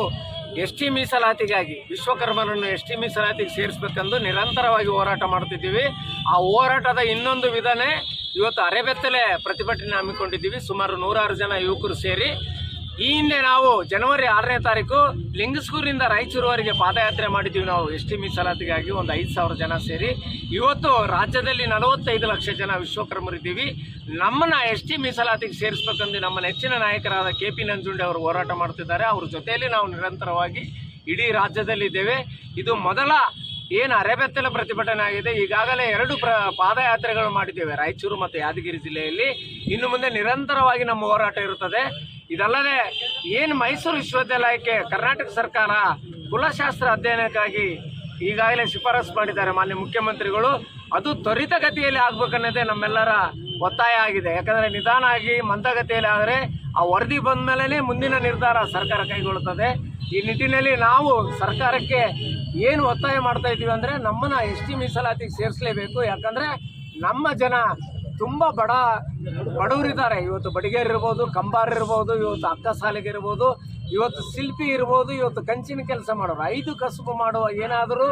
ಎಸ್ ಟಿ ಮೀಸಲಾತಿಗಾಗಿ ವಿಶ್ವಕರ್ಮರನ್ನು ಎಸ್ ಟಿ ಮೀಸಲಾತಿಗೆ ಸೇರಿಸಬೇಕೆಂದು ನಿರಂತರವಾಗಿ ಹೋರಾಟ ಮಾಡ್ತಿದ್ದೀವಿ. ಆ ಹೋರಾಟದ ಇನ್ನೊಂದು ವಿಧಾನ ಇವತ್ತು ಅರೆಬೆತ್ತಲೆ ಪ್ರತಿಭಟನೆ ಹಮ್ಮಿಕೊಂಡಿದ್ದೀವಿ. ಸುಮಾರು 106 ಜನ ಯುವಕರು ಸೇರಿ ಈ ಹಿಂದೆ ನಾವು ಜನವರಿ 6ನೇ ತಾರೀಕು ಲಿಂಗಸ್ಕೂರಿಂದ ರಾಯಚೂರುವರೆಗೆ ಪಾದಯಾತ್ರೆ ಮಾಡಿದ್ದೀವಿ. ನಾವು ಎಸ್ ಟಿ ಮೀಸಲಾತಿಗಾಗಿ ಒಂದು 5,000 ಜನ ಸೇರಿ ಇವತ್ತು ರಾಜ್ಯದಲ್ಲಿ 45 ಲಕ್ಷ ಜನ ವಿಶ್ವಕರ್ಮರಿದ್ದೀವಿ. ನಮ್ಮನ್ನ ಎಸ್ ಟಿ ಮೀಸಲಾತಿಗೆ ಸೇರಿಸಬೇಕೆಂದು ನಮ್ಮ ನೆಚ್ಚಿನ ನಾಯಕರಾದ KP ನಂಜುಂಡೆ ಅವರು ಹೋರಾಟ ಮಾಡ್ತಿದ್ದಾರೆ. ಅವ್ರ ಜೊತೆಯಲ್ಲಿ ನಾವು ನಿರಂತರವಾಗಿ ಇಡೀ ರಾಜ್ಯದಲ್ಲಿದ್ದೇವೆ. ಇದು ಮೊದಲ ಏನು ಅರೆಬೆತ್ತಲೆ ಪ್ರತಿಭಟನೆ ಆಗಿದೆ. ಈಗಾಗಲೇ 2 ಪಾದಯಾತ್ರೆಗಳು ಮಾಡಿದ್ದೇವೆ ರಾಯಚೂರು ಮತ್ತು ಯಾದಗಿರಿ ಜಿಲ್ಲೆಯಲ್ಲಿ. ಇನ್ನು ಮುಂದೆ ನಿರಂತರವಾಗಿ ನಮ್ಮ ಹೋರಾಟ ಇರುತ್ತದೆ. ಇದಲ್ಲದೆ ಏನು ಮೈಸೂರು ವಿಶ್ವವಿದ್ಯಾಲಯಕ್ಕೆ ಕರ್ನಾಟಕ ಸರ್ಕಾರ ಕುಲಶಾಸ್ತ್ರ ಅಧ್ಯಯನಕ್ಕಾಗಿ ಈಗಾಗಲೇ ಶಿಫಾರಸು ಮಾಡಿದ್ದಾರೆ ಮಾನ್ಯ ಮುಖ್ಯಮಂತ್ರಿಗಳು. ಅದು ತ್ವರಿತಗತಿಯಲ್ಲಿ ಆಗಬೇಕನ್ನೋದೇ ನಮ್ಮೆಲ್ಲರ ಒತ್ತಾಯ ಆಗಿದೆ. ಯಾಕಂದರೆ ನಿಧಾನ ಆಗಿ ಮಂದಗತಿಯಲ್ಲಿ ಆದರೆ ಆ ವರದಿ ಬಂದ ಮೇಲೇ ಮುಂದಿನ ನಿರ್ಧಾರ ಸರ್ಕಾರ ಕೈಗೊಳ್ಳುತ್ತದೆ. ಈ ನಿಟ್ಟಿನಲ್ಲಿ ನಾವು ಸರ್ಕಾರಕ್ಕೆ ಏನು ಒತ್ತಾಯ ಮಾಡ್ತಾ ಇದ್ದೀವಿ ಅಂದರೆ ನಮ್ಮನ್ನು ಎಸ್ ಟಿ ಮೀಸಲಾತಿಗೆ ಸೇರಿಸಲೇಬೇಕು. ಯಾಕಂದರೆ ನಮ್ಮ ಜನ ತುಂಬ ಬಡವರಿದ್ದಾರೆ. ಇವತ್ತು ಬಡಿಗೇರ್ ಇರ್ಬೋದು, ಕಂಬಾರ್ ಇರ್ಬೋದು, ಇವತ್ತು ಅಕ್ಕ ಸಾಲಿಗೆ ಇರ್ಬೋದು, ಇವತ್ತು ಶಿಲ್ಪಿ ಇರ್ಬೋದು, ಇವತ್ತು ಕಂಚಿನ ಕೆಲಸ ಮಾಡೋರು, 5 ಕಸುಬು ಮಾಡುವ ಏನಾದರೂ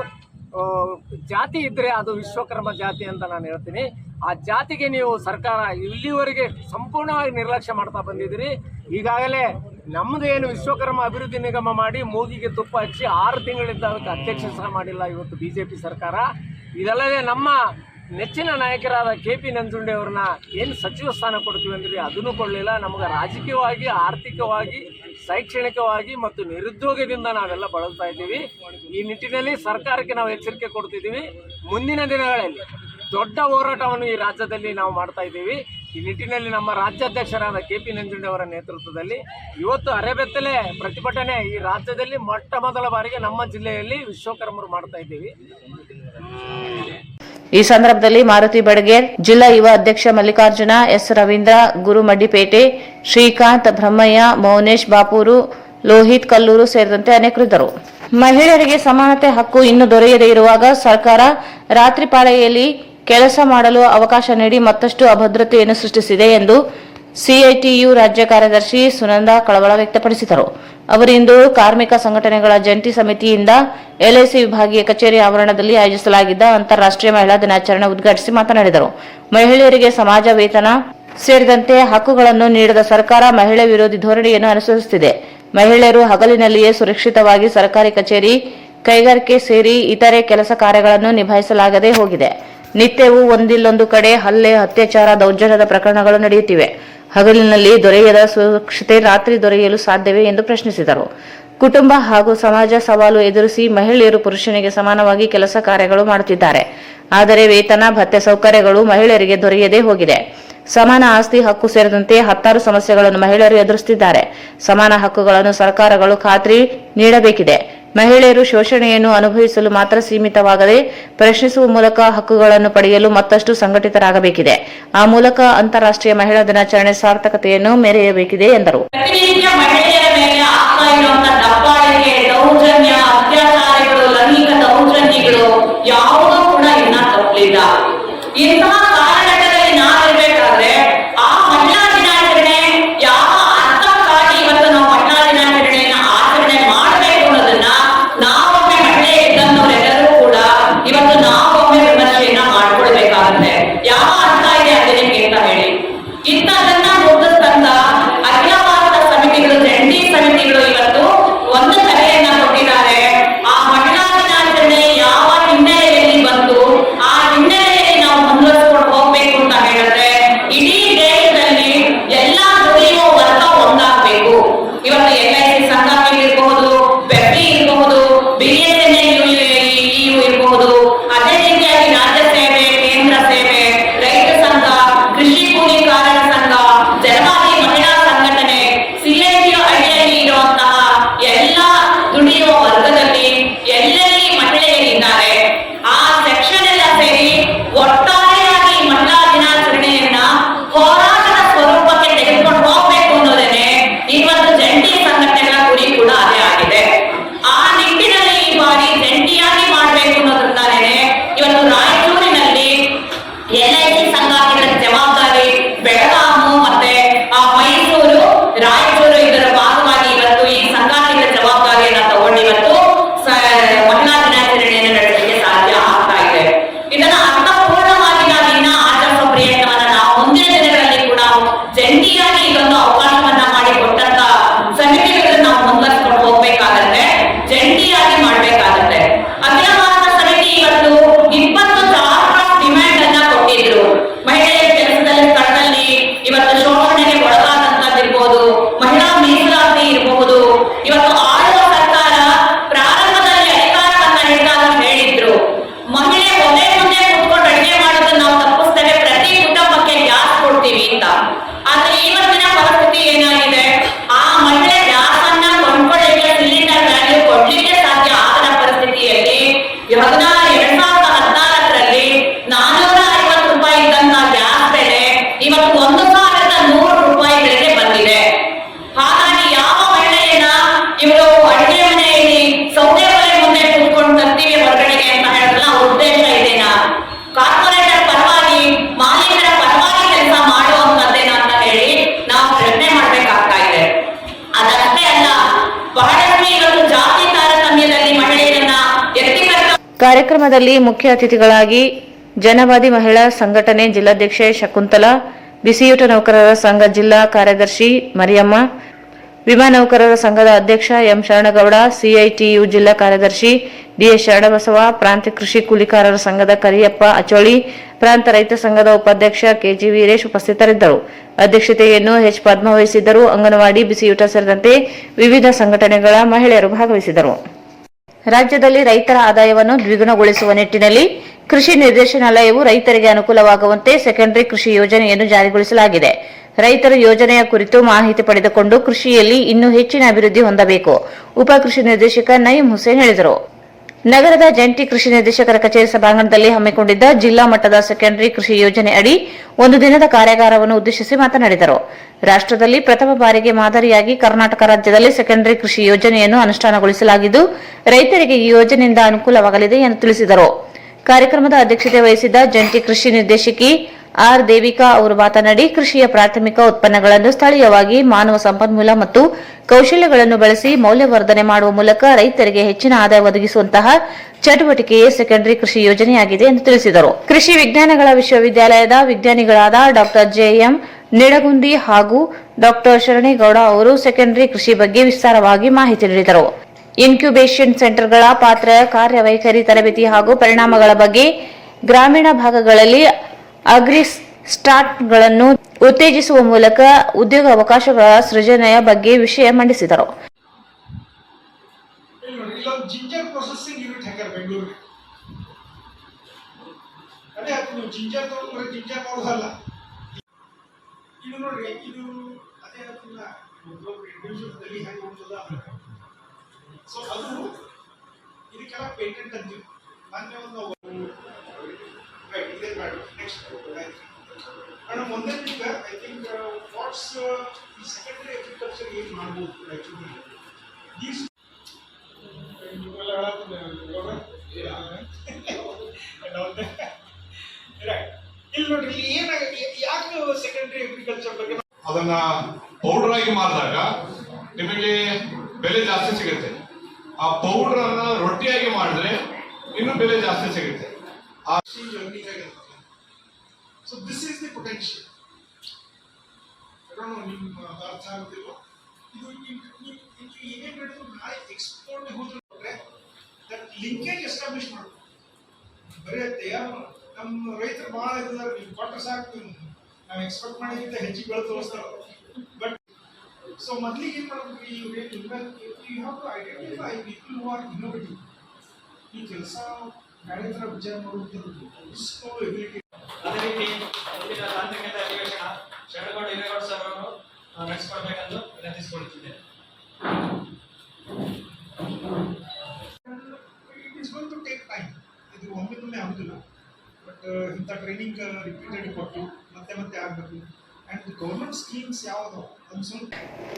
ಜಾತಿ ಇದ್ದರೆ ಅದು ವಿಶ್ವಕರ್ಮ ಜಾತಿ ಅಂತ ನಾನು ಹೇಳ್ತೀನಿ. ಆ ಜಾತಿಗೆ ನೀವು ಸರ್ಕಾರ ಇಲ್ಲಿವರೆಗೆ ಸಂಪೂರ್ಣವಾಗಿ ನಿರ್ಲಕ್ಷ್ಯ ಮಾಡ್ತಾ ಬಂದಿದ್ದೀರಿ. ಈಗಾಗಲೇ ನಮ್ಮದು ಏನು ವಿಶ್ವಕರ್ಮ ಅಭಿವೃದ್ಧಿ ನಿಗಮ ಮಾಡಿ ಮೂಗಿಗೆ ತುಪ್ಪ ಹಚ್ಚಿ 6 ತಿಂಗಳಿಂದ ಅದಕ್ಕೆ ಅಧ್ಯಕ್ಷ ಸಹ ಮಾಡಿಲ್ಲ ಇವತ್ತು BJP ಸರ್ಕಾರ. ಇದಲ್ಲದೆ ನಮ್ಮ ನೆಚ್ಚಿನ ನಾಯಕರಾದ KP ನಂಜುಂಡೆ ಅವ್ರನ್ನ ಏನು ಸಚಿವ ಸ್ಥಾನ ಕೊಡ್ತೀವಿ ಅಂದ್ರೆ ಅದನ್ನು ಕೊಡಲಿಲ್ಲ. ನಮಗೆ ರಾಜಕೀಯವಾಗಿ, ಆರ್ಥಿಕವಾಗಿ, ಶೈಕ್ಷಣಿಕವಾಗಿ ಮತ್ತು ನಿರುದ್ಯೋಗದಿಂದ ನಾವೆಲ್ಲ ಬಳಲ್ತಾ ಇದ್ದೀವಿ. ಈ ನಿಟ್ಟಿನಲ್ಲಿ ಸರ್ಕಾರಕ್ಕೆ ನಾವು ಎಚ್ಚರಿಕೆ ಕೊಡ್ತಿದ್ದೀವಿ. ಮುಂದಿನ ದಿನಗಳಲ್ಲಿ ದೊಡ್ಡ ಹೋರಾಟವನ್ನು ಈ ರಾಜ್ಯದಲ್ಲಿ ನಾವು ಮಾಡ್ತಾ ಇದ್ದೀವಿ. ಈ ನಿಟ್ಟಿನಲ್ಲಿ ನಮ್ಮ ರಾಜ್ಯಾಧ್ಯಕ್ಷರಾದ KP ನಂಜುಂಡೆ ಅವರ ನೇತೃತ್ವದಲ್ಲಿ ಇವತ್ತು ಅರೆಬೆತ್ತಲೆ ಪ್ರತಿಭಟನೆ ಈ ರಾಜ್ಯದಲ್ಲಿ ಮೊಟ್ಟ ಮೊದಲ ಬಾರಿಗೆ ನಮ್ಮ ಜಿಲ್ಲೆಯಲ್ಲಿ ವಿಶ್ವಕರ್ಮರು ಮಾಡ್ತಾ ಇದ್ದೀವಿ. ಈ ಸಂದರ್ಭದಲ್ಲಿ ಮಾರುತಿ ಬಡಗೇರ್, ಜಿಲ್ಲಾ ಯುವ ಅಧ್ಯಕ್ಷ ಮಲ್ಲಿಕಾರ್ಜುನ, ಎಸ್ ರವೀಂದ್ರ, ಗುರುಮಡ್ಡಿಪೇಟೆ, ಶ್ರೀಕಾಂತ್, ಬ್ರಹ್ಮಯ್ಯ, ಮೌನೇಶ್ ಬಾಪೂರು, ಲೋಹಿತ್ ಕಲ್ಲೂರು ಸೇರಿದಂತೆ ಅನೇಕರಿದ್ದರು. ಮಹಿಳೆಯರಿಗೆ ಸಮಾನತೆ ಹಕ್ಕು ಇನ್ನೂ ದೊರೆಯದೇ ಇರುವಾಗ ಸರ್ಕಾರ ರಾತ್ರಿ ಪಾಳಿಯಲ್ಲಿ ಕೆಲಸ ಮಾಡಲು ಅವಕಾಶ ನೀಡಿ ಮತ್ತಷ್ಟು ಅಭದ್ರತೆಯನ್ನು ಸೃಷ್ಟಿಸಿದೆ ಎಂದು ಸಿಐಟಿಯು ರಾಜ್ಯ ಕಾರ್ಯದರ್ಶಿ ಸುನಂದಾ ಕಳವಳ ವ್ಯಕ್ತಪಡಿಸಿದರು. ಅವರಿಂದು ಕಾರ್ಮಿಕ ಸಂಘಟನೆಗಳ ಜಂಟಿ ಸಮಿತಿಯಿಂದ LIC ವಿಭಾಗೀಯ ಕಚೇರಿ ಆವರಣದಲ್ಲಿ ಆಯೋಜಿಸಲಾಗಿದ್ದ ಅಂತಾರಾಷ್ಟ್ರೀಯ ಮಹಿಳಾ ದಿನಾಚರಣೆ ಉದ್ಘಾಟಿಸಿ ಮಾತನಾಡಿದರು. ಮಹಿಳೆಯರಿಗೆ ಸಮಾಜ ವೇತನ ಸೇರಿದಂತೆ ಹಕ್ಕುಗಳನ್ನು ನೀಡದ ಸರ್ಕಾರ ಮಹಿಳೆ ವಿರೋಧಿ ಧೋರಣೆಯನ್ನು ಅನುಸರಿಸುತ್ತಿದೆ. ಮಹಿಳೆಯರು ಹಗಲಿನಲ್ಲಿಯೇ ಸುರಕ್ಷಿತವಾಗಿ ಸರ್ಕಾರಿ ಕಚೇರಿ, ಕೈಗಾರಿಕೆ ಸೇರಿ ಇತರೆ ಕೆಲಸ ಕಾರ್ಯಗಳನ್ನು ನಿಭಾಯಿಸಲಾಗದೆ ಹೋಗಿದೆ. ನಿತ್ಯವೂ ಒಂದಿಲ್ಲೊಂದು ಕಡೆ ಹಲ್ಲೆ, ಅತ್ಯಾಚಾರ, ದೌರ್ಜನ್ಯದ ಪ್ರಕರಣಗಳು ನಡೆಯುತ್ತಿವೆ. ಹಗಲಿನಲ್ಲಿ ದೊರೆಯದ ಸುರಕ್ಷತೆ ರಾತ್ರಿ ದೊರೆಯಲು ಸಾಧ್ಯವೇ ಎಂದು ಪ್ರಶ್ನಿಸಿದರು. ಕುಟುಂಬ ಹಾಗೂ ಸಮಾಜ ಸವಾಲು ಎದುರಿಸಿ ಮಹಿಳೆಯರು ಪುರುಷನಿಗೆ ಸಮಾನವಾಗಿ ಕೆಲಸ ಕಾರ್ಯಗಳು ಮಾಡುತ್ತಿದ್ದಾರೆ. ಆದರೆ ವೇತನ, ಭತ್ಯೆ, ಸೌಕರ್ಯಗಳು ಮಹಿಳೆಯರಿಗೆ ದೊರೆಯದೇ ಹೋಗಿದೆ. ಸಮಾನ ಆಸ್ತಿ ಹಕ್ಕು ಸೇರಿದಂತೆ 10 ಸಮಸ್ಯೆಗಳನ್ನು ಮಹಿಳೆಯರು ಎದುರಿಸುತ್ತಿದ್ದಾರೆ. ಸಮಾನ ಹಕ್ಕುಗಳನ್ನು ಸರ್ಕಾರಗಳು ಖಾತ್ರಿ ನೀಡಬೇಕಿದೆ. ಮಹಿಳೆಯರು ಶೋಷಣೆಯನ್ನು ಅನುಭವಿಸಲು ಮಾತ್ರ ಸೀಮಿತವಾಗದೆ ಪ್ರಶ್ನಿಸುವ ಮೂಲಕ ಹಕ್ಕುಗಳನ್ನು ಪಡೆಯಲು ಮತ್ತಷ್ಟು ಸಂಘಟಿತರಾಗಬೇಕಿದೆ. ಆ ಮೂಲಕ ಅಂತಾರಾಷ್ಟ್ರೀಯ ಮಹಿಳಾ ದಿನಾಚರಣೆ ಸಾರ್ಥಕತೆಯನ್ನು ಮೆರೆಯಬೇಕಿದೆ ಎಂದರು. ದೌರ್ಜನ್ಯ, ಅತ್ಯಾಚಾರಗಳು, ಲೈಂಗಿಕ ದೌರ್ಜನ್ಯಗಳು ಯಾವುದೂ ಕೂಡ ಇನ್ನ ತಪ್ಪಲಿಲ್ಲ. ಇಂತಹ ಕಾಲಘಟ್ಟದಲ್ಲಿ ನಾವಿರ್ಬೇಕಾದ್ರೆ ಆ ಮಹಿಳಾ ದಿನಾಚರಣೆ ಯಾವ ಅರ್ಥಕ್ಕಾಗಿ ಇವತ್ತು ನಾವು ಮಹಿಳಾ ದಿನಾಚರಣೆಯನ್ನ ಆಚರಣೆ ಮಾಡಬೇಕು ಅನ್ನೋದನ್ನ ನಾವೊಮ್ಮೆ ಮಹಿಳೆ ಇದ್ದಂಥವರೆಲ್ಲರೂ ಕೂಡ ಇವತ್ತು ನಾವೊಮ್ಮೆ ವಿಮರ್ಶೆಯನ್ನ ಮಾಡ್ಕೊಳ್ಬೇಕಾಗುತ್ತೆ. ಯಾವ ಅರ್ಥ ಇದೆ ಅದಕ್ಕೆ ಅಂತ ಹೇಳಿ ಇಂಥದನ್ನ ಮುಗಿಸ್ತಂತ ಅಖಿಲ ಭಾರತ ಸಮಿತಿಗಳು, ಜಂಟಿ ಸಮಿತಿಗಳು ಇವತ್ತು ಒಂದು ಸಲಹೆಯನ್ನ ಕೊಟ್ಟಿದ್ದಾರೆ. ಆ ಮಹಿಳಾ ದಿನಾಚರಣೆ ಯಾವ ಹಿನ್ನೆಲೆಯಲ್ಲಿ ಬಂತು, ಆ ಹಿನ್ನೆಲೆಯಲ್ಲಿ ನಾವು ಮುಂದುವರಿಸಿಕೊಂಡು ಹೋಗ್ಬೇಕು ಅಂತ ಹೇಳಿದ್ರೆ ಕಾರ್ಯಕ್ರಮದಲ್ಲಿ ಮುಖ್ಯ ಅತಿಥಿಗಳಾಗಿ ಜನವಾದಿ ಮಹಿಳಾ ಸಂಘಟನೆ ಜಿಲ್ಲಾಧ್ಯಕ್ಷೆ ಶಕುಂತಲಾ, ಬಿಸಿಯೂಟ ನೌಕರರ ಸಂಘ ಜಿಲ್ಲಾ ಕಾರ್ಯದರ್ಶಿ ಮರಿಯಮ್ಮ, ವಿಮಾ ನೌಕರರ ಸಂಘದ ಅಧ್ಯಕ್ಷ ಎಂ ಶರಣಗೌಡ, ಸಿಐಟಿಯು ಜಿಲ್ಲಾ ಕಾರ್ಯದರ್ಶಿ ಡಿಎಸ್ ಶರಣಬಸವ, ಪ್ರಾಂತ ಕೃಷಿ ಕೂಲಿಕಾರರ ಸಂಘದ ಕರಿಯಪ್ಪ ಅಚೋಳಿ, ಪ್ರಾಂತ ರೈತ ಸಂಘದ ಉಪಾಧ್ಯಕ್ಷ ಕೆಜಿ ವೀರೇಶ್ ಉಪಸ್ಥಿತರಿದ್ದರು. ಅಧ್ಯಕ್ಷತೆಯನ್ನು ಎಚ್ ಪದ್ಮ ವಹಿಸಿದ್ದರು. ಅಂಗನವಾಡಿ, ಬಿಸಿಯೂಟ ಸೇರಿದಂತೆ ವಿವಿಧ ಸಂಘಟನೆಗಳ ಮಹಿಳೆಯರು ಭಾಗವಹಿಸಿದರು. ರಾಜ್ಯದಲ್ಲಿ ರೈತರ ಆದಾಯವನ್ನು ದ್ವಿಗುಣಗೊಳಿಸುವ ನಿಟ್ಟಿನಲ್ಲಿ ಕೃಷಿ ನಿರ್ದೇಶನಾಲಯವು ರೈತರಿಗೆ ಅನುಕೂಲವಾಗುವಂತೆ ಸೆಕೆಂಡರಿ ಕೃಷಿ ಯೋಜನೆಯನ್ನು ಜಾರಿಗೊಳಿಸಲಾಗಿದೆ. ರೈತರು ಯೋಜನೆಯ ಕುರಿತು ಮಾಹಿತಿ ಪಡೆದುಕೊಂಡು ಕೃಷಿಯಲ್ಲಿ ಇನ್ನೂ ಹೆಚ್ಚಿನ ಅಭಿವೃದ್ಧಿ ಹೊಂದಬೇಕು. ಉಪ ಕೃಷಿ ನಿರ್ದೇಶಕ ನಯೀಂ ಹುಸೇನ್ ಹೇಳಿದರು. ನಗರದ ಜಂಟಿ ಕೃಷಿ ನಿರ್ದೇಶಕರ ಕಚೇರಿ ಸಭಾಂಗಣದಲ್ಲಿ ಹಮ್ಮಿಕೊಂಡಿದ್ದ ಜಿಲ್ಲಾ ಮಟ್ಟದ ಸೆಕೆಂಡರಿ ಕೃಷಿ ಯೋಜನೆ ಅಡಿ ಒಂದು ದಿನದ ಕಾರ್ಯಾಗಾರವನ್ನು ಉದ್ದೇಶಿಸಿ ಮಾತನಾಡಿದರು. ರಾಷ್ಟ್ರದಲ್ಲಿ ಪ್ರಥಮ ಬಾರಿಗೆ ಮಾದರಿಯಾಗಿ ಕರ್ನಾಟಕ ರಾಜ್ಯದಲ್ಲಿ ಸೆಕೆಂಡರಿ ಕೃಷಿ ಯೋಜನೆಯನ್ನು ಅನುಷ್ಠಾನಗೊಳಿಸಲಾಗಿದ್ದು, ರೈತರಿಗೆ ಈ ಯೋಜನೆಯಿಂದ ಅನುಕೂಲವಾಗಲಿದೆ ಎಂದು ತಿಳಿಸಿದರು. ಕಾರ್ಯಕ್ರಮದ ಅಧ್ಯಕ್ಷತೆ ವಹಿಸಿದ್ದ ಜಂಟಿ ಕೃಷಿ ನಿರ್ದೇಶಕಿ ಆರ್ ದೇವಿಕಾ ಅವರು ಮಾತನಾಡಿ, ಕೃಷಿಯ ಪ್ರಾಥಮಿಕ ಉತ್ಪನ್ನಗಳನ್ನು ಸ್ಥಳೀಯವಾಗಿ ಮಾನವ ಸಂಪನ್ಮೂಲ ಮತ್ತು ಕೌಶಲ್ಯಗಳನ್ನು ಬಳಸಿ ಮೌಲ್ಯವರ್ಧನೆ ಮಾಡುವ ಮೂಲಕ ರೈತರಿಗೆ ಹೆಚ್ಚಿನ ಆದಾಯ ಒದಗಿಸುವಂತಹ ಚಟುವಟಿಕೆಯೇ ಸೆಕೆಂಡರಿ ಕೃಷಿ ಯೋಜನೆಯಾಗಿದೆ ಎಂದು ತಿಳಿಸಿದರು. ಕೃಷಿ ವಿಜ್ಞಾನಗಳ ವಿಶ್ವವಿದ್ಯಾಲಯದ ವಿಜ್ಞಾನಿಗಳಾದ ಡಾ ಜೆಎಂ ನಿಡಗುಂದಿ ಹಾಗೂ ಡಾ ಶರಣೇಗೌಡ ಅವರು ಸೆಕೆಂಡರಿ ಕೃಷಿ ಬಗ್ಗೆ ವಿಸ್ತಾರವಾಗಿ ಮಾಹಿತಿ ನೀಡಿದರು. ಇನ್ಕ್ಯುಬೇಷನ್ ಸೆಂಟರ್ಗಳ ಪಾತ್ರ, ಕಾರ್ಯವೈಖರಿ, ತರಬೇತಿ ಹಾಗೂ ಪರಿಣಾಮಗಳ ಬಗ್ಗೆ, ಗ್ರಾಮೀಣ ಭಾಗಗಳಲ್ಲಿ ಅಗ್ರಿ ಸ್ಟಾರ್ಟ್ಗಳನ್ನು ಉತ್ತೇಜಿಸುವ ಮೂಲಕ ಉದ್ಯೋಗ ಅವಕಾಶಗಳ ಸೃಜನೆಯ ಬಗ್ಗೆ ವಿಷಯ ಮಂಡಿಸಿದರು. ಜಿಂಜರ್ ಪ್ರೊಸೆಸಿಂಗ್ ಯೂನಿಟ್ ಹಾಕ್ಯಾರ ಬೆಂಗಳೂರಿಗೆ. ಅದೇ ನೀವು ಜಿಂಜರ್ ತಗೊಂಡ್ರೆ ಜಿಂಜರ್ ಮಾಡೋದಲ್ಲ. ಇದು ನೋಡ್ರಿ, ಇದು ಅದೇ ಇಂಡಿವಿಜುವಲ್ ಹಾಕಿ ಹೋಗ್ತದ. ಸೊ ಅದು ಇದಕ್ಕೆಲ್ಲ ಪೇಟೆಂಟ್ ಅಂತೀವಿ. ಮೊನ್ನೆ ಒಂದು ಒಂದೇ ಈಗ ಐ ಥಿಂಕ್ ವಾಟ್ಸ್ ಈ ಸೆಕೆಂಡರಿ ಅಗ್ರಿಕಲ್ಚರ್ ಏನು ಮಾಡ್ಬೋದು ಆ್ಯಕ್ಚುಲಿ ಇಲ್ಲಿ ನೋಡ್ರಿ, ಇಲ್ಲಿ ಏನಾಗುತ್ತೆ, ಯಾಕೆ ಸೆಕೆಂಡರಿ ಅಗ್ರಿಕಲ್ಚರ್ ಬಗ್ಗೆ ಅದನ್ನ ಪೌಡರ್ ಆಗಿ ಮಾರಿದಾಗ ನಿಮಗೆ ಬೆಲೆ ಜಾಸ್ತಿ ಸಿಗುತ್ತೆ. ಆ ಪೌಡರ್ ಅನ್ನ ರೊಟ್ಟಿಯಾಗಿ ಮಾಡಿದ್ರೆ ಇನ್ನೂ ಬೆಲೆ ಜಾಸ್ತಿ ಸಿಗುತ್ತೆ. So this is the potential. ನಿಮ್ಮ ಅರ್ಥ ಆಗುತ್ತಿಲ್ಲ. ಇದು ಏನೇನು ಹೇಳಿದ್ರು ನಾಳೆ ಎಕ್ಸ್ಪೋರ್ಟ್ ಹೋದ್ರೆ ದಟ್ ಲಿಂಕೇಜ್ ಎಸ್ಟಾಬ್ಲಿಷ್ ಮಾಡಬೇಕು. ಬರೀ ತಯಾರು ನಮ್ಮ ರೈತರು ಭಾಳ ಇದ್ದಾರೆ, ನೀವು ಕೊಟ್ಟ ಸಾಕು, ನಾವು ಎಕ್ಸ್ಪೆಕ್ಟ್ ಮಾಡಿದ್ದ ಹೆಚ್ಚಿಗೆ ಬೆಳೆ ತೋರಿಸ್ತಾರೆ. ಬಟ್ ಸೊ ಮೊದಲಿಗೆ ಏನು ಮಾಡಬೇಕು, you have to identify people who are innovative. ಈ ಕೆಲಸ ಬೇರೆ ಥರ ವಿಚಾರ ಮಾಡುವಂಥದ್ದು ಎಬಿಲಿಟಿ. ಅದೇ ರೀತಿ ಮುಂದಿನ ತಾಂತ್ರಿಕತೆ ಅಧಿವೇಶನ ಶರಣಗೌಡ ಹಿರೇಗೌಡ ಸರ್ ಅವರು ನಡೆಸಿಕೊಡ್ಬೇಕೆಂದು ವಿನಂತಿಸಿಕೊಳ್ಳುತ್ತಿದ್ದೇನೆ. It is going to take time. ಇದು ಒಮ್ಮೆ ಆಗುದಿಲ್ಲ. ಬಟ್ ಇಂಥ ಟ್ರೈನಿಂಗ್ ರಿಪೀಟೆಡ್ ಕೊಟ್ಟು ಮತ್ತೆ ಆಗಬೇಕು. ಆ್ಯಂಡ್ ಗೌರ್ಮೆಂಟ್ ಸ್ಕೀಮ್ಸ್ ಯಾವುದು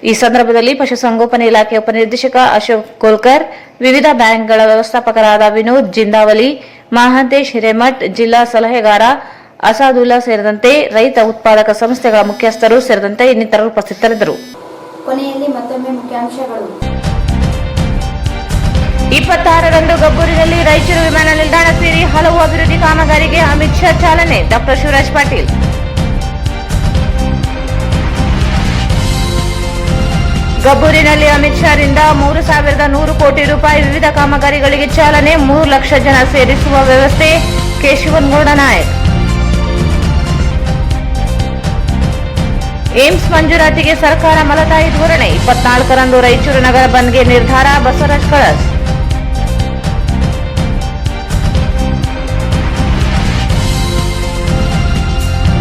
ಈ ಸಂದರ್ಭದಲ್ಲಿ ಪಶುಸಂಗೋಪನೆ ಇಲಾಖೆ ಉಪನಿರ್ದೇಶಕ ಅಶೋಕ್ ಕೋಲ್ಕರ್, ವಿವಿಧ ಬ್ಯಾಂಕ್ಗಳ ವ್ಯವಸ್ಥಾಪಕರಾದ ವಿನೋದ್ ಜಿಂದಾವಲಿ, ಮಹಾಂತೇಶ್ ಹಿರೇಮಠ್, ಜಿಲ್ಲಾ ಸಲಹೆಗಾರ ಅಸಾದುಲ್ಲಾ ಸೇರಿದಂತೆ ರೈತ ಉತ್ಪಾದಕ ಸಂಸ್ಥೆಗಳ ಮುಖ್ಯಸ್ಥರು ಸೇರಿದಂತೆ ಇನ್ನಿತರರು ಉಪಸ್ಥಿತರಿದ್ದರು. ಕೊನೆಯಲ್ಲಿ ಮತ್ತೊಮ್ಮೆ ಮುಖ್ಯಾಂಶಗಳು. 26ರಂದು ಗಬ್ಬೂರಿನಲ್ಲಿ ರಾಯಚೂರು ವಿಮಾನ ನಿಲ್ದಾಣ ಸೇರಿ ಹಲವು ಅಭಿವೃದ್ಧಿ ಕಾಮಗಾರಿಗೆ ಅಮಿತ್ ಶಾ ಚಾಲನೆ. ಡಾ ಶಿವರಾಜ್ ಪಾಟೀಲ್. ಗಬ್ಬೂರಿನಲ್ಲಿ ಅಮಿತ್ ಶಾ ರಿಂದ 3,100 ಕೋಟಿ ರೂಪಾಯಿ ವಿವಿಧ ಕಾಮಗಾರಿಗಳಿಗೆ ಚಾಲನೆ. 3 ಲಕ್ಷ ಜನ ಸೇರಿಸುವ ವ್ಯವಸ್ಥೆ. ಕೆ ಶಿವನಗೌಡ ನಾಯಕ್. ಏಮ್ಸ್ ಮಂಜೂರಾತಿಗೆ ಸರ್ಕಾರ ಮಲತಾಯಿ ಧೋರಣೆ. 24ರಂದು ರಾಯಚೂರು ನಗರ ಬಂದ್ಗೆ ನಿರ್ಧಾರ. ಬಸವರಾಜ್ ಕಳಸ್.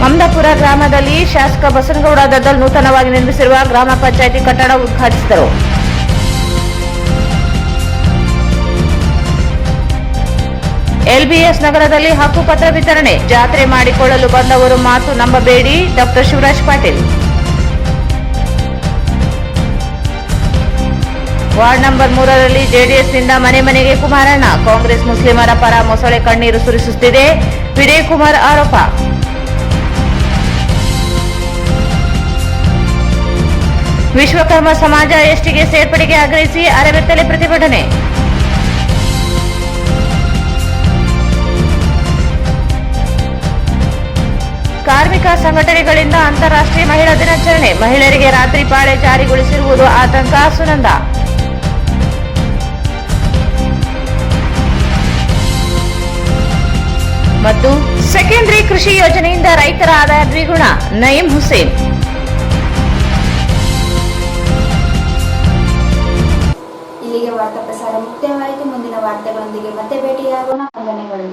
ಮಮದಾಪುರ ಗ್ರಾಮದಲ್ಲಿ ಶಾಸಕ ಬಸನಗೌಡ ದದ್ದಲ್ ನೂತನವಾಗಿ ನಿರ್ಮಿಸಿರುವ ಗ್ರಾಮ ಪಂಚಾಯಿತಿ ಕಟ್ಟಡ ಉದ್ಘಾಟಿಸಿದರು. ಎಲ್ಬಿಎಸ್ ನಗರದಲ್ಲಿ ಹಕ್ಕುಪತ್ರ ವಿತರಣೆ. ಜಾತ್ರೆ ಮಾಡಿಕೊಳ್ಳಲು ಬಂದವರು ಮಾತು ನಂಬಬೇಡಿ. ಡಾ ಶಿವರಾಜ್ ಪಾಟೀಲ್. ವಾರ್ಡ್ ನಂಬರ್ 3ರಲ್ಲಿ ಜೆಡಿಎಸ್ನಿಂದ ಮನೆ ಮನೆಗೆ ಕುಮಾರಣ್ಣ. ಕಾಂಗ್ರೆಸ್ ಮುಸ್ಲಿಮರ ಪರ ಮೊಸಳೆ ಕಣ್ಣೀರು ಸುರಿಸುತ್ತಿದೆ. ವಿನಯ್ ಕುಮಾರ್ ಆರೋಪ. ವಿಶ್ವಕರ್ಮ ಸಮಾಜ ಎಸ್ಟಿಗೆ ಸೇರ್ಪಡೆಗೆ ಆಗ್ರಹಿಸಿ ಅರೆಬೆತ್ತಲೆ ಪ್ರತಿಭಟನೆ. ಅನೇಕ ಸಂಘಟನೆಗಳಿಂದ ಅಂತಾರಾಷ್ಟ್ರೀಯ ಮಹಿಳಾ ದಿನಾಚರಣೆ. ಮಹಿಳೆಯರಿಗೆ ರಾತ್ರಿ ಪಾಳೆ ಜಾರಿಗೊಳಿಸಿರುವುದು ಆತಂಕ, ಸುನಂದ. ಮತ್ತು ಸೆಕೆಂಡರಿ ಕೃಷಿ ಯೋಜನೆಯಿಂದ ರೈತರ ಆದಾಯ ದ್ವಿಗುಣ, ನಯೀಂ ಹುಸೇನ್. ಇಲ್ಲಿಗೆ ವಾರ್ತಾ ಪ್ರಸಾರ ಮುಕ್ತಾಯವಾಯಿತು. ಮುಂದಿನ ವಾರ್ತೆಗಳೊಂದಿಗೆ ಮತ್ತೆ ಭೇಟಿಯಾಗೋಣ. ವಂದನೆಗಳು.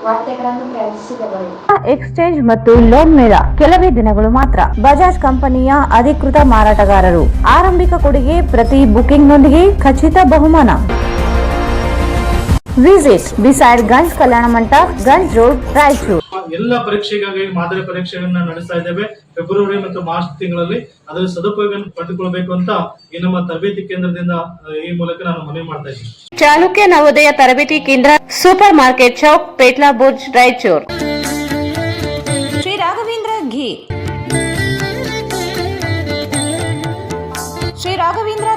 ವಾರ್ತೆಗಳನ್ನು ಪ್ರವೇಶಿಸಿದವರು. ಎಕ್ಸ್ಚೇಂಜ್ ಮತ್ತು ಲೋನ್ ಮೇಳ ಕೆಲವೇ ದಿನಗಳು ಮಾತ್ರ. ಬಜಾಜ್ ಕಂಪನಿಯ ಅಧಿಕೃತ ಮಾರಾಟಗಾರರು. ಆರಂಭಿಕ ಕೊಡುಗೆ ಪ್ರತಿ ಬುಕಿಂಗ್ನೊಂದಿಗೆ ಖಚಿತ ಬಹುಮಾನ. Visit beside Ganj Kalyana Mantapa, Ganj road, Raichur. ಎಲ್ಲ ಪರೀಕ್ಷೆಗಾಗಿ ಮಾದರಿ ಪರೀಕ್ಷೆಗಳನ್ನ ನಡೆಸ್ತಾ ಇದ್ದೇವೆ. ಫೆಬ್ರವರಿ ಮತ್ತು ಮಾರ್ಚ್ ತಿಂಗಳಲ್ಲಿ ಅದರ ಸದುಪಯೋಗ ಪಡೆದುಕೊಳ್ಳಬೇಕು ಅಂತ ಈ ನಮ್ಮ ತರಬೇತಿ ಕೇಂದ್ರದಿಂದ ಈ ಮೂಲಕ ನಾನು ಮನವಿ ಮಾಡ್ತಾ ಇದ್ದೀನಿ. ಚಾಲುಕ್ಯ ನವೋದಯ ತರಬೇತಿ ಕೇಂದ್ರ, super market Chowk, Petla Burj, Raichur. Shri Raghavendra Ghee. Shri Raghavendra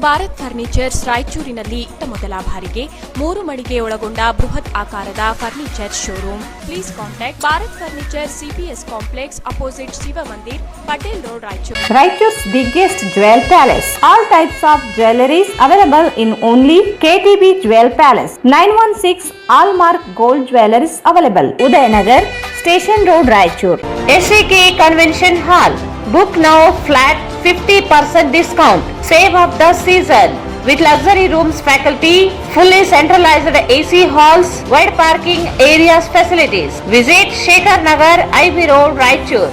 Bharat furnitures ರಾಯಚೂರಿನಲ್ಲಿ ಮೊದಲ ಬಾರಿಗೆ 3 ಮಳಿಗೆ ಒಳಗೊಂಡ ಬೃಹತ್ ಆಕಾರದ furniture showroom. Please contact Bharat furniture, CPS complex, opposite Shiva Mandir, Patel road, Raichur. Raichur's biggest jewel palace. All types of jewelries available in only KTB Jewel Palace. 916 Allmark Gold Jewelries available. Udayanagar, Station Road, Raichur. SAK Convention Hall. Book now, flat 50% discount. Save of the season. With luxury rooms, faculty, fully centralized AC halls, wide parking areas facilities. Visit Shekhar Nagar, IB Road, Raichur.